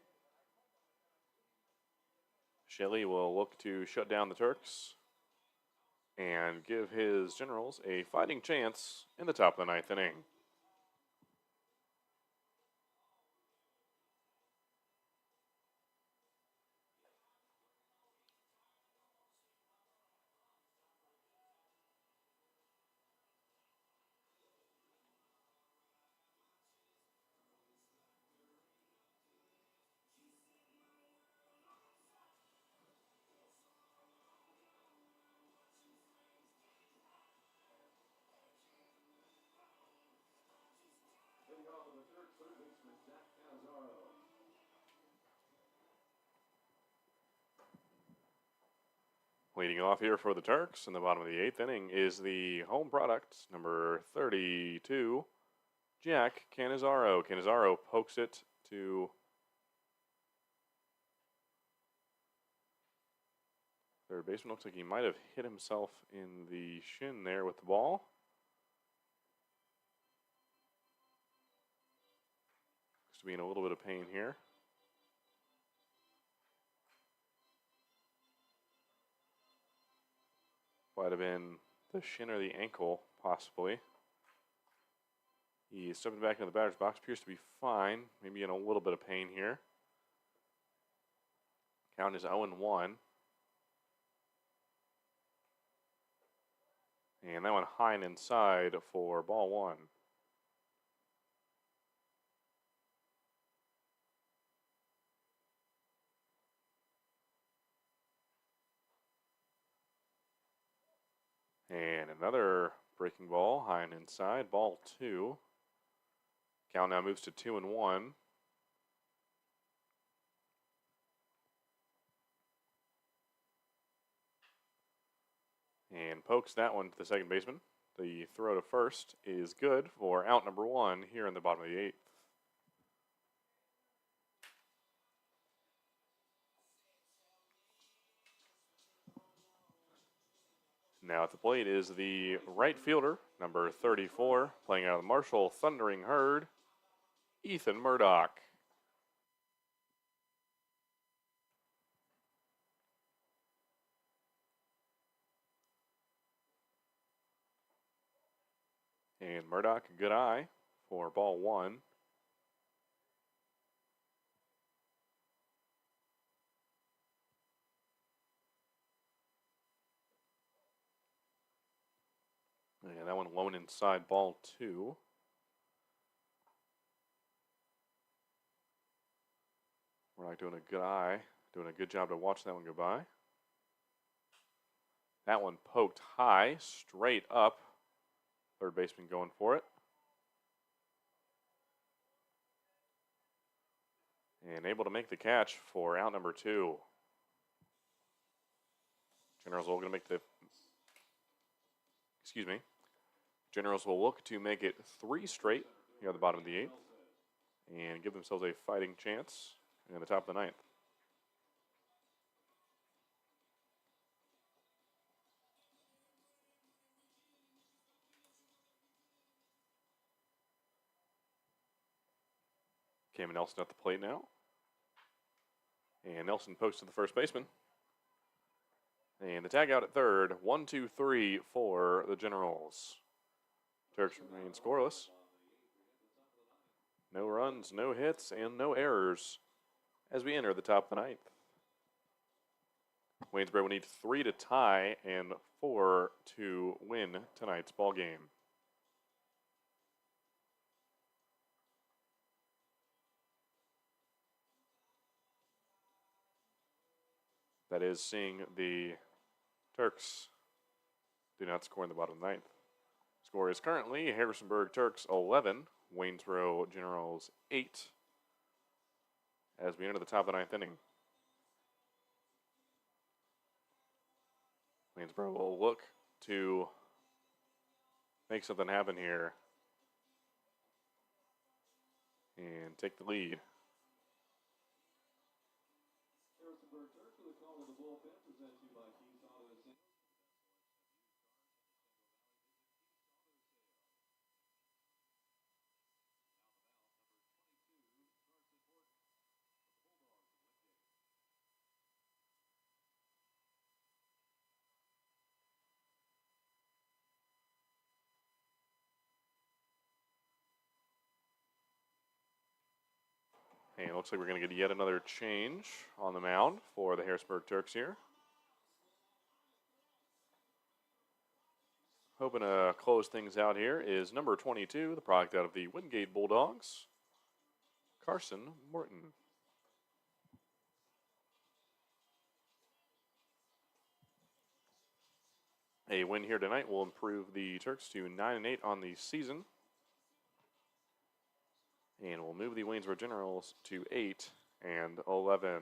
Shelley will look to shut down the Turks and give his Generals a fighting chance in the top of the 9th inning. Leading off here for the Turks in the bottom of the 8th inning is the home product, number 32, Jack Canizaro. Canizaro pokes it to third baseman. Looks like he might have hit himself in the shin there with the ball. Looks to be in a little bit of pain here. Might have been the shin or the ankle, possibly. He's stepping back into the batter's box. Appears to be fine. Maybe in a little bit of pain here. Count is 0-1. And that one high and inside for ball 1. And another breaking ball, high and inside, ball 2. Count now moves to 2-1. And pokes that one to the second baseman. The throw to first is good for out number 1 here in the bottom of the 8th. Now at the plate is the right fielder, number 34, playing out of the Marshall Thundering Herd, Ethan Murdoch. And Murdoch, a good eye for ball 1. And that one low and inside, ball 2. Murdoch doing a good eye, doing a good job to watch that one go by. That one poked high, straight up. Third baseman going for it. And able to make the catch for out number 2. Generals will going to make the, Generals will look to make it 3 straight here at the bottom of the 8th and give themselves a fighting chance in the top of the 9th. Cameron Nelson at the plate now. And Nelson pokes to the first baseman. And the tag out at third, 1-2-3 for the Generals. Turks remain scoreless. No runs, no hits, and no errors as we enter the top of the ninth. Waynesboro will need 3 to tie and 4 to win tonight's ball game. That is seeing the Turks do not score in the bottom of the ninth. Score is currently Harrisonburg Turks 11, Waynesboro Generals 8 as we enter the top of the ninth inning. Waynesboro will look to make something happen here and take the lead. Harrisonburg Turks with a call of the bullpen presented to you by Keith's Auto Sales. And it looks like we're going to get yet another change on the mound for the Harrisonburg Turks here. Hoping to close things out here is number 22, the product out of the Wingate Bulldogs, Carson Morton. A win here tonight will improve the Turks to 9-8 on the season. And will move the Waynesboro Generals to 8-11.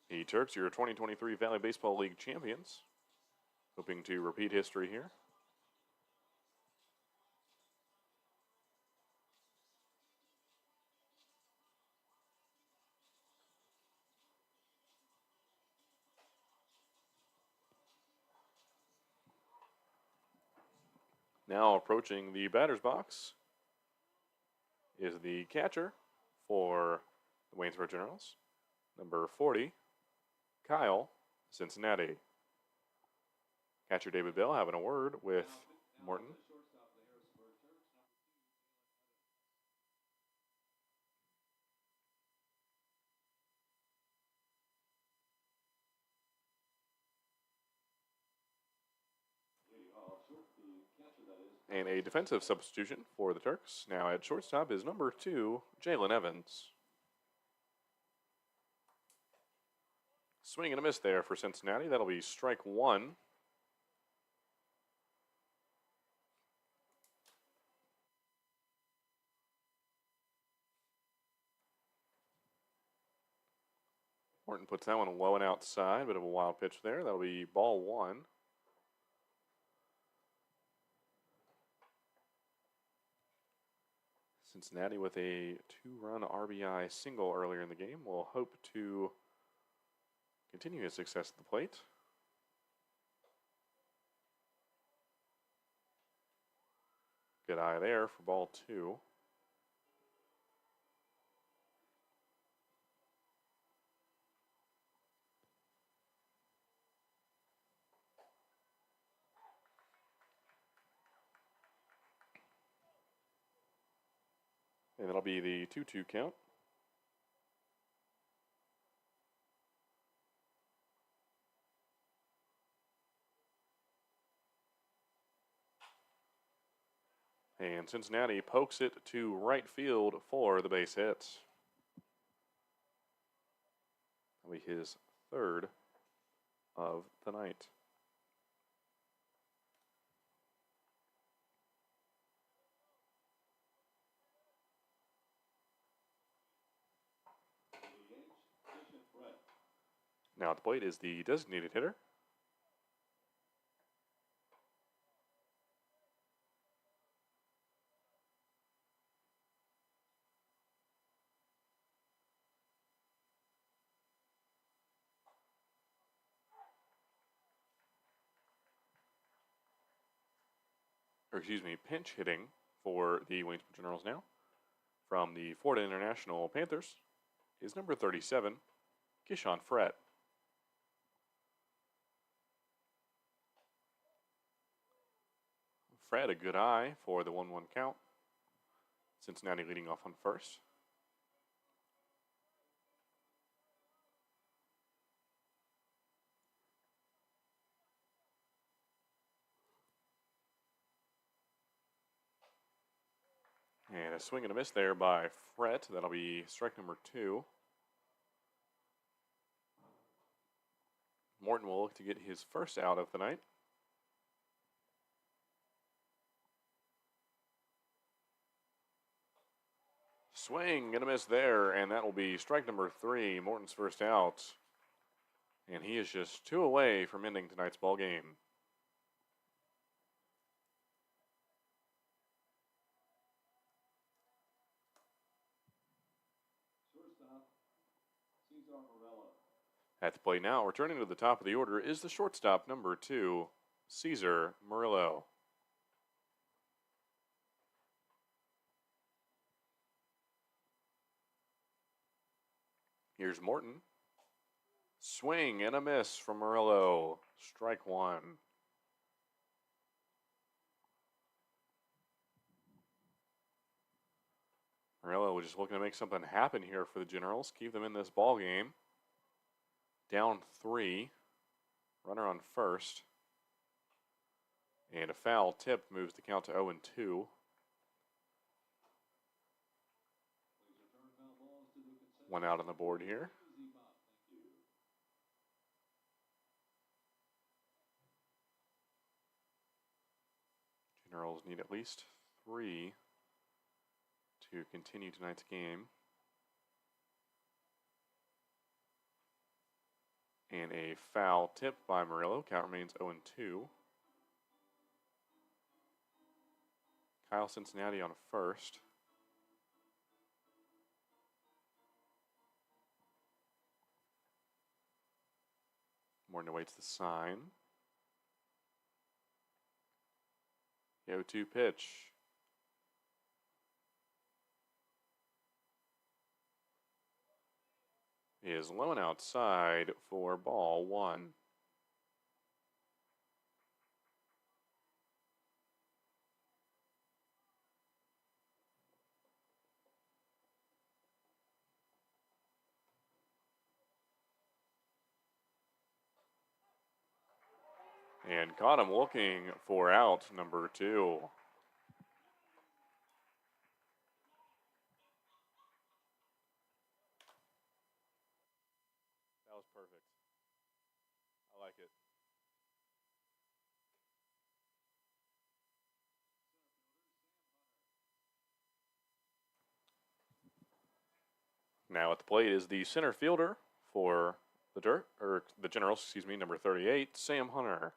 The Turks, your 2023 Valley Baseball League champions, hoping to repeat history here. Now approaching the batter's box is the catcher for the Waynesboro Generals, number 40, Kyle Cincinnati. Catcher David Bell having a word with Morton. And a defensive substitution for the Turks. Now at shortstop is number 2, Jalen Evans. Swing and a miss there for Cincinnati. That'll be strike 1. Morton puts that one low and outside. Bit of a wild pitch there. That'll be ball 1. Cincinnati with a 2-run RBI single earlier in the game will hope to continue his success at the plate. Good eye there for ball 2. And that'll be the 2-2 count. And Cincinnati pokes it to right field for the base hit. That'll be his 3rd of the night. Now at the plate is the designated hitter, pinch hitting for the Waynesboro Generals now from the Florida International Panthers is number 37, Kishon Frett. Frett, a good eye for the 1-1 count. Cincinnati leading off on first. And a swing and a miss there by Frett. That'll be strike number 2. Morton will look to get his first out of the night. Swing and a miss there, and that will be strike number 3, Morton's first out. And he is just 2 away from ending tonight's ball game. At the plate now, returning to the top of the order, is the shortstop, number 2, Cesar Murillo. Here's Morton. Swing and a miss from Murillo. Strike 1. Murillo was just looking to make something happen here for the Generals, keep them in this ball game. Down 3. Runner on first. And a foul tip moves the count to 0-2. One out on the board here. Generals need at least 3 to continue tonight's game. And a foul tip by Murillo. Count remains 0-2. Kyle Cincinnati on first. Morton awaits the sign. The 0-2 pitch. Is low and outside for ball 1. And caught him looking for out number 2. That was perfect. I like it. Now at the plate is the center fielder for the Generals, number 38, Sam Hunter.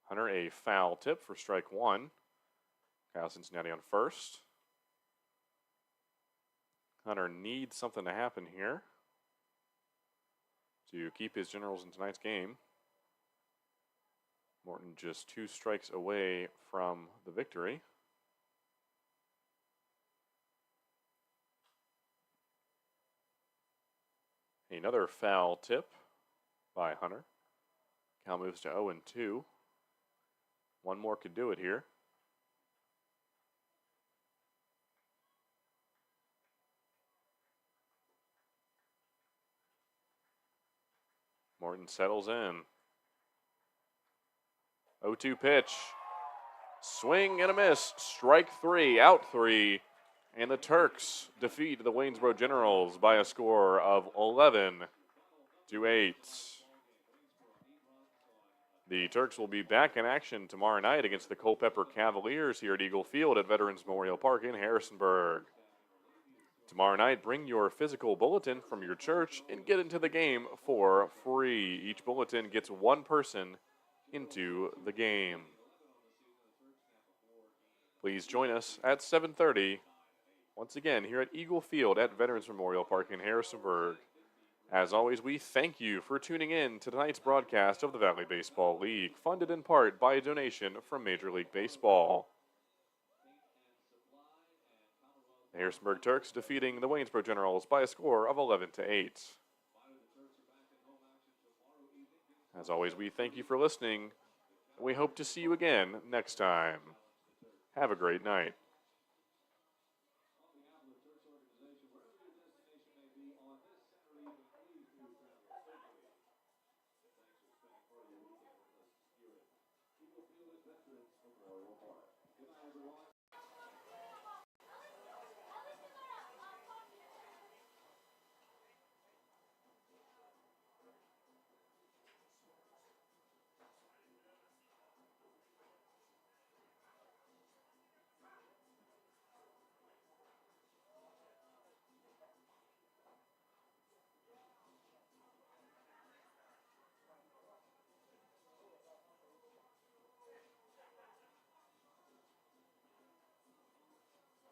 Hunter, a foul tip for strike 1. Kyle Cincinnati on first. Hunter needs something to happen here to keep his Generals in tonight's game. Morton just 2 strikes away from the victory. Another foul tip by Hunter. Count moves to 0-2. One more could do it here. Morton settles in. 0-2 pitch. Swing and a miss. Strike 3, out 3. And the Turks defeat the Waynesboro Generals by a score of 11-8. The Turks will be back in action tomorrow night against the Culpeper Cavaliers here at Eagle Field at Veterans Memorial Park in Harrisonburg. Tomorrow night, bring your physical bulletin from your church and get into the game for free. Each bulletin gets 1 person into the game. Please join us at 7:30, once again here at Eagle Field at Veterans Memorial Park in Harrisonburg. As always, we thank you for tuning in to tonight's broadcast of the Valley Baseball League, funded in part by a donation from Major League Baseball. The Harrisonburg Turks defeating the Waynesboro Generals by a score of 11-8. As always, we thank you for listening, and we hope to see you again next time. Have a great night. Good night, everyone.